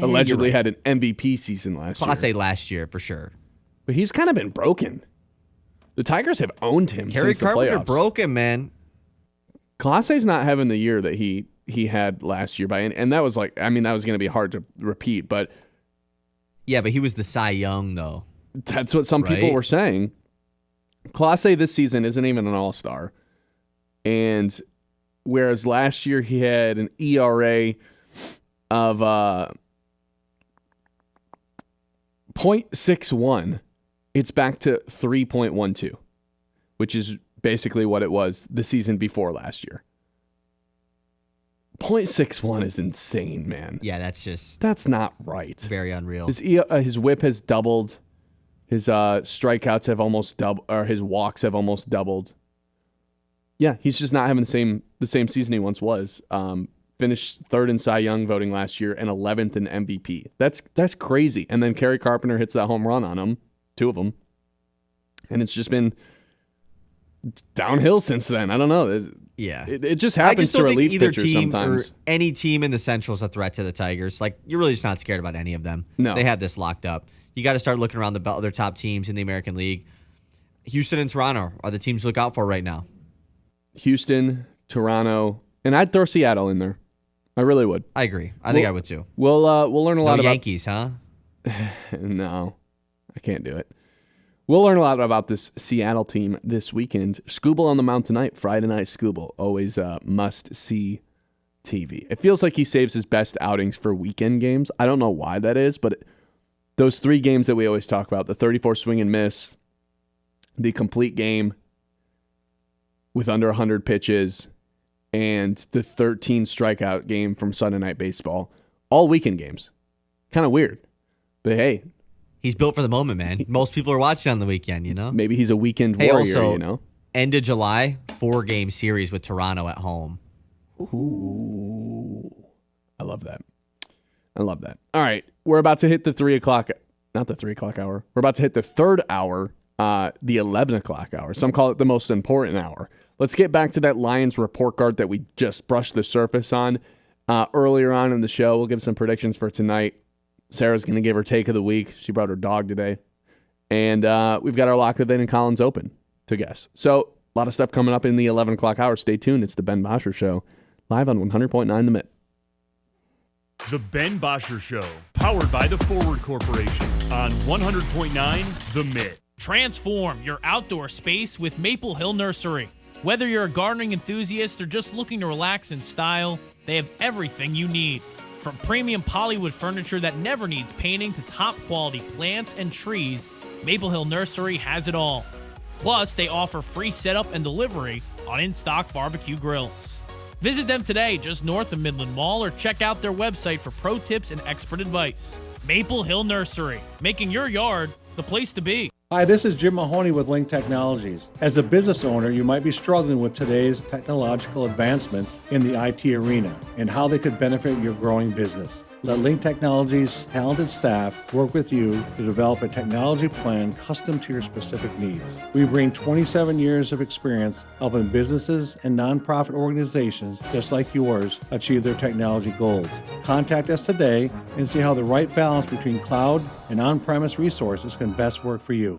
Allegedly had an MVP season last year. Clase last year, for sure. But he's kind of been broken. The Tigers have owned him since the playoffs. Broke him, man. Clase's not having the year that he had last year, and that was that was going to be hard to repeat. But yeah, but he was the Cy Young, though. That's what some people were saying. Clase this season isn't even an all-star. And whereas last year he had an ERA of 0.61, it's back to 3.12, which is basically what it was the season before last year. 0.61 is insane, man. Yeah, that's not right. It's very unreal. His whip has doubled. His strikeouts have almost doubled, or his walks have almost doubled. Yeah, he's just not having the same season he once was. Finished 3rd in Cy Young voting last year and 11th in MVP. That's crazy. And then Kerry Carpenter hits that home run on him, 2 of them, and it's just been downhill since then. I don't know. It just happens to relief pitchers sometimes. Or any team in the Central is a threat to the Tigers. Like, you're really just not scared about any of them. No, they have this locked up. You got to start looking around the other top teams in the American League. Houston and Toronto are the teams to look out for right now. Houston, Toronto, and I'd throw Seattle in there. I really would. I agree. I think I would too. We'll learn a lot about Yankees, huh? No, I can't do it. We'll learn a lot about this Seattle team this weekend. Skubal on the mound tonight, Friday night Skubal. Always must-see TV. It feels like he saves his best outings for weekend games. I don't know why that is, but those 3 games that we always talk about, the 34 swing and miss, the complete game with under 100 pitches, and the 13 strikeout game from Sunday Night Baseball, all weekend games. Kind of weird. But hey, He's built for the moment, man. Most people are watching on the weekend, you know? Maybe he's a weekend warrior, also, you know? End of July, 4-game series with Toronto at home. Ooh. I love that. I love that. All right. We're about to hit the 3 o'clock, not the 3 o'clock hour. We're about to hit the third hour, the 11 o'clock hour. Some call it the most important hour. Let's get back to that Lions report card that we just brushed the surface on earlier on in the show. We'll give some predictions for tonight. Sarah's going to give her take of the week. She brought her dog today. And we've got our Lock of the Day and Colin's Open to guess. So a lot of stuff coming up in the 11 o'clock hour. Stay tuned. It's the Ben Bosscher Show, live on 100.9 The Mitt. The Ben Bosscher Show, powered by the Forward Corporation on 100.9 The Mitt. Transform your outdoor space with Maple Hill Nursery. Whether you're a gardening enthusiast or just looking to relax in style, they have everything you need. From premium polywood furniture that never needs painting to top quality plants and trees, Maple Hill Nursery has it all. Plus, they offer free setup and delivery on in-stock barbecue grills. Visit them today just north of Midland Mall or check out their website for pro tips and expert advice. Maple Hill Nursery, making your yard the place to be. Hi, this is Jim Mahoney with Link Technologies. As a business owner, you might be struggling with today's technological advancements in the IT arena and how they could benefit your growing business. Let Link Technologies' talented staff work with you to develop a technology plan custom to your specific needs. We bring 27 years of experience helping businesses and nonprofit organizations just like yours achieve their technology goals. Contact us today and see how the right balance between cloud and on-premise resources can best work for you.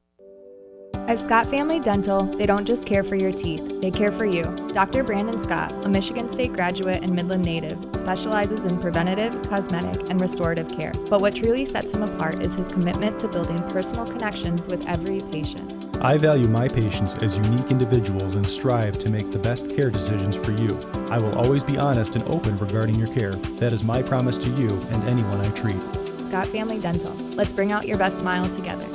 At Scott Family Dental, they don't just care for your teeth, they care for you. Dr. Brandon Scott, a Michigan State graduate and Midland native, specializes in preventative, cosmetic, and restorative care. But what truly sets him apart is his commitment to building personal connections with every patient. I value my patients as unique individuals and strive to make the best care decisions for you. I will always be honest and open regarding your care. That is my promise to you and anyone I treat. Scott Family Dental. Let's bring out your best smile together.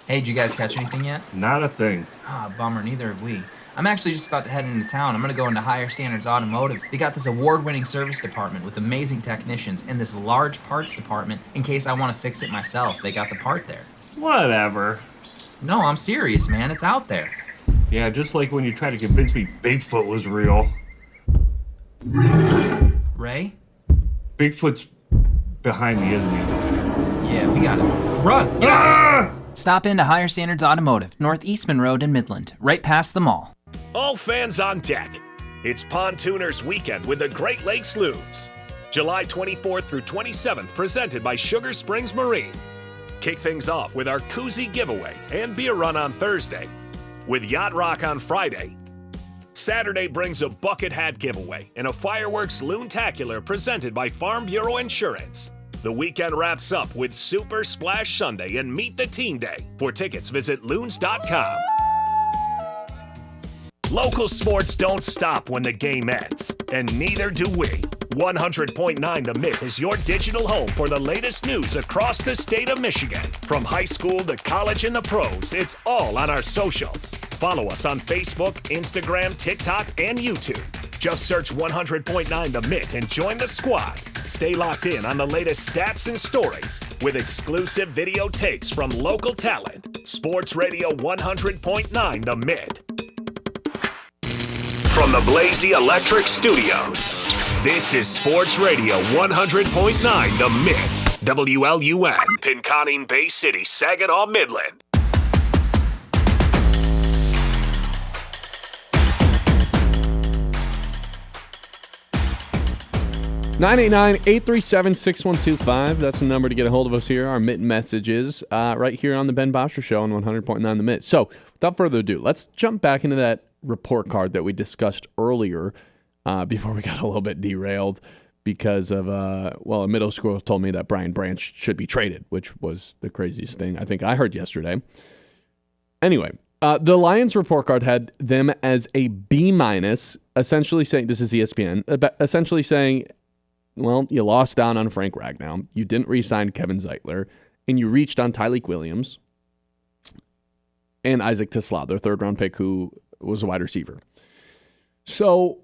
Hey, did you guys catch anything yet? Not a thing. Ah, bummer, neither have we. I'm actually just about to head into town. I'm going to go into Higher Standards Automotive. They got this award-winning service department with amazing technicians and this large parts department in case I want to fix it myself. They got the part there. Whatever. No, I'm serious, man. It's out there. Yeah, just like when you tried to convince me Bigfoot was real. Ray? Bigfoot's behind me, isn't he? Yeah, we got it. Run! Get out! Stop into Higher Standards Automotive, North Eastman Road in Midland, right past the mall. All fans on deck. It's Pontooners Weekend with the Great Lakes Loons. July 24th through 27th, presented by Sugar Springs Marine. Kick things off with our koozie giveaway and beer run on Thursday, with Yacht Rock on Friday. Saturday brings a bucket hat giveaway and a fireworks loontacular presented by Farm Bureau Insurance. The weekend wraps up with Super Splash Sunday and Meet the Teen Day. For tickets, visit loons.com. Local sports don't stop when the game ends, and neither do we. 100.9 The Mitt is your digital home for the latest news across the state of Michigan. From high school to college and the pros, it's all on our socials. Follow us on Facebook, Instagram, TikTok, and YouTube. Just search 100.9 The Mitt and join the squad. Stay locked in on the latest stats and stories with exclusive video takes from local talent. Sports Radio 100.9 The Mitt. From the Blazy Electric Studios, this is Sports Radio 100.9 The Mitt. WLUN, Pinconning Bay City, Saginaw, Midland. (989-837-6125). That's the number to get a hold of us here. Our Mitt messages right here on the Ben Bosscher Show on 100.9 The Mitt. So, without further ado, let's jump back into that report card that we discussed earlier before we got a little bit derailed because of, a middle schooler told me that Brian Branch should be traded, which was the craziest thing I think I heard yesterday. Anyway, the Lions report card had them as a B-, essentially saying, this is ESPN, essentially saying, well, you lost down on Frank Ragnow, you didn't re-sign Kevin Zeitler, and you reached on Tarik Williams and Isaac Tisla, their third-round pick, who was a wide receiver. So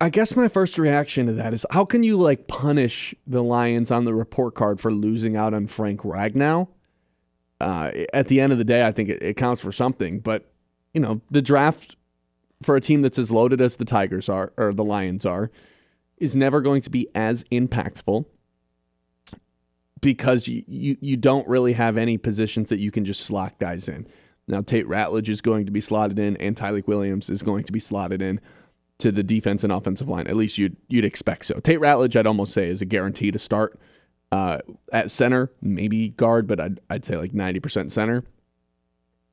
I guess my first reaction to that is, how can you like punish the Lions on the report card for losing out on Frank Ragnow? At the end of the day, I think it counts for something. But, you know, the draft for a team that's as loaded as the Tigers are, or the Lions are, is never going to be as impactful because you don't really have any positions that you can just slot guys in. Now, Tate Ratledge is going to be slotted in, and Tarik Williams is going to be slotted in to the defense and offensive line. At least you'd expect so. Tate Ratledge, I'd almost say, is a guarantee to start at center, maybe guard, but I'd say like 90% center.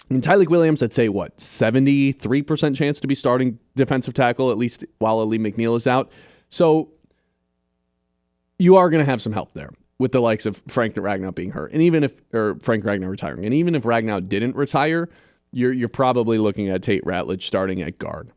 And Tarik Williams, I'd say, 73% chance to be starting defensive tackle, at least while Ali McNeil is out. So you are going to have some help there with the likes of Frank Ragnow being hurt, and Frank Ragnow retiring. And even if Ragnow didn't retire, you're probably looking at Tate Ratledge starting at guard.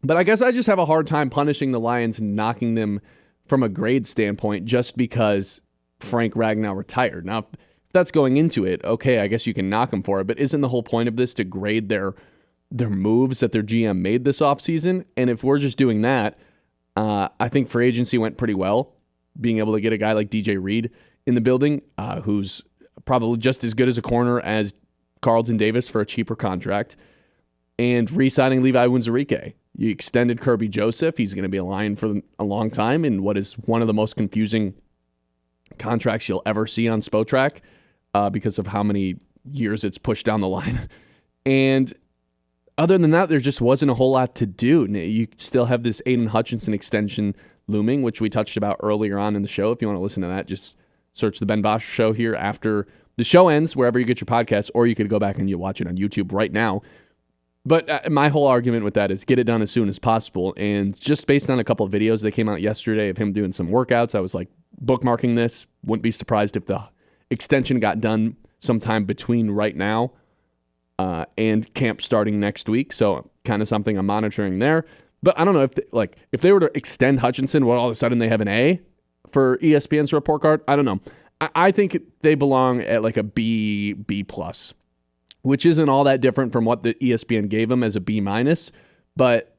But I guess I just have a hard time punishing the Lions and knocking them from a grade standpoint just because Frank Ragnow retired. Now, if that's going into it, okay, I guess you can knock them for it, but isn't the whole point of this to grade their moves that their GM made this offseason? And if we're just doing that, I think free agency went pretty well, being able to get a guy like DJ Reed in the building, who's probably just as good as a corner as Carlton Davis for a cheaper contract, and re-signing Levi Wunzurike. You extended Kirby Joseph. He's going to be a Lion for a long time in what is one of the most confusing contracts you'll ever see on Spotrac because of how many years it's pushed down the line. And other than that, there just wasn't a whole lot to do. You still have this Aiden Hutchinson extension looming, which we touched about earlier on in the show. If you want to listen to that, just search the Ben Bosscher Show here after the show ends, wherever you get your podcasts, or you could go back and you watch it on YouTube right now. But my whole argument with that is get it done as soon as possible. And just based on a couple of videos that came out yesterday of him doing some workouts, I was like bookmarking this. Wouldn't be surprised if the extension got done sometime between right now and camp starting next week. So kind of something I'm monitoring there. But I don't know if they were to extend Hutchinson, all of a sudden they have an A for ESPN's report card. I don't know. I think they belong at like a B plus, which isn't all that different from what the ESPN gave them as a B minus. But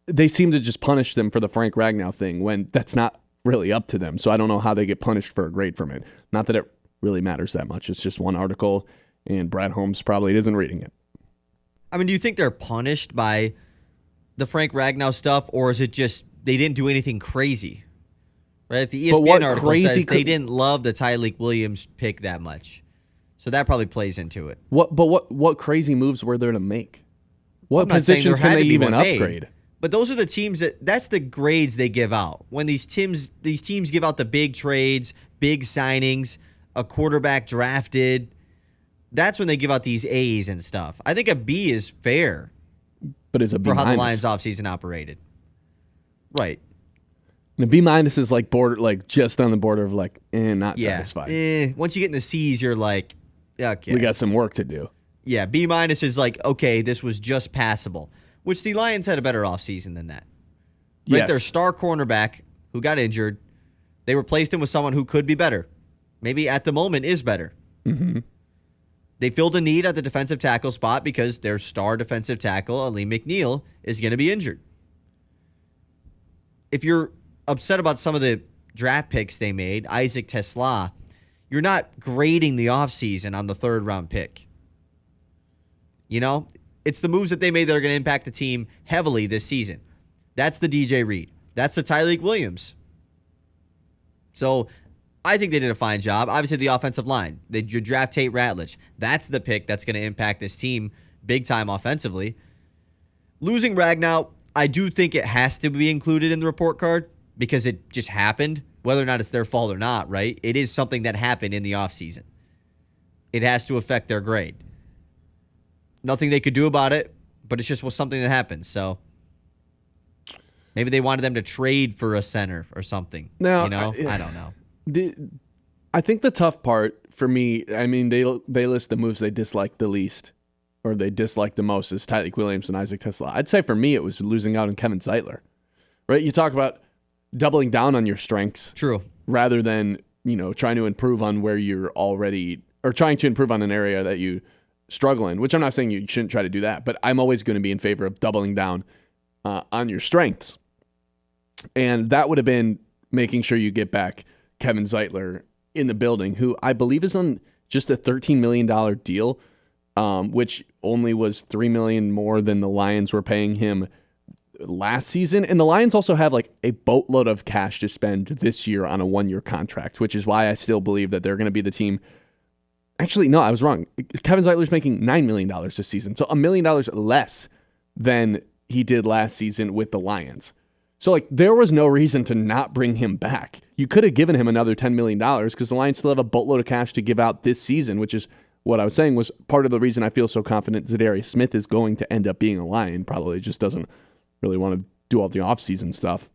they seem to just punish them for the Frank Ragnow thing when that's not really up to them. So I don't know how they get punished for a grade from it. Not that it really matters that much. It's just one article, and Brad Holmes probably isn't reading it. I mean, do you think they're punished by the Frank Ragnow stuff, or is it just they didn't do anything crazy? Right? The ESPN article says they didn't love the Tarik Williams pick that much. So that probably plays into it. What crazy moves were there to make? What positions can they even upgrade? But those are the teams that's the grades they give out. When these teams give out the big trades, big signings, a quarterback drafted, that's when they give out these A's and stuff. I think a B is fair. But it's a B for minus. how the Lions offseason operated. Right. And a B minus is like just on the border of not satisfied. Once you get in the C's, you're like, okay. We got some work to do. Yeah, B minus is like, okay, this was just passable. Which the Lions had a better offseason than that. Right? Yes. Their star cornerback who got injured, they replaced him with someone who could be better. Maybe at the moment is better. Mm-hmm. They filled a need at the defensive tackle spot because their star defensive tackle, Ali McNeil, is going to be injured. If you're upset about some of the draft picks they made, Isaac Tesla, you're not grading the offseason on the third-round pick. You know? It's the moves that they made that are going to impact the team heavily this season. That's the DJ Reed. That's the Tarik Williams. So I think they did a fine job. Obviously, the offensive line. You draft Tate Ratledge. That's the pick that's going to impact this team big time offensively. Losing Ragnow, I do think it has to be included in the report card because it just happened, whether or not it's their fault or not, right? It is something that happened in the offseason. It has to affect their grade. Nothing they could do about it, but it's just something that happened. So maybe they wanted them to trade for a center or something. Now, I don't know. I think the tough part for me, I mean, they list the moves they dislike the least, or they dislike the most, is Tarik Williams and Isaac Tesla. I'd say for me, it was losing out on Kevin Zeitler. Right? You talk about doubling down on your strengths. True. Rather than, trying to improve on where you're already, or trying to improve on an area that you struggle in, which I'm not saying you shouldn't try to do that, but I'm always going to be in favor of doubling down on your strengths. And that would have been making sure you get back Kevin Zeitler in the building, who I believe is on just a $13 million deal, which only was $3 million more than the Lions were paying him last season. And the Lions also have like a boatload of cash to spend this year on a 1-year contract, which is why I still believe that they're going to be the team. Actually, no, I was wrong. Kevin Zeitler's making $9 million this season, so $1 million less than he did last season with the Lions. So, like, there was no reason to not bring him back. You could have given him another $10 million because the Lions still have a boatload of cash to give out this season, which is what I was saying was part of the reason I feel so confident Zadarius Smith is going to end up being a Lion. Probably just doesn't really want to do all the offseason stuff.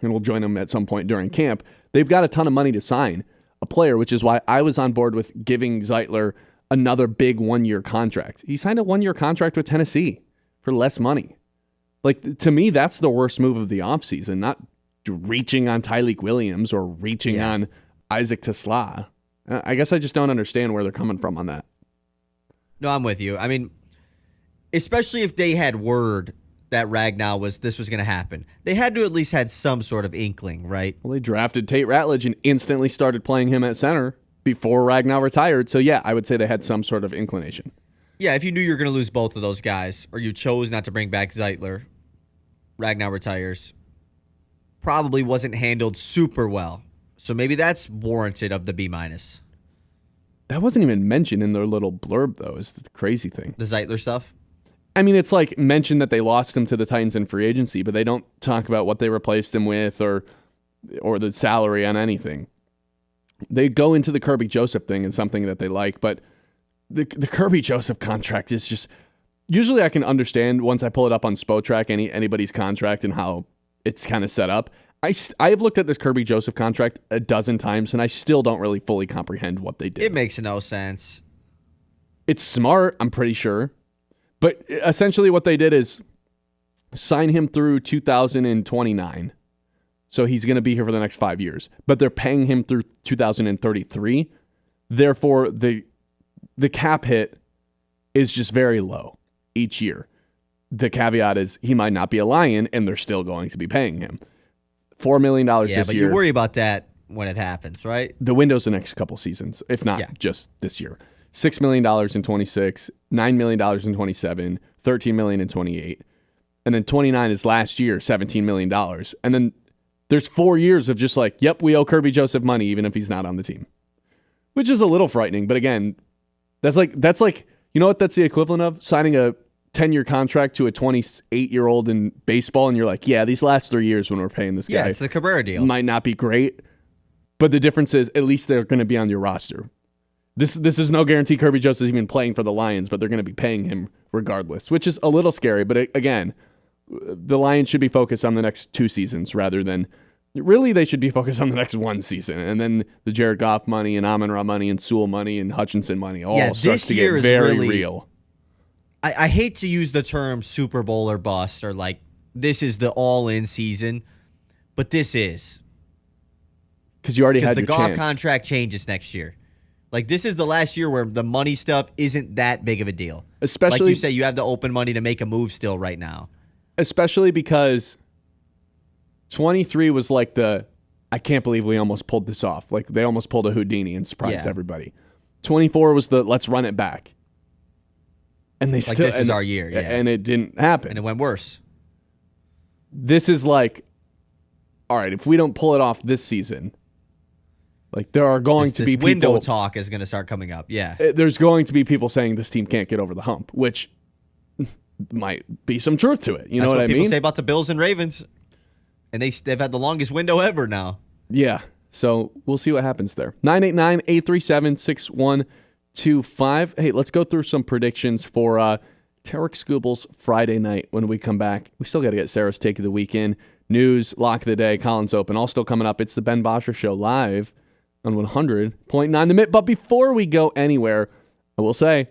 And we'll join him at some point during camp. They've got a ton of money to sign a player, which is why I was on board with giving Zeitler another big 1-year contract. He signed a 1-year contract with Tennessee for less money. Like, to me, that's the worst move of the offseason, not reaching on Tarik Williams or reaching on Isaac Tesla. I guess I just don't understand where they're coming from on that. No, I'm with you. I mean, especially if they had word that this was going to happen. They had to at least had some sort of inkling, right? Well, they drafted Tate Ratledge and instantly started playing him at center before Ragnow retired. So, yeah, I would say they had some sort of inclination. Yeah, if you knew you were going to lose both of those guys, or you chose not to bring back Zeitler, Ragnow retires, probably wasn't handled super well. So maybe that's warranted of the B-. That wasn't even mentioned in their little blurb, though, is the crazy thing. The Zeitler stuff? I mean, it's like mentioned that they lost him to the Titans in free agency, but they don't talk about what they replaced him with or the salary on anything. They go into the Kirby Joseph thing and something that they like, but the Kirby Joseph contract is just... Usually I can understand once I pull it up on Spotrac anybody's contract and how it's kind of set up. I have looked at this Kirby Joseph contract a dozen times, and I still don't really fully comprehend what they did. It makes no sense. It's smart, I'm pretty sure. But essentially what they did is sign him through 2029. So he's going to be here for the next 5 years. But they're paying him through 2033. Therefore, the cap hit is just very low each year. The caveat is he might not be a Lion, and they're still going to be paying him $4 million this year. Yeah, but you worry about that when it happens, right? The window's the next couple seasons, if not just this year. $6 million in 26, $9 million in 27, $13 million in 28. And then 29 is last year, $17 million. And then there's 4 years of just like, yep, we owe Kirby Joseph money even if he's not on the team. Which is a little frightening. But again, that's like you know what that's the equivalent of? Signing a 10-year contract to a 28-year-old in baseball, and you're like, yeah, these last 3 years when we're paying this guy. Yeah, it's the Cabrera deal. Might not be great, but the difference is at least they're going to be on your roster. This is no guarantee Kirby Joseph's even playing for the Lions, but they're going to be paying him regardless, which is a little scary. But again, the Lions should be focused on the next 2 seasons rather than... Really, they should be focused on the next 1 season. And then the Jared Goff money and Amon-Ra money and Sewell money and Hutchinson money all starts to get very real. I hate to use the term Super Bowl or bust or like this is the all-in season, but this is. Because you already had your chance. Because the Goff chance. contract changes next year. Like, this is the last year where the money stuff isn't that big of a deal. Especially, like you say, you have the open money to make a move still right now. Especially because 23 was like I can't believe we almost pulled this off. Like, they almost pulled a Houdini and surprised everybody. 24 was let's run it back. And they like still... this is our year, yeah. And it didn't happen. And it went worse. This is like, all right, if we don't pull it off this season... Like, there are going to be people... window talk is going to start coming up, yeah. There's going to be people saying this team can't get over the hump, which might be some truth to it. You know what I mean? That's what people say about the Bills and Ravens. And they've had the longest window ever now. Yeah, so we'll see what happens there. 989-837-6125. Hey, let's go through some predictions for Tarik Skubal's Friday night when we come back. We still got to get Sarah's take of the weekend. News, lock of the day, Colin's Open, all still coming up. It's the Ben Bosscher Show live on 100.9 The Mitt. But before we go anywhere, I will say,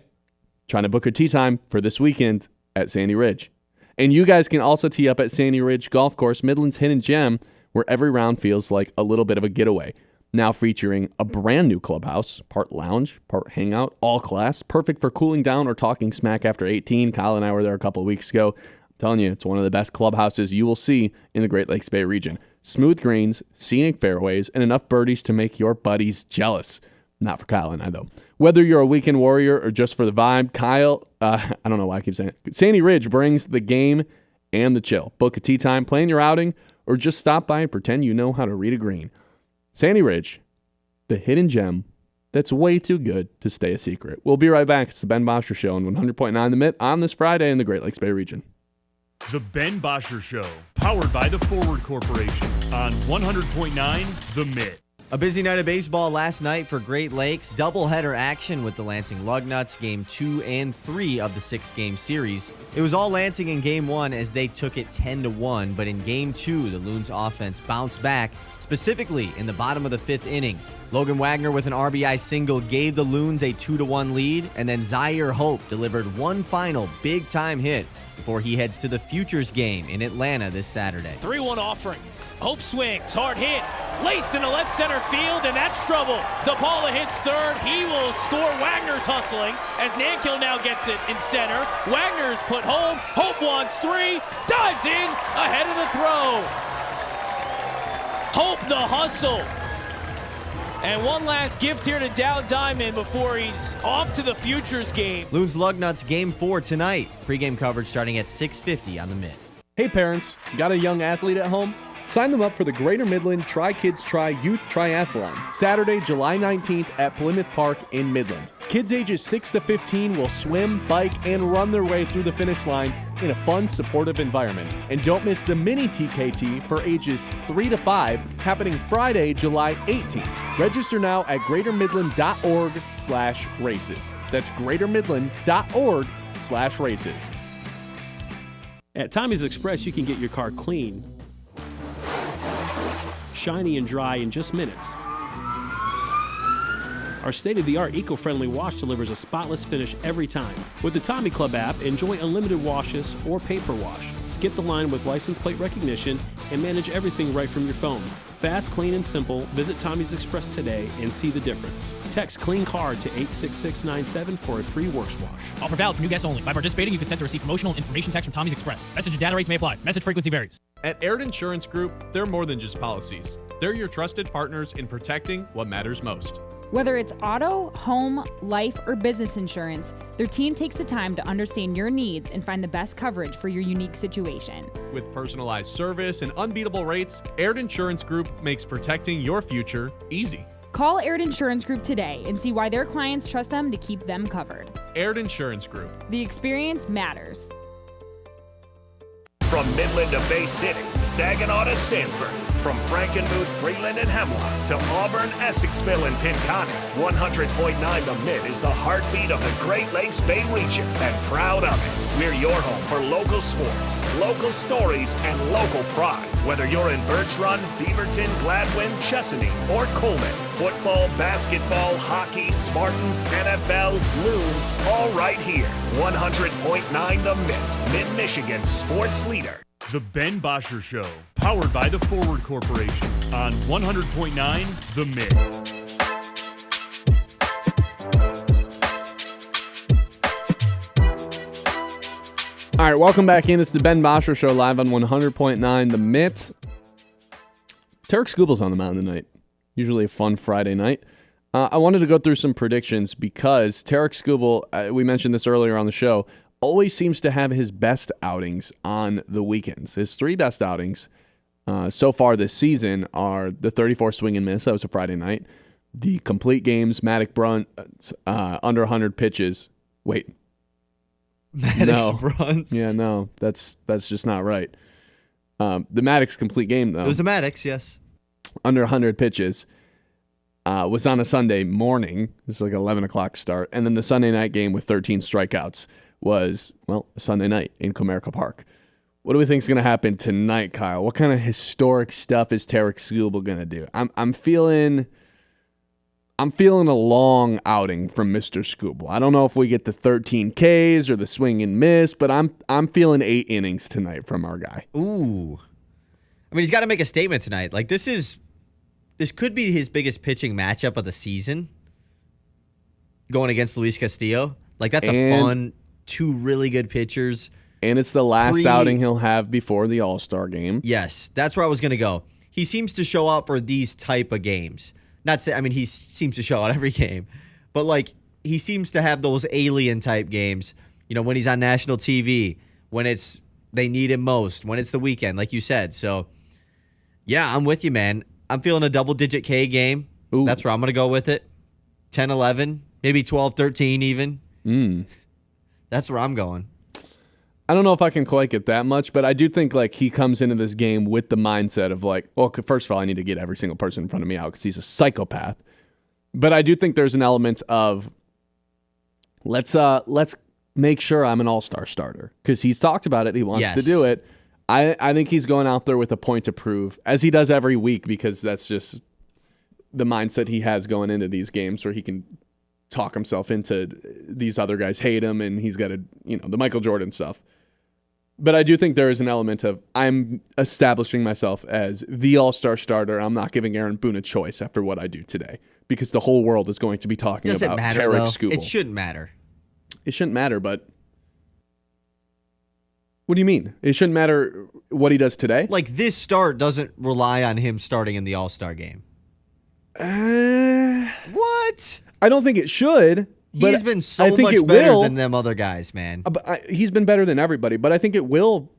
trying to book a tee time for this weekend at Sandy Ridge. And you guys can also tee up at Sandy Ridge Golf Course, Midland's hidden gem, where every round feels like a little bit of a getaway. Now featuring a brand new clubhouse, part lounge, part hangout, all class, perfect for cooling down or talking smack after 18. Kyle and I were there a couple of weeks ago. telling you, it's one of the best clubhouses you will see in the Great Lakes Bay region. Smooth greens, scenic fairways, and enough birdies to make your buddies jealous. Not for Kyle and I, though. Whether you're a weekend warrior or just for the vibe, Kyle, I don't know why I keep saying it. Sandy Ridge brings the game and the chill. Book a tee time, plan your outing, or just stop by and pretend you know how to read a green. Sandy Ridge, the hidden gem that's way too good to stay a secret. We'll be right back. It's the Ben Bosscher Show on 100.9 The Mitt on this Friday in the Great Lakes Bay region. The Ben Bosscher Show, powered by the Forward Corporation on 100.9 The Mitt. A busy night of baseball last night for Great Lakes. Doubleheader action with the Lansing Lugnuts, Game 2 and 3 of the 6-game series. It was all Lansing in Game 1 as they took it 10-1, but in Game 2, the Loons offense bounced back, specifically in the bottom of the 5th inning. Logan Wagner with an RBI single gave the Loons a 2-1 lead, and then Zaire Hope delivered one final big-time hit before he heads to the Futures game in Atlanta this Saturday. 3-1 offering. Hope swings, hard hit, laced into left center field, and that's trouble. DePaula hits third. He will score. Wagner's hustling as Nankill now gets it in center. Wagner's put home. Hope wants 3, dives in, ahead of the throw. Hope the hustle. And one last gift here to Dow Diamond before he's off to the Futures game. Loons Lugnuts Game 4 tonight. Pre-game coverage starting at 6:50 on the Mitt. Hey parents, got a young athlete at home? Sign them up for the Greater Midland Try Kids Try Youth Triathlon, Saturday, July 19th at Plymouth Park in Midland. Kids ages 6 to 15 will swim, bike, and run their way through the finish line in a fun, supportive environment. And don't miss the mini TKT for ages 3 to 5 happening Friday, July 18th. Register now at greatermidland.org/races. That's greatermidland.org/races. At Tommy's Express, you can get your car clean, shiny and dry in just minutes. Our state-of-the-art eco-friendly wash delivers a spotless finish every time. With the Tommy Club app, enjoy unlimited washes or paper wash. Skip the line with license plate recognition and manage everything right from your phone. Fast, clean, and simple. Visit Tommy's Express today and see the difference. Text Clean Car to 86697 for a free works wash. Offer valid for new guests only. By participating, you consent to receive promotional information text from Tommy's Express. Message and data rates may apply. Message frequency varies. At Aird Insurance Group, they're more than just policies. They're your trusted partners in protecting what matters most. Whether it's auto, home, life, or business insurance, their team takes the time to understand your needs and find the best coverage for your unique situation. With personalized service and unbeatable rates, Aird Insurance Group makes protecting your future easy. Call Aird Insurance Group today and see why their clients trust them to keep them covered. Aird Insurance Group. The experience matters. From Midland to Bay City, Saginaw to Sanford, from Frankenmuth, Freeland, and Hemlock to Auburn, Essexville, and Pinconning, 100.9 The Mitt is the heartbeat of the Great Lakes Bay region, and proud of it. We're your home for local sports, local stories, and local pride. Whether you're in Birch Run, Beaverton, Gladwin, Chesaning, or Coleman, football, basketball, hockey, Spartans, NFL, Loons, all right here. 100.9 The Mitt, Mid-Michigan's sports leader. The Ben Bosscher Show, powered by the Forward Corporation on 100.9 The Mitt. All right, welcome back in. It's the Ben Bosscher Show live on 100.9 The Mitt. Tarik Skubal's on the mound tonight. Usually a fun Friday night. I wanted to go through some predictions because Tarik Skubal, we mentioned this earlier on the show, always seems to have his best outings on the weekends. His 3 best outings so far this season are the 34 swing and miss. That was a Friday night. The complete games, Matic Brunt, under 100 pitches. Wait. Maddox Brunts? Yeah, no, that's just not right. The Maddox complete game, though. It was a Maddox, yes. Under 100 pitches. Was on a Sunday morning. It was like 11 o'clock start. And then the Sunday night game with 13 strikeouts was, well, Sunday night in Comerica Park. What do we think is going to happen tonight, Kyle? What kind of historic stuff is Tarik Skubal going to do? I'm feeling a long outing from Mr. Skubal. I don't know if we get the 13 Ks or the swing and miss, but I'm feeling 8 innings tonight from our guy. Ooh. I mean, he's got to make a statement tonight. Like, this could be his biggest pitching matchup of the season, going against Luis Castillo. Like, that's a fun, 2 really good pitchers. And it's the last outing he'll have before the All-Star game. Yes, that's where I was going to go. He seems to show up for these type of games. He seems to show out every game. But, like, he seems to have those alien-type games, when he's on national TV, when they need him most, when it's the weekend, like you said. So, yeah, I'm with you, man. I'm feeling a double-digit K game. Ooh. That's where I'm going to go with it. 10-11, maybe 12-13 even. That's where I'm going. I don't know if I can quite get that much, but I do think like he comes into this game with the mindset of like, well, first of all, I need to get every single person in front of me out because he's a psychopath. But I do think there's an element of let's make sure I'm an all-star starter because he's talked about it. He wants to do it. I think he's going out there with a point to prove, as he does every week, because that's just the mindset he has going into these games where he can talk himself into these other guys hate him and he's got the Michael Jordan stuff. But I do think there is an element of I'm establishing myself as the all-star starter. I'm not giving Aaron Boone a choice after what I do today because the whole world is going to be talking about Tarik Skubal. It shouldn't matter. It shouldn't matter, but what do you mean? It shouldn't matter what he does today? Like this start doesn't rely on him starting in the All-Star game. What? I don't think it should. He's been so much better than them other guys, man. He's been better than everybody, but I think it will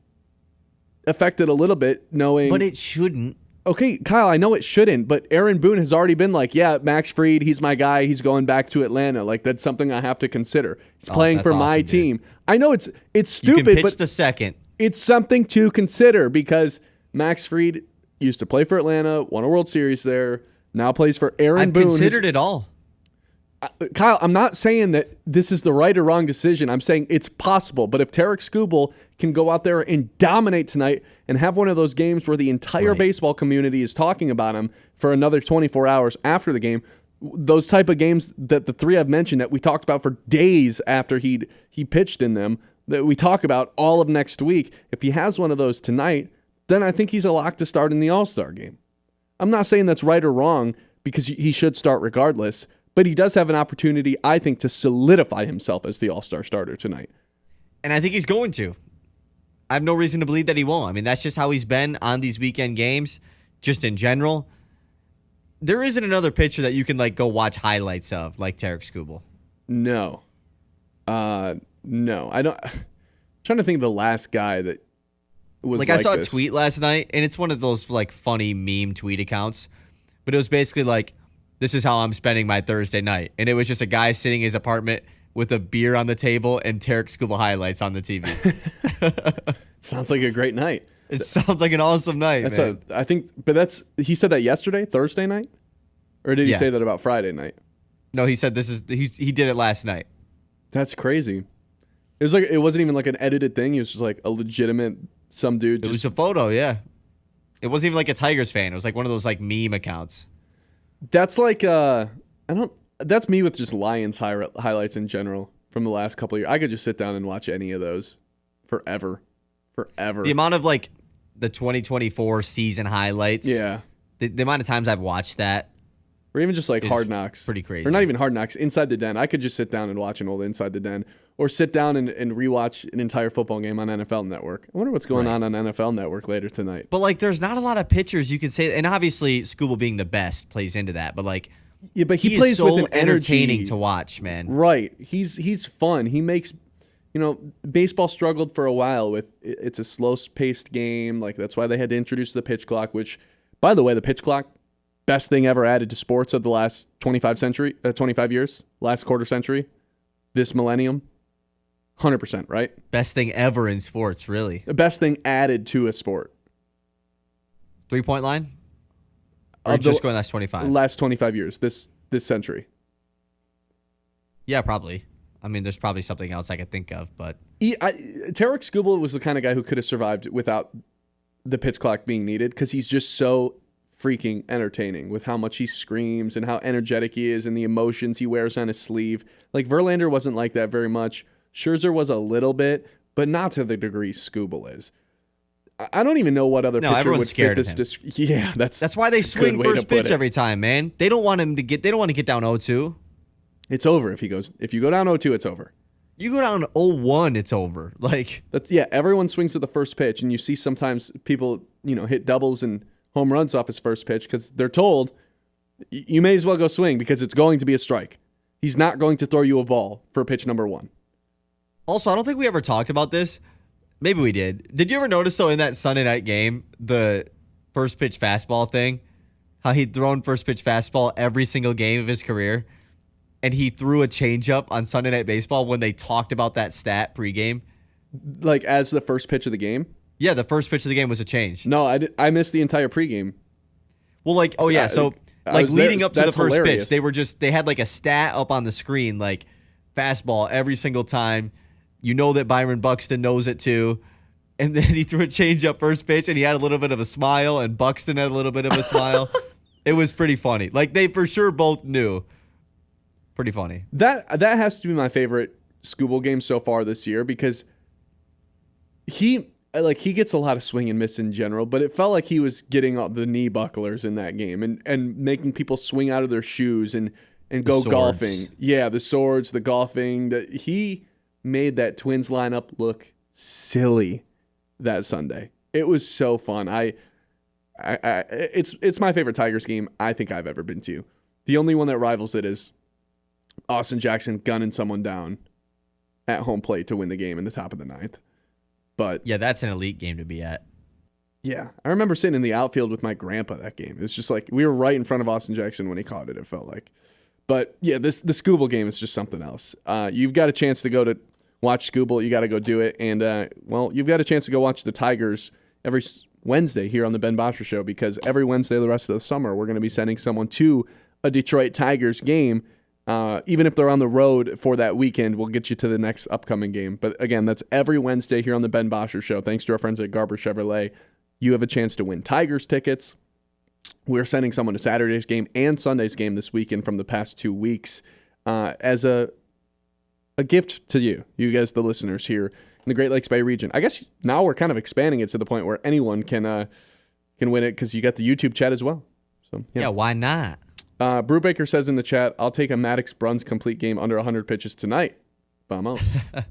affect it a little bit knowing... But it shouldn't. Okay, Kyle, I know it shouldn't, but Aaron Boone has already been like, yeah, Max Fried, he's my guy. He's going back to Atlanta. Like, that's something I have to consider. He's playing for my team. Dude. I know it's stupid, you can pitch but the second. It's something to consider because Max Fried used to play for Atlanta, won a World Series there, now plays for Aaron Boone. I've considered it all. Kyle, I'm not saying that this is the right or wrong decision. I'm saying it's possible. But if Tarik Skubal can go out there and dominate tonight and have one of those games where the entire baseball community is talking about him for another 24 hours after the game, those type of games that the three I've mentioned that we talked about for days after he pitched in them, that we talk about all of next week, if he has one of those tonight, then I think he's a lock to start in the All-Star game. I'm not saying that's right or wrong because he should start regardless, but he does have an opportunity, I think, to solidify himself as the All-Star starter tonight. And I think he's going to. I have no reason to believe that he won't. I mean, that's just how he's been on these weekend games, just in general. There isn't another pitcher that you can go watch highlights of like Tarik Skubal. No. No. I don't. I'm trying to think of the last guy that was like I saw this. a tweet last night, and it's one of those funny meme tweet accounts, but it was basically like, this is how I'm spending my Thursday night. And it was just a guy sitting in his apartment with a beer on the table and Tarik Skubal highlights on the TV. Sounds like a great night. It sounds like an awesome night, man. He said that yesterday, Thursday night? Or did he say that about Friday night? No, he said he did it last night. That's crazy. It wasn't even like an edited thing. It was just like a legitimate, some dude. It was a photo, yeah. It wasn't even like a Tigers fan. It was like one of those meme accounts. That's that's me with just Lions highlights in general from the last couple of years. I could just sit down and watch any of those forever. The amount of the 2024 season highlights. Yeah. The amount of times I've watched that. Or even just Hard Knocks. Pretty crazy. Or not even Hard Knocks, Inside the Den. I could just sit down and watch an old Inside the Den. Or sit down and rewatch an entire football game on NFL Network. I wonder what's going on NFL Network later tonight. But there's not a lot of pitchers you could say, and obviously Skubal being the best plays into that. But yeah, but he is plays so with an entertaining energy to watch, man. Right. He's fun. He makes, baseball struggled for a while with it's a slow-paced game. That's why they had to introduce the pitch clock. Which, by the way, the pitch clock, best thing ever added to sports of the last 25 years, last quarter century, this millennium. 100%, right? Best thing ever in sports, really. The best thing added to a sport. 3-point line? Or just going last 25? Last 25 years, this century. Yeah, probably. I mean, there's probably something else I could think of, but... Tarik Skubal was the kind of guy who could have survived without the pitch clock being needed because he's just so freaking entertaining with how much he screams and how energetic he is and the emotions he wears on his sleeve. Verlander wasn't like that very much. Scherzer was a little bit, but not to the degree Skubal is. I don't even know what other pitcher would fit this. Yeah, that's why they swing first pitch every time, man. They don't want him to get. They don't want to get down 0-2. It's over if you go down 0-2. It's over. You go down 0-1, it's over. Everyone swings at the first pitch, and you see sometimes people, hit doubles and home runs off his first pitch because they're told you may as well go swing because it's going to be a strike. He's not going to throw you a ball for pitch number 1. Also, I don't think we ever talked about this. Maybe we did. Did you ever notice, though, in that Sunday night game, the first pitch fastball thing? How he'd thrown first pitch fastball every single game of his career? And he threw a changeup on Sunday Night Baseball when they talked about that stat pregame. Like as the first pitch of the game? Yeah, the first pitch of the game was a change. No, I missed the entire pregame. Well, leading up to the first hilarious. pitch, they had like a stat up on the screen, like fastball every single time. You know that Byron Buxton knows it too. And then he threw a changeup first pitch, and he had a little bit of a smile, and Buxton had a little bit of a smile. It was pretty funny. Like, they for sure both knew. Pretty funny. That has to be my favorite Skubal game so far this year because he gets a lot of swing and miss in general, but it felt like he was getting all the knee bucklers in that game and making people swing out of their shoes and go golfing. Yeah, the swords, the golfing. He made that Twins lineup look silly that Sunday. It was so fun. It's my favorite Tigers game I think I've ever been to. The only one that rivals it is Austin Jackson gunning someone down at home plate to win the game in the top of the 9th. But yeah, that's an elite game to be at. Yeah, I remember sitting in the outfield with my grandpa that game. It's just like we were right in front of Austin Jackson when he caught it, it felt like. But yeah, the Skubal game is just something else. You've got a chance to go to watch Skubal. You got to go do it. And, you've got a chance to go watch the Tigers every Wednesday here on the Ben Bosscher Show because every Wednesday the rest of the summer we're going to be sending someone to a Detroit Tigers game. Even if they're on the road for that weekend, we'll get you to the next upcoming game. But again, that's every Wednesday here on the Ben Bosscher Show. Thanks to our friends at Garber Chevrolet. You have a chance to win Tigers tickets. We're sending someone to Saturday's game and Sunday's game this weekend from the past 2 weeks as a gift to you guys, the listeners here in the Great Lakes Bay region. I guess now we're kind of expanding it to the point where anyone can win it because you got the YouTube chat as well. So yeah, why not? Brubaker says in the chat, I'll take a Maddox Bruns complete game under 100 pitches tonight. Vamos.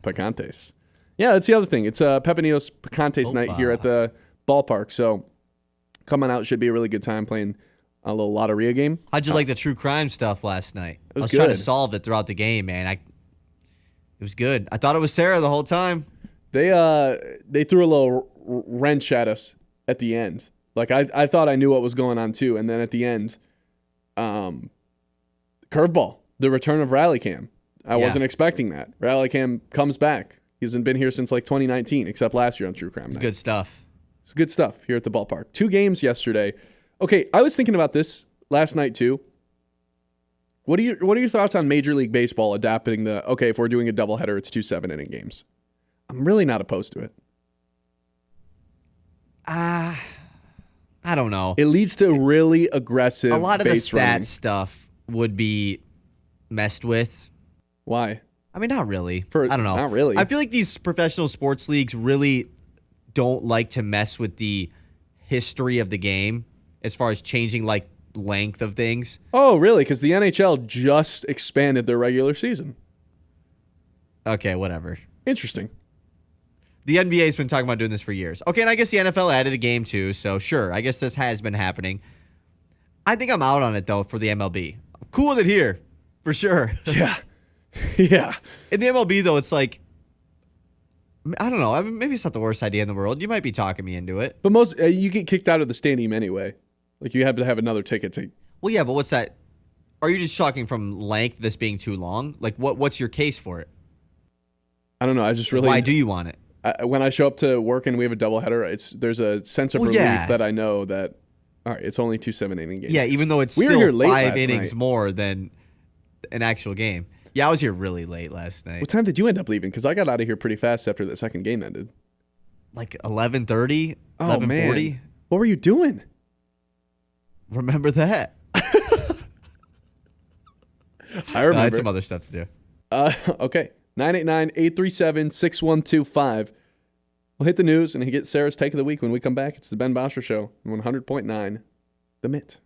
Picantes. Yeah, that's the other thing. It's Pepinillos Picantes night here at the ballpark. So coming out should be a really good time playing a little Lotteria game. How'd you like the true crime stuff last night? It was I was good. trying to solve it throughout the game, man. It was good. I thought it was Sarah the whole time. They threw a little wrench at us at the end. Like I thought I knew what was going on too, and then at the end, curveball, the return of Rallycam. I wasn't expecting that. Rallycam comes back. He hasn't been here since like 2019, except last year on True Crime Night. Good stuff. It's good stuff here at the ballpark. 2 games yesterday. Okay, I was thinking about this last night too. What are your thoughts on Major League Baseball adapting if we're doing a doubleheader, it's 2 7-inning games? I'm really not opposed to it. I don't know. It leads to really aggressive. A lot of the base stat running. stuff would be messed with. Why? I mean, not really. I don't know. Not really. I feel like these professional sports leagues really don't like to mess with the history of the game as far as changing like length of things. Oh, really? Because the NHL just expanded their regular season. Okay, whatever. Interesting. The NBA's been talking about doing this for years. Okay, and I guess the NFL added a game too, so sure. I guess this has been happening. I think I'm out on it, though, for the MLB. I'm cool with it here, for sure. Yeah. Yeah. In the MLB, though, it's like, I don't know. I mean, maybe it's not the worst idea in the world. You might be talking me into it. But most you get kicked out of the stadium anyway. Like, you have to have another ticket to... Well, yeah, but what's that? Are you just talking from length, this being too long? Like, what's your case for it? I don't know. I just really... Why do you want it? When I show up to work and we have a doubleheader, there's a sense of relief that I know that, all right, it's only 2 7-inning games. Yeah, even though it's still 5 innings more than an actual game. Yeah, I was here really late last night. What time did you end up leaving? Because I got out of here pretty fast after the second game ended. Like 11:30, 11:40. Man. What were you doing? Remember that? I remember. I had some other stuff to do. Okay. 989-837-6125. We'll hit the news and get Sarah's take of the week when we come back. It's the Ben Bosscher Show, 100.9, The Mitt.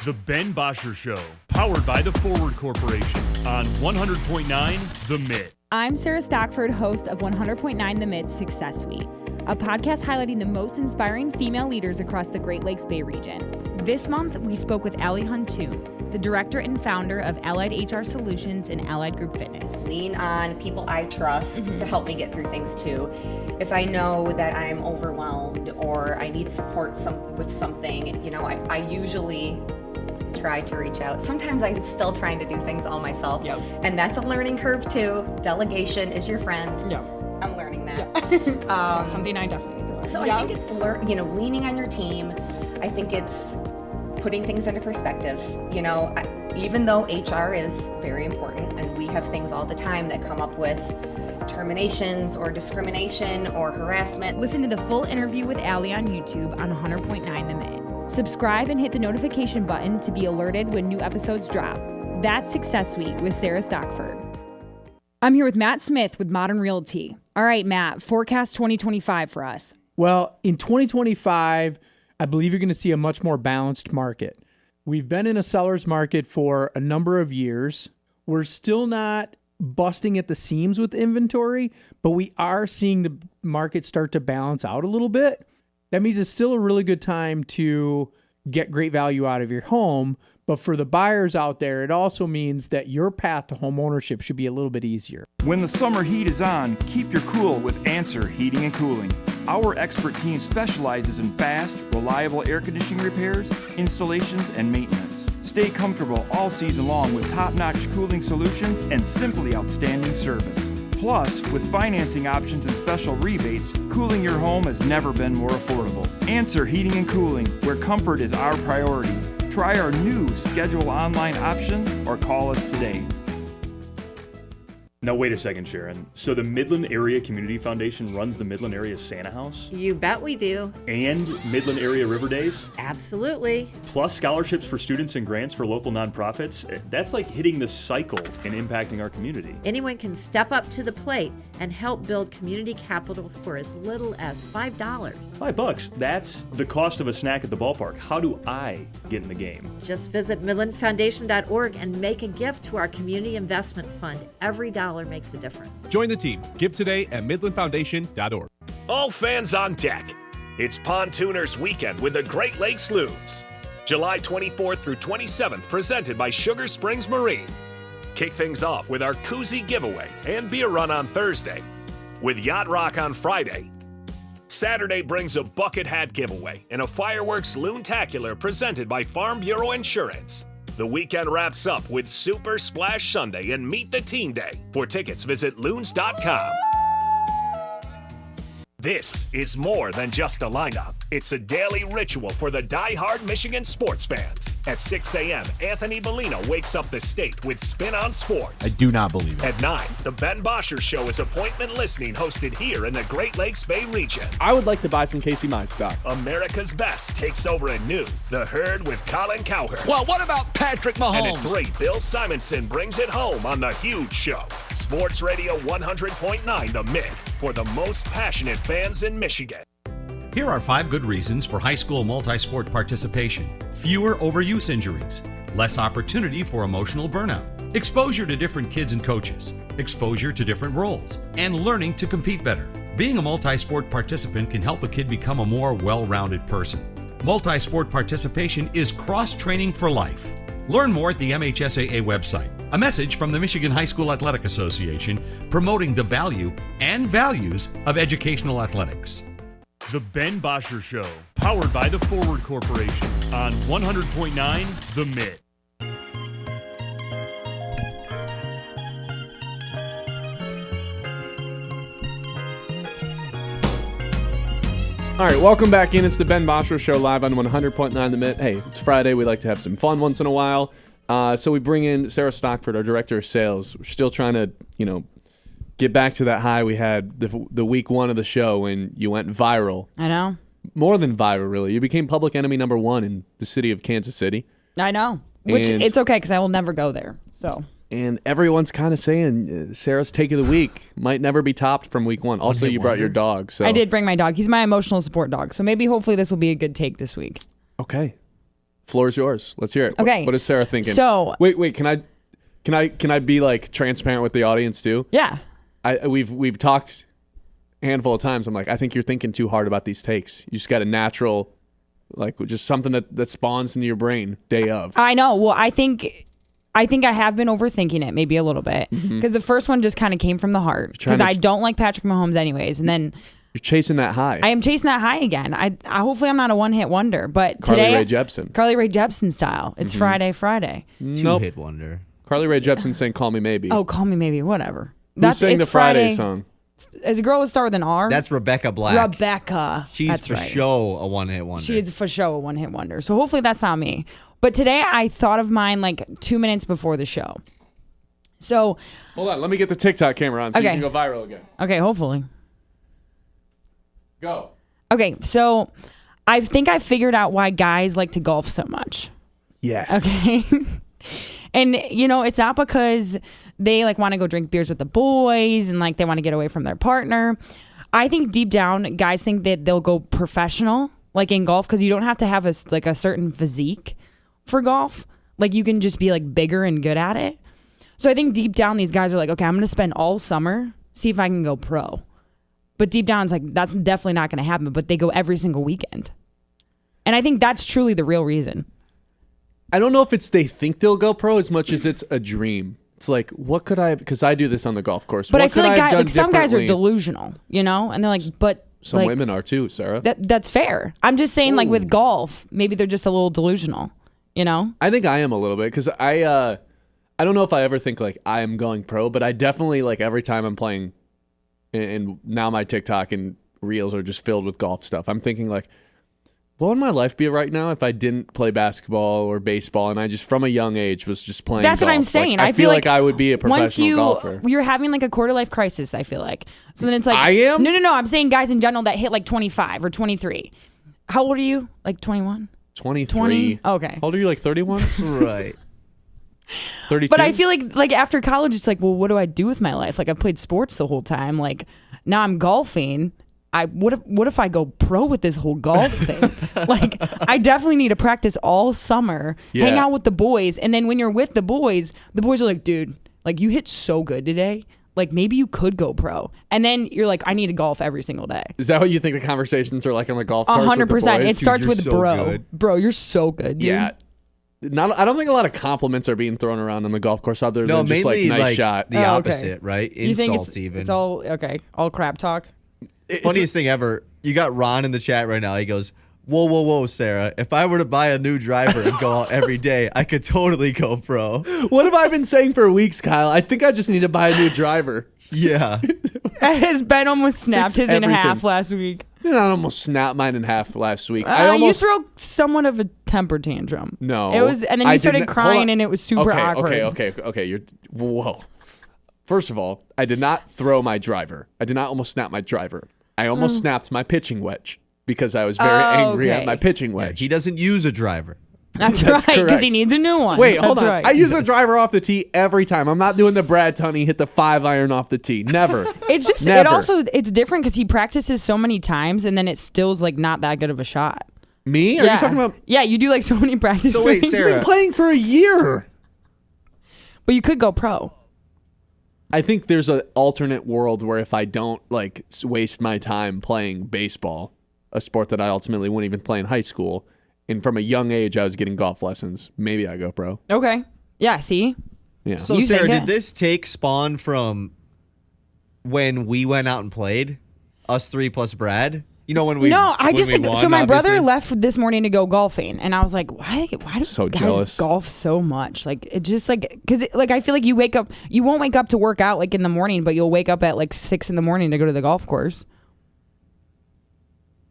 The Ben Bosscher Show, powered by the Forward Corporation on 100.9 The Mitt. I'm Sarah Stockford, host of 100.9 The Mitt Success Suite, a podcast highlighting the most inspiring female leaders across the Great Lakes Bay region. This month, we spoke with Allie Huntoon, the director and founder of Allied HR Solutions and Allied Group Fitness. Lean on people I trust to help me get through things too. If I know that I'm overwhelmed or I need support with something, you know, I usually try to reach out. Sometimes I'm still trying to do things all myself, and that's a learning curve too. Delegation is your friend. I'm learning that. Something I definitely do. So I think it's leaning on your team. I think it's putting things into perspective. You know, even though HR is very important, and we have things all the time that come up with terminations or discrimination or harassment. Listen to the full interview with Allie on YouTube on 100.9 The Mitt. Subscribe and hit the notification button to be alerted when new episodes drop. That's Success Suite with Sarah Stockford. I'm here with Matt Smith with Modern Realty. All right, Matt, forecast 2025 for us. Well, in 2025, I believe you're going to see a much more balanced market. We've been in a seller's market for a number of years. We're still not busting at the seams with inventory, but we are seeing the market start to balance out a little bit. That means it's still a really good time to get great value out of your home. But for the buyers out there, it also means that your path to home ownership should be a little bit easier. When the summer heat is on, keep your cool with Answer Heating and Cooling. Our expert team specializes in fast, reliable air conditioning repairs, installations, and maintenance. Stay comfortable all season long with top-notch cooling solutions and simply outstanding service. Plus, with financing options and special rebates, cooling your home has never been more affordable. Answer Heating and Cooling, where comfort is our priority. Try our new schedule online option or call us today. Now, wait a second, Sharon. So the Midland Area Community Foundation runs the Midland Area Santa House? You bet we do. And Midland Area River Days? Absolutely. Plus scholarships for students and grants for local nonprofits? That's like hitting the cycle and impacting our community. Anyone can step up to the plate and help build community capital for as little as $5. $5? That's the cost of a snack at the ballpark. How do I get in the game? Just visit midlandfoundation.org and make a gift to our community investment fund. Every dollar makes a difference. Join the team. Give today at midlandfoundation.org. All fans on deck. It's Pontooners Weekend with the Great Lakes Loons. July 24th through 27th, presented by Sugar Springs Marine. Kick things off with our koozie giveaway and beer run on Thursday, with Yacht Rock on Friday. Saturday brings a bucket hat giveaway and a fireworks loontacular presented by Farm Bureau Insurance. The weekend wraps up with Super Splash Sunday and Meet the Team Day. For tickets, visit loons.com. This is more than just a lineup. It's a daily ritual for the die-hard Michigan sports fans. At 6 a.m., Anthony Bellino wakes up the state with Spin on Sports. I do not believe it. At 9, the Ben Bosscher Show is appointment listening hosted here in the Great Lakes Bay region. I would like to buy some Casey Mize stock. America's Best takes over at noon. The Herd with Colin Cowherd. Well, what about Patrick Mahomes? And at 3, Bill Simonson brings it home on The Huge Show. Sports Radio 100.9 The Mitt, for the most passionate fans in Michigan. Here are 5 good reasons for high school multi-sport participation. Fewer overuse injuries, less opportunity for emotional burnout, exposure to different kids and coaches, exposure to different roles, and learning to compete better. Being a multi-sport participant can help a kid become a more well-rounded person. Multi-sport participation is cross-training for life. Learn more at the MHSAA website. A message from the Michigan High School Athletic Association promoting the value and values of educational athletics. The Ben Bosscher Show, powered by the Forward Corporation on 100.9 The Mitt. All right, welcome back in. It's the Ben Bosscher Show live on 100.9 The Mitt. Hey, it's Friday. We like to have some fun once in a while. So we bring in Sarah Stockford, our director of sales. We're still trying to, get back to that high we had the week 1 of the show when you went viral. I know. More than viral, really. You became public enemy number 1 in the city of Kansas City. I know. Which it's okay because I will never go there. So. And everyone's kind of saying Sarah's take of the week might never be topped from week 1. Also, you brought your dog. So I did bring my dog. He's my emotional support dog. So maybe hopefully this will be a good take this week. Okay. Floor is yours. Let's hear it. Okay. What is Sarah thinking? So wait. Can I be like transparent with the audience too? Yeah. we've talked a handful of times. I'm like, I think you're thinking too hard about these takes. You just got a natural, like, just something that spawns into your brain day of. I know. Well, I think I have been overthinking it maybe a little bit because the first one just kind of came from the heart because I don't like Patrick Mahomes anyways, and then. You're chasing that high. I am chasing that high again. I hopefully I'm not a one-hit wonder, but Carly today Rae Jepsen. Carly Rae Jepsen style. It's Friday. Two-hit wonder. Carly Rae Jepsen saying "Call Me Maybe." Oh, Call Me Maybe. Whatever. Who's saying the Friday song? As a girl would start with an R. That's Rebecca Black. Rebecca. She's that's for right. sure a one-hit wonder. She is for sure a one-hit wonder. So hopefully that's not me. But today I thought of mine like 2 minutes before the show. So hold on, let me get the TikTok camera on so you can go viral again. Okay, hopefully. Go. Okay, so I think I figured out why guys like to golf so much. Yes. Okay. And it's not because they like want to go drink beers with the boys and like they want to get away from their partner. I think deep down guys think that they'll go professional like in golf because you don't have to have a certain physique for golf. Like you can just be like bigger and good at it. So I think deep down these guys are like, okay, I'm going to spend all summer, see if I can go pro. But deep down, it's like, that's definitely not going to happen. But they go every single weekend. And I think that's truly the real reason. I don't know if it's they think they'll go pro as much as it's a dream. It's like, what could I have, because I do this on the golf course. But what I feel like some guys are differently? delusional, and they're like, but. Some like, women are too, Sarah. That's fair. I'm just saying, like with golf, maybe they're just a little delusional, I think I am a little bit because I don't know if I ever think like I am going pro, but I definitely like every time I'm playing. And now my TikTok and reels are just filled with golf stuff. I'm thinking like, what would my life be right now if I didn't play basketball or baseball and I just from a young age was just playing That's golf? what I'm saying. Like, I feel like I would be a professional once golfer. You're having like a quarter life crisis, I feel like. So then it's like I am? No. I'm saying guys in general that hit like 25 or 23. How old are you? Like 21? 23. 20? Okay. How old are you? Like 31? Right. 32? But I feel like after college, it's like, well, what do I do with my life? Like I've played sports the whole time. Like now I'm golfing. What if I go pro with this whole golf thing? Like I definitely need to practice all summer, hang out with the boys, and then when you're with the boys are like, dude, like you hit so good today. Like maybe you could go pro, and then you're like, I need to golf every single day. Is that what you think the conversations are like on the golf course? 100%. It starts Dude, with so bro. good. Bro, you're so good, dude. Yeah. I don't think a lot of compliments are being thrown around on the golf course other than just like mainly nice like shot. the opposite, right? You think Insults even. it's all okay? All crap talk. Funniest thing ever. You got Ron in the chat right now. He goes, whoa, Sarah. If I were to buy a new driver and go out every day, I could totally go pro. What have I been saying for weeks, Kyle? I think I just need to buy a new driver. Yeah. His Ben almost snapped his in everything. half last week. I almost snapped mine in half last week. You threw somewhat of a temper tantrum. No. It was, and then you started crying and it was super awkward. Okay. Whoa. First of all, I did not throw my driver. I did not almost snap my driver. I almost snapped my pitching wedge because I was very angry at my pitching wedge. He doesn't use a driver. That's right, because he needs a new one. Wait, hold on. Right. I use a driver off the tee every time. I'm not doing the Brad Tunney hit the 5-iron off the tee. Never. It's just Never. it's different because he practices so many times and then it still's like not that good of a shot. Me? Are you talking about? Yeah, you do like so many practice. So wait, swings. Sarah. I've been playing for a year. But you could go pro. I think there's an alternate world where if I don't like waste my time playing baseball, a sport that I ultimately wouldn't even play in high school, and from a young age I was getting golf lessons, maybe I go pro. Okay. Yeah, see? Yeah. So Sarah, did this take spawn from when we went out and played? Us three plus Brad? You know when we No, I when just we like won, so my brother obviously? left this morning to go golfing and I was like, why do So guys jealous. golf so much? Like it just like cuz like I feel like you won't wake up to work out like in the morning, but you'll wake up at like 6 a.m. to go to the golf course.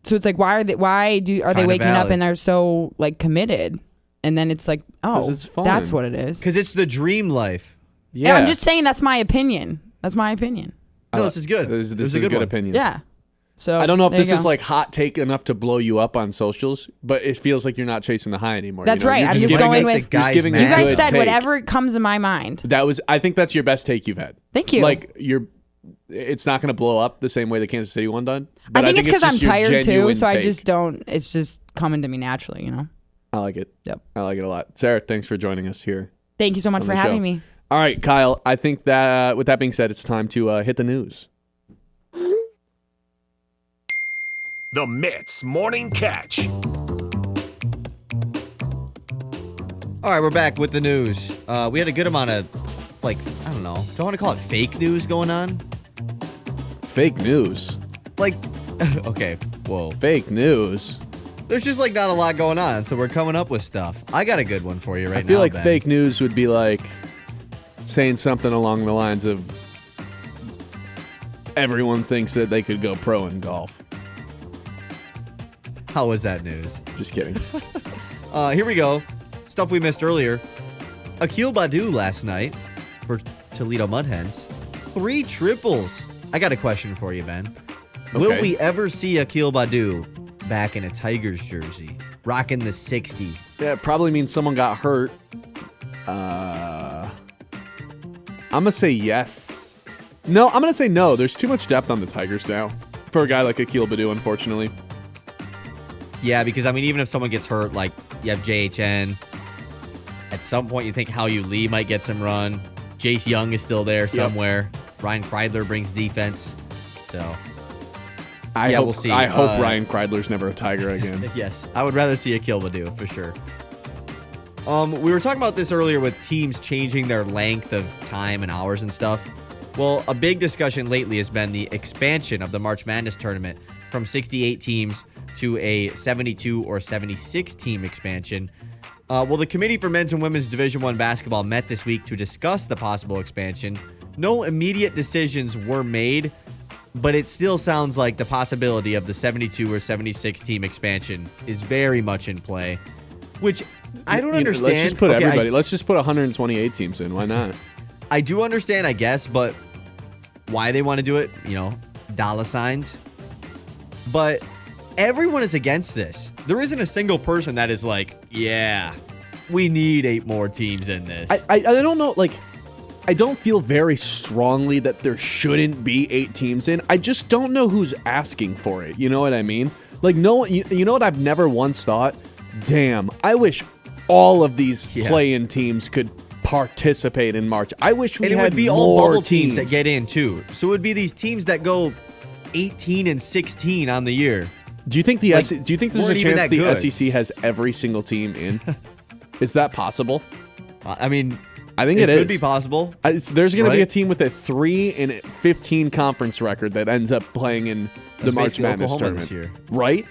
So it's like are they waking up and they're so like committed? And then it's like, oh, it's fun. that's what it is. Because it's the dream life. Yeah, I'm just saying that's my opinion. That's my opinion. No, this is good. This is a a good one. opinion. Yeah. So I don't know if there you this is go. like hot take enough to blow you up on socials, but it feels like you're not chasing the high anymore. That's you know? right. You're I'm just giving going it- with you're just giving you a guys good said take. whatever comes in my mind. I think that's your best take you've had. Thank you. Like it's not going to blow up the same way the Kansas City one done. I But think it's because I'm just your tired too, genuine so I take. just don't. It's just coming to me naturally, you know. I like it. Yep. I like it a lot. Sarah, thanks for joining us here. Thank you so much on for the having show. me. All right, Kyle, I think that with that being said, it's time to hit the news. The Mitt's Morning Catch. All right, we're back with the news. We had a good amount of, I don't know. Do I want to call it fake news going on? Fake news? Okay, whoa. Fake news? There's just, not a lot going on, so we're coming up with stuff. I got a good one for you right now, I feel like Ben. fake news would be saying something along the lines of everyone thinks that they could go pro in golf. How was that news? Just kidding. Here we go. Stuff we missed earlier. Akil Baddoo last night for Toledo Mudhens. 3 triples. I got a question for you, Ben. Okay. Will we ever see Akil Baddoo back in a Tigers jersey, rocking the 60? Yeah, it probably means someone got hurt. I'm going to say yes. No, I'm going to say no. There's too much depth on the Tigers now for a guy like Akil Baddoo, unfortunately. Yeah, because, even if someone gets hurt, you have JHN. At some point, you think Hao-Yu Lee might get some run. Jace Young is still there somewhere. Ryan Kreidler brings defense. So, we'll see. I hope Ryan Kreidler's never a Tiger again. Yes, I would rather see Akil Baddoo for sure. We were talking about this earlier with teams changing their length of time and hours and stuff. Well, a big discussion lately has been the expansion of the March Madness tournament from 68 teams to a 72 or 76 team expansion. Well, the Committee for Men's and Women's Division I basketball met this week to discuss the possible expansion. No immediate decisions were made, but it still sounds like the possibility of the 72 or 76 team expansion is very much in play, which I don't understand. Let's just put everybody. Let's just put 128 teams in. Why not? I do understand, I guess, but why they want to do it, dollar signs. But everyone is against this. There isn't a single person that is like, yeah, we need 8 more teams in this. I don't know, I don't feel very strongly that there shouldn't be 8 teams in. I just don't know who's asking for it. You know what I mean? No, you know what I've never once thought? Damn, I wish all of these play-in teams could participate in March. I wish we had more. And it would be all bubble teams that get in too. So it would be these teams that go 18 and 16 on the year. Do you think do you think there's a chance the SEC has every single team in? Is that possible? I think it is. Could be possible. There's going to be a team with a 3-15 conference record that ends up playing in the March Madness tournament this year. Right?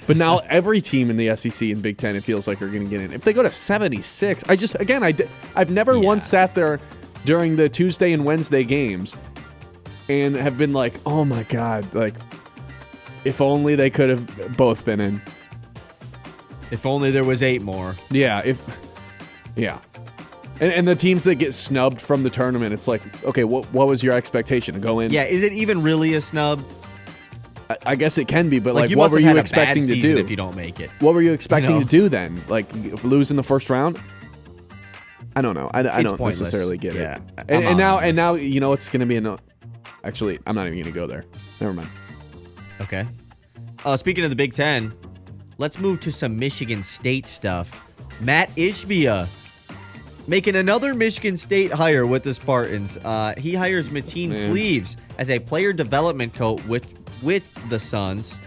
But now every team in the SEC and Big Ten, it feels like, are going to get in. If they go to 76, I've never once sat there during the Tuesday and Wednesday games and have been like, oh my God, if only they could have both been in. If only there was 8 more. Yeah, And the teams that get snubbed from the tournament, it's like, okay, what was your expectation to go in? Yeah, is it even really a snub? I guess it can be, but you what were you had expecting a bad to season do if you don't make it? What were you expecting to do then? Lose in the first round? I don't know. I don't necessarily get it. And now you know it's going to be Actually, I'm not even going to go there. Never mind. Okay. Speaking of the Big Ten, let's move to some Michigan State stuff. Matt Ishbia making another Michigan State hire with the Spartans. He hires Mateen Cleaves as a player development coach with the Suns.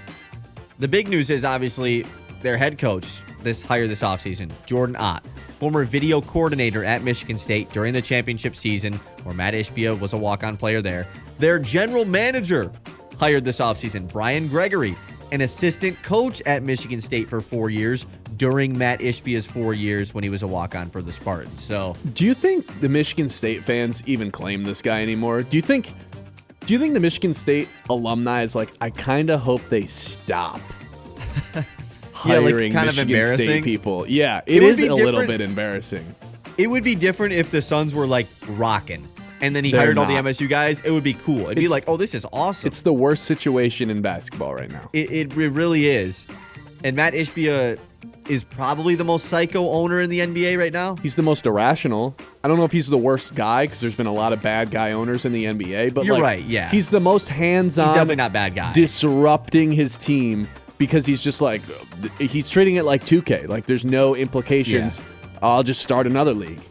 The big news is obviously their head coach this offseason, Jordan Ott, former video coordinator at Michigan State during the championship season, where Matt Ishbia was a walk-on player there. Their general manager hired this offseason, Brian Gregory, an assistant coach at Michigan State for 4 years during Matt Ishbia's 4 years when he was a walk-on for the Spartans. So, do you think the Michigan State fans even claim this guy anymore? Do you think the Michigan State alumni is like, I kind of hope they stop hiring kind of Michigan embarrassing State people? Yeah, it is a little bit embarrassing. It would be different if the Suns were rocking, and then he hired all the MSU guys. It would be cool. It'd be like, oh, this is awesome. It's the worst situation in basketball right now. It really is. And Matt Ishbia is probably the most psycho owner in the NBA right now. He's the most irrational. I don't know if he's the worst guy because there's been a lot of bad guy owners in the NBA. But you're right, yeah. He's the most hands-on. He's definitely not bad guy. Disrupting his team because he's just he's treating it like 2K. There's no implications. Yeah. I'll just start another league.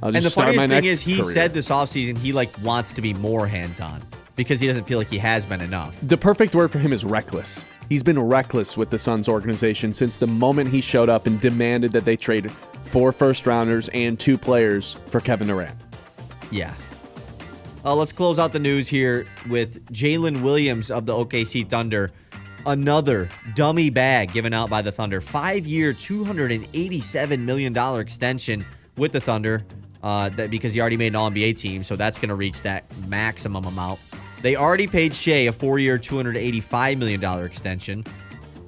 I'll just And the start my funniest thing next is he career. said this offseason he wants to be more hands-on because he doesn't feel like he has been enough. The perfect word for him is reckless. He's been reckless with the Suns organization since the moment he showed up and demanded that they trade 4 first-rounders and 2 players for Kevin Durant. Yeah. Let's close out the news here with Jalen Williams of the OKC Thunder. Another dummy bag given out by the Thunder. 5-year, $287 million extension with the Thunder because he already made an All-NBA team, so that's going to reach that maximum amount. They already paid Shea a 4-year, $285 million extension,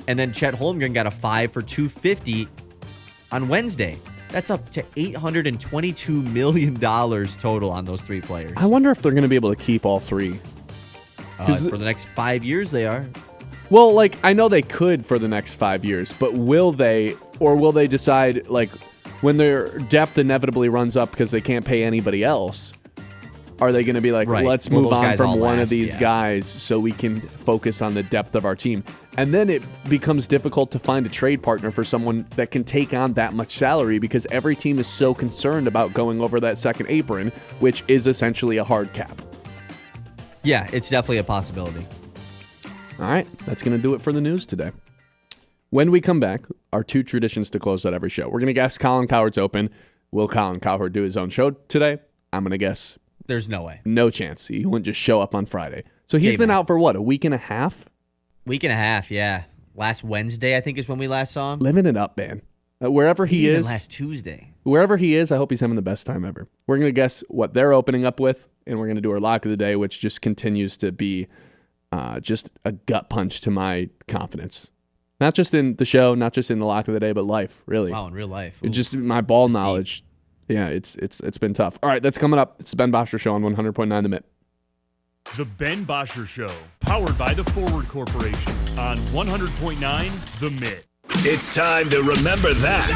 and then Chet Holmgren got a 5 for $250 on Wednesday. That's up to $822 million total on those 3 players. I wonder if they're going to be able to keep all 3. For the next 5 years, they are. Well, like, I know they could for the next 5 years, but will they, or will they decide, like, when their depth inevitably runs up because they can't pay anybody else, are they going to be like, Right. let's Will move those on guys from all one of last? these Yeah. guys so we can focus on the depth of our team? And then it becomes difficult to find a trade partner for someone that can take on that much salary because every team is so concerned about going over that second apron, which is essentially a hard cap. Yeah, it's definitely a possibility. All right, that's going to do it for the news today. When we come back, our 2 traditions to close out every show. We're going to guess Colin Cowherd's open. Will Colin Cowherd do his own show today? I'm going to guess. There's no way. No chance. He wouldn't just show up on Friday. So he's been out for what, a week and a half? Week and a half, yeah. Last Wednesday, I think, is when we last saw him. Living it up, man. Wherever he Even is. last Tuesday. Wherever he is, I hope he's having the best time ever. We're going to guess what they're opening up with, and we're going to do our lock of the day, which just continues to be just a gut punch to my confidence. Not just in the show, not just in the lock of the day, but life, really. Wow, in real life. It's just my ball knowledge. Yeah, it's been tough. All right, that's coming up. It's the Ben Bosscher Show on 100.9 The Mitt. The Ben Bosscher Show, powered by the Forward Corporation on 100.9 The Mitt. It's time to remember that.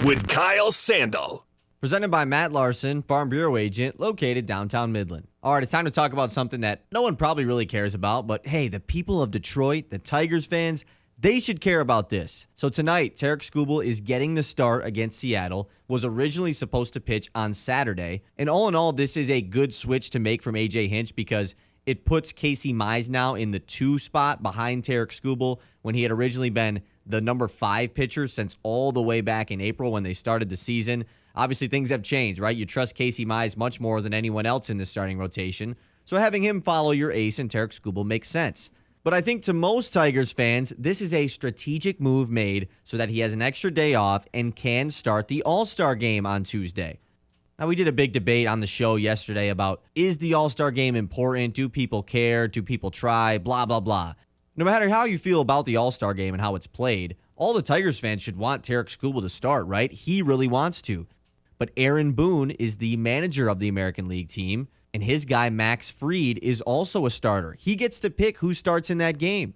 With Kyle Sandel. Presented by Matt Larson, Farm Bureau Agent, located downtown Midland. All right, it's time to talk about something that no one probably really cares about, but hey, the people of Detroit, the Tigers fans, they should care about this. So tonight, Tarik Skubal is getting the start against Seattle, was originally supposed to pitch on Saturday, and all in all, this is a good switch to make from A.J. Hinch because it puts Casey Mize now in the 2 spot behind Tarik Skubal when he had originally been the number 5 pitcher since all the way back in April when they started the season. Obviously, things have changed, right? You trust Casey Mize much more than anyone else in the starting rotation. So having him follow your ace and Tarik Skubal makes sense. But I think to most Tigers fans, this is a strategic move made so that he has an extra day off and can start the All-Star game on Tuesday. Now, we did a big debate on the show yesterday about, is the All-Star game important? Do people care? Do people try? Blah, blah, blah. No matter how you feel about the All-Star game and how it's played, all the Tigers fans should want Tarik Skubal to start, right? He really wants to. But Aaron Boone is the manager of the American League team, and his guy Max Fried is also a starter. He gets to pick who starts in that game.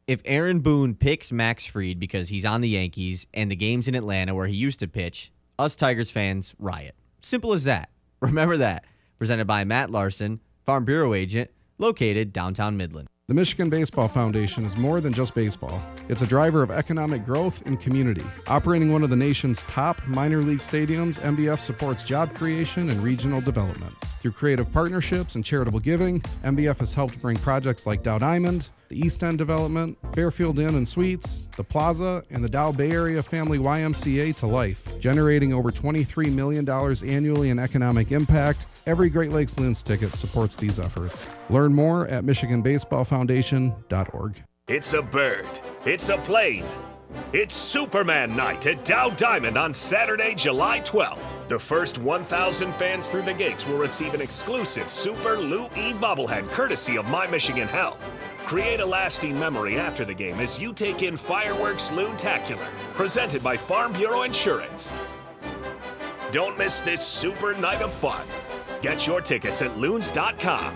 If Aaron Boone picks Max Fried because he's on the Yankees and the game's in Atlanta where he used to pitch, us Tigers fans riot. Simple as that. Remember that. Presented by Matt Larson, Farm Bureau Agent, located downtown Midland. The Michigan Baseball Foundation is more than just baseball. It's a driver of economic growth and community. Operating one of the nation's top minor league stadiums, MBF supports job creation and regional development. Through creative partnerships and charitable giving, MBF has helped bring projects like Dow Diamond, the East End Development, Fairfield Inn and Suites, the Plaza, and the Dow Bay Area Family YMCA to life, generating over $23 million annually in economic impact. Every Great Lakes Loons ticket supports these efforts. Learn more at MichiganBaseballFoundation.org. It's a bird. It's a plane. It's Superman Night at Dow Diamond on Saturday, July 12th. The first 1,000 fans through the gates will receive an exclusive Super Lou E bobblehead courtesy of My Michigan Health. Create a lasting memory after the game as you take in Fireworks Loontacular, presented by Farm Bureau Insurance. Don't miss this super night of fun. Get your tickets at loons.com.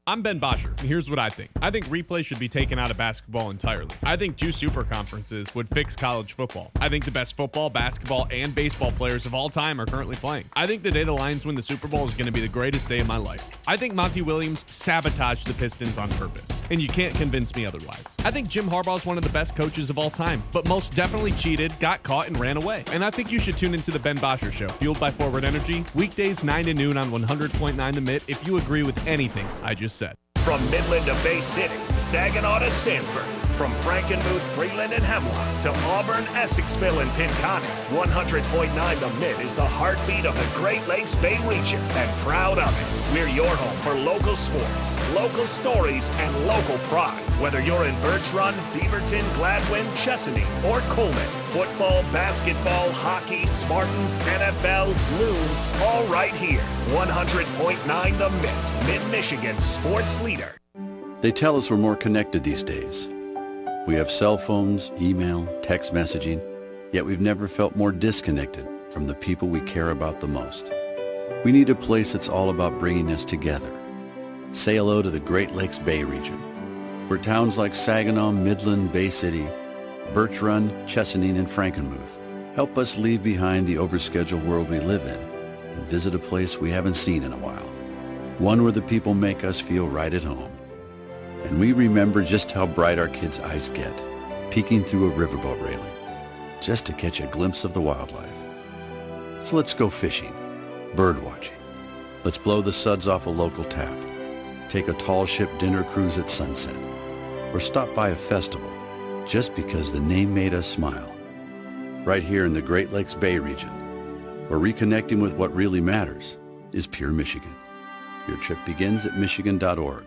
I'm Ben Bosscher, and here's what I think. I think replay should be taken out of basketball entirely. I think 2 super conferences would fix college football. I think the best football, basketball, and baseball players of all time are currently playing. I think the day the Lions win the Super Bowl is going to be the greatest day of my life. I think Monty Williams sabotaged the Pistons on purpose, and you can't convince me otherwise. I think Jim Harbaugh is one of the best coaches of all time, but most definitely cheated, got caught, and ran away. And I think you should tune into the Ben Bosscher Show, fueled by Forward Energy, weekdays 9 to noon on 100.9 The Mitt, if you agree with anything I just said. From Midland to Bay City, Saginaw to Sanford, from Frankenmuth, Freeland, and Hemlock to Auburn, Essexville, and Pinconning, 100.9 The Mitt is the heartbeat of the Great Lakes Bay region, and proud of it. We're your home for local sports, local stories, and local pride. Whether you're in Birch Run, Beaverton, Gladwin, Chesaning, or Coleman, football, basketball, hockey, Spartans, NFL, Loons, all right here. 100.9 The Mitt, Mid-Michigan's sports leader. They tell us we're more connected these days. We have cell phones, email, text messaging, yet we've never felt more disconnected from the people we care about the most. We need a place that's all about bringing us together. Say hello to the Great Lakes Bay region, where towns like Saginaw, Midland, Bay City, Birch Run, Chesaning, and Frankenmuth help us leave behind the overscheduled world we live in and visit a place we haven't seen in a while. One where the people make us feel right at home. And we remember just how bright our kids' eyes get, peeking through a riverboat railing, just to catch a glimpse of the wildlife. So let's go fishing, bird watching. Let's blow the suds off a local tap, take a tall ship dinner cruise at sunset, or stop by a festival just because the name made us smile. Right here in the Great Lakes Bay region, where reconnecting with what really matters is pure Michigan. Your trip begins at michigan.org.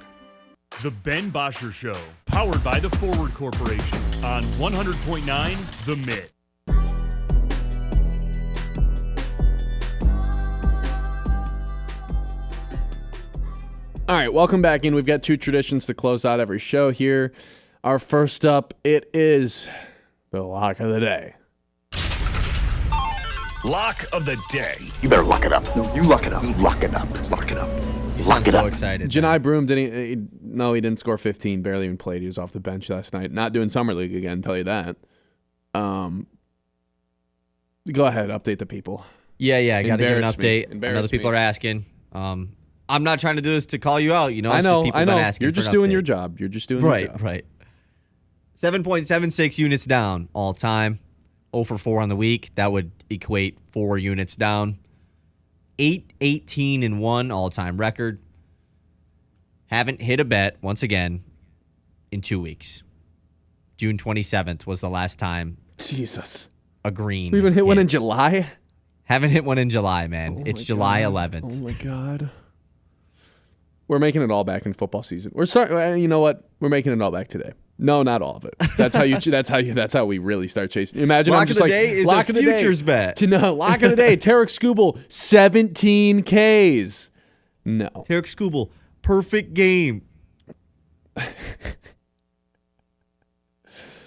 The Ben Bosscher Show, powered by the Forward Corporation on 100.9 The Mitt. All right, welcome back in. We've got 2 traditions to close out every show here. Our first up, it is the lock of the day. Lock of the day. You better lock it up. No, you lock it up. Lock it up. Lock it up. You sound so excited. Janai Broom he didn't score 15. Barely even played. He was off the bench last night. Not doing summer league again. Tell you that. Go ahead, update the people. Yeah. I got to give an update. I know the people are asking. I'm not trying to do this to call you out. You know, I know. Asking You're just doing your job. You're just doing your job. Right. 7.76 units down all time. 0 for 4 on the week. That would equate 4 units down. 8-18-1 all-time record. Haven't hit a bet, once again, in 2 weeks. June 27th was the last time. Jesus. A green. We even hit one in July? Haven't hit one in July, man. It's July 11th. Oh, my God. We're making it all back in football season. We're sorry. You know what? We're making it all back today. No, not all of it. That's how that's how we really start chasing. Imagine lock I'm just of the like day is lock a of the futures day. bet. No, lock of the day. Tarik Skubal 17 Ks. No. Tarik Skubal, perfect game.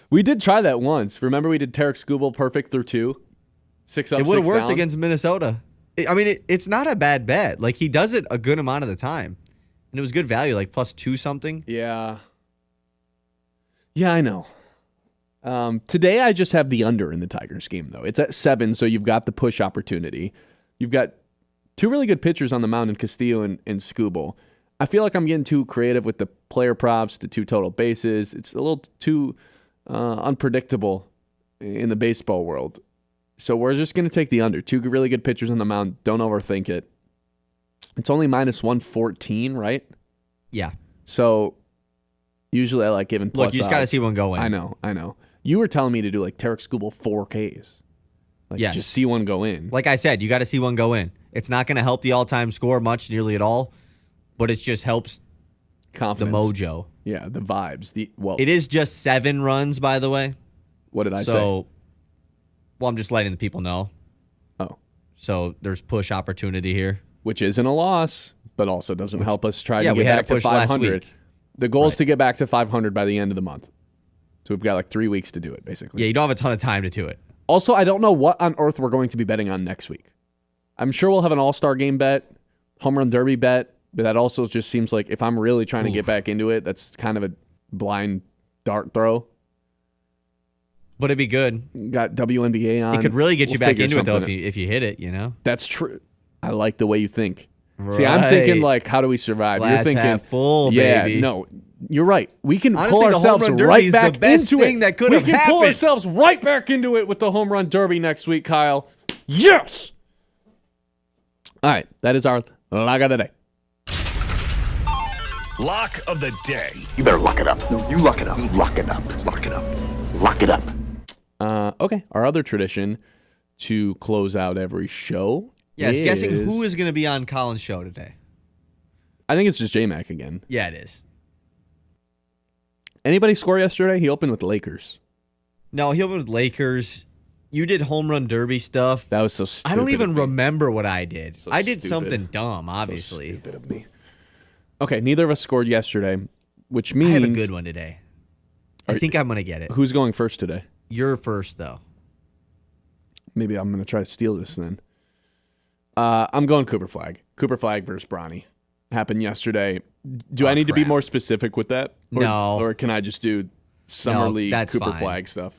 We did try that once. Remember we did Tarik Skubal perfect through 2? 6 up, 6 down. It would have worked against Minnesota. It's not a bad bet. Like, he does it a good amount of the time. And it was good value, like +2 something. Yeah. Yeah, I know. Today I just have the under in the Tigers game, though. It's at 7, so you've got the push opportunity. You've got 2 really good pitchers on the mound in Castillo and Skubal. I feel like I'm getting too creative with the player props, the 2 total bases. It's a little too unpredictable in the baseball world. So we're just going to take the under. 2 really good pitchers on the mound. Don't overthink it. It's only -114, right? Yeah. So usually I like giving plus. Look, you just got to see one go in. I know. You were telling me to do like Tarik Skubal 4Ks. Like just see one go in. Like I said, you got to see one go in. It's not going to help the all-time score much, nearly at all, but it just helps confidence. The mojo. Yeah, the vibes. It is just 7 runs, by the way. What did I say? Well, I'm just letting the people know. Oh. So there's push opportunity here. Which isn't a loss, but also doesn't help us try to get back to 500. Last week. The goal is to get back to 500 by the end of the month. So we've got like 3 weeks to do it, basically. Yeah, you don't have a ton of time to do it. Also, I don't know what on earth we're going to be betting on next week. I'm sure we'll have an all-star game bet, home run derby bet, But that also just seems like if I'm really trying to get back into it, that's kind of a blind dart throw. But it'd be good. Got WNBA on. It could really get you back into it, though, something if you hit it, you know? That's true. I like the way you think. Right. See, I'm thinking like, how do we survive? Glass You're thinking half full, yeah, baby. no, you're right. We can Honestly, pull the home ourselves run derby right is back the best into thing it. that could we have can pull happened. ourselves right back into it with the home run derby next week, Kyle. Yes. All right, that is our lock of the day. Lock of the day. You better lock it up. No, you lock it up. You lock it up. Lock it up. Lock it up. Okay, our other tradition to close out every show. Yes, guessing who is going to be on Colin's show today. I think it's just J-Mac again. Yeah, it is. Anybody score yesterday? He opened with the Lakers. No, he opened with Lakers. You did home run derby stuff. That was so stupid. I don't even remember what I did. So I did stupid. something dumb, obviously. So stupid of me. Okay, neither of us scored yesterday, which means... I have a good one today. I think I'm going to get it. Who's going first today? You're first, though. Maybe I'm going to try to steal this then. I'm going Cooper Flag. Cooper Flag versus Bronny. Happened yesterday. Do I need to be more specific with that? No. Or can I just do Summer League that's Cooper fine. Flag stuff?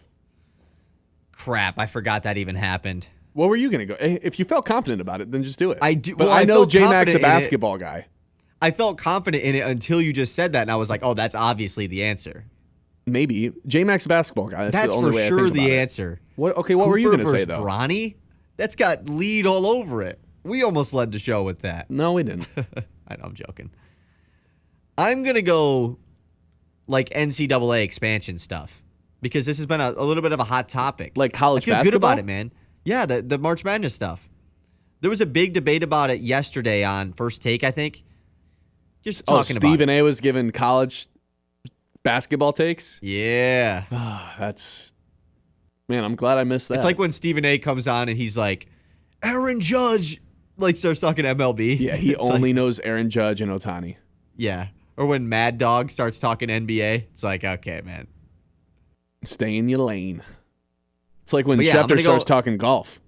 Crap, I forgot that even happened. What were you going to go? If you felt confident about it, then just do it. I do. But well, I know felt J-Mac's a confident in it. basketball guy. I felt confident in it until you just said that, and I was like, oh, that's obviously the answer. Maybe. J-Mac's a basketball guy. That's the only for way sure I think about the it. answer. What? Okay, what were you Cooper going to say, versus though? Bronny? That's got lead all over it. We almost led the show with that. No, we didn't. I know, I'm joking. I'm going to go like NCAA expansion stuff because this has been a little bit of a hot topic. Like college I feel basketball? good about it, man. Yeah, the March Madness stuff. There was a big debate about it yesterday on First Take, I think. Just talking about it. Stephen A. was giving college basketball takes? Yeah. That's... Man, I'm glad I missed that. It's like when Stephen A. comes on and he's like, Aaron Judge, like starts talking MLB. Yeah, he It's only like, knows Aaron Judge and Ohtani. Yeah. Or when Mad Dog starts talking NBA, it's like, okay, man. Stay in your lane. It's like when But yeah, I'm Schefter gonna starts go- talking golf.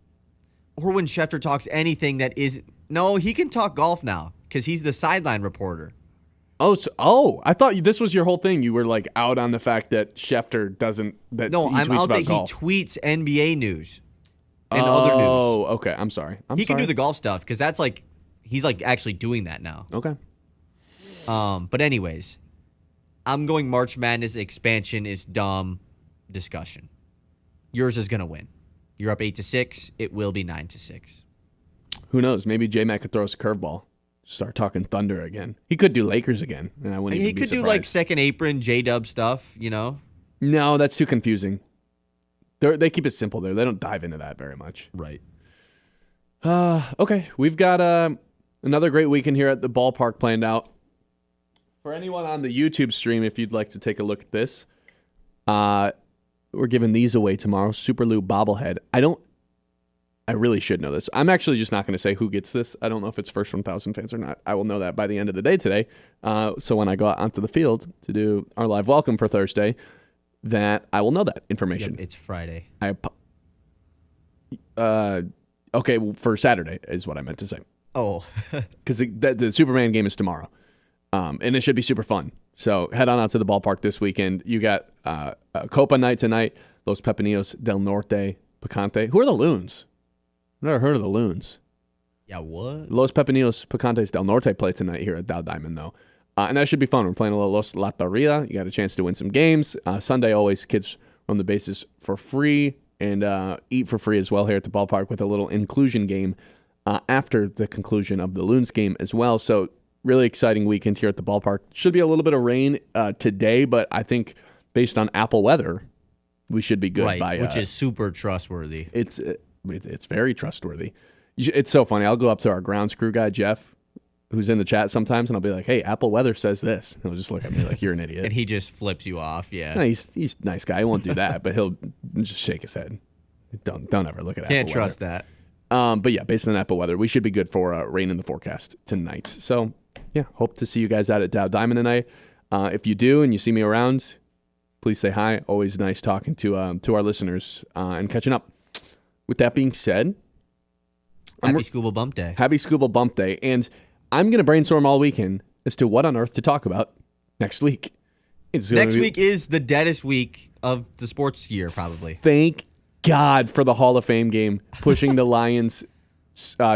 Or when Schefter talks anything that is... No, he can talk golf now because he's the sideline reporter. Oh, I thought this was your whole thing. You were like out on the fact that Schefter doesn't... No, he I'm tweets out about that golf. he tweets NBA news and other news. Oh, okay. I'm sorry. He can do the golf stuff because that's like... He's like actually doing that now. Okay. But anyways, I'm going March Madness expansion is dumb discussion. Yours is going to win. You're up 8-6. It will be 9-6. Who knows? Maybe J-Mac could throw us a curveball. Start talking Thunder again. He could do Lakers again, and I wouldn't He even be could do surprised. like second apron J-Dub stuff, you know? No, that's too confusing. They keep it simple there. They don't dive into that very much. Right. Okay, we've got another great weekend here at the ballpark planned out. For anyone on the YouTube stream, if you'd like to take a look at this, we're giving these away tomorrow. Super Lou bobblehead. I really should know this. I'm actually just not going to say who gets this. I don't know if it's first 1,000 fans or not. I will know that by the end of the day today. So when I go out onto the field to do our live welcome for Thursday, that I will know that information. Yep, it's Friday. Okay, well, for Saturday is what I meant to say. Oh. Because the Superman game is tomorrow. And it should be super fun. So head on out to the ballpark this weekend. You got a Copa night tonight, Los Pepinillos del Norte, Picante. Who are the Loons? I've never heard of the Loons. Yeah, what? Los Pepinillos Picantes del Norte play tonight here at Dow Diamond, though. And that should be fun. We're playing a little Los Loteria. You got a chance to win some games. Sunday, always, kids run the bases for free and eat for free as well here at the ballpark with a little inclusion game after the conclusion of the Loons game as well. So really exciting weekend here at the ballpark. Should be a little bit of rain today, but I think based on Apple weather, we should be good. Right, which is super trustworthy. It's very trustworthy. It's so funny. I'll go up to our grounds crew guy, Jeff, who's in the chat sometimes, and I'll be like, hey, Apple weather says this. And he'll just look at me like, you're an idiot. And he just flips you off, yeah. No, he's a nice guy. He won't do that, but he'll just shake his head. Don't ever look at Apple Can't weather. trust that. But yeah, based on Apple weather, we should be good for rain in the forecast tonight. So yeah, hope to see you guys out at Dow Diamond tonight. If you do and you see me around, please say hi. Always nice talking to our listeners and catching up. With that being said, Happy Skubal Bump Day. Happy Skubal Bump Day. And I'm going to brainstorm all weekend as to what on earth to talk about next week. Next week is the deadest week of the sports year, probably. Thank God for the Hall of Fame game pushing the Lions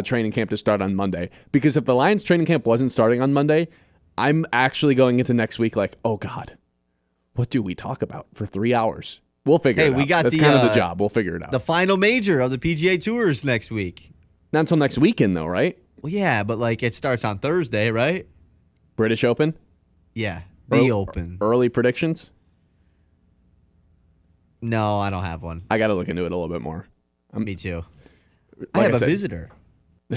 training camp to start on Monday. Because if the Lions training camp wasn't starting on Monday, I'm actually going into next week like, oh God, what do we talk about for 3 hours? We'll figure it out. That's kind of the job. We'll figure it out. The final major of the PGA Tours next week. Not until next weekend, though, right? Well, yeah, but like it starts on Thursday, right? British Open? Yeah, the Open. Early predictions? No, I don't have one. I got to look into it a little bit more. Me too. Like I have a visitor.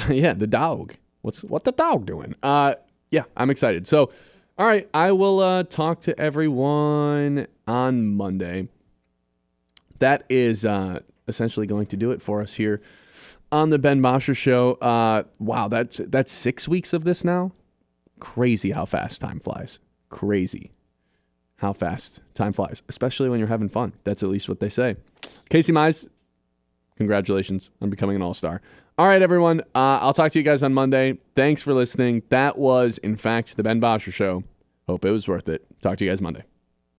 Yeah, the dog. What the dog doing? Yeah, I'm excited. So, all right, I will talk to everyone on Monday. That is essentially going to do it for us here on the Ben Bosscher Show. Wow, that's 6 weeks of this now. Crazy how fast time flies. Crazy how fast time flies, especially when you're having fun. That's at least what they say. Casey Mize, congratulations on becoming an all-star. All right, everyone. I'll talk to you guys on Monday. Thanks for listening. That was, in fact, the Ben Bosscher Show. Hope it was worth it. Talk to you guys Monday.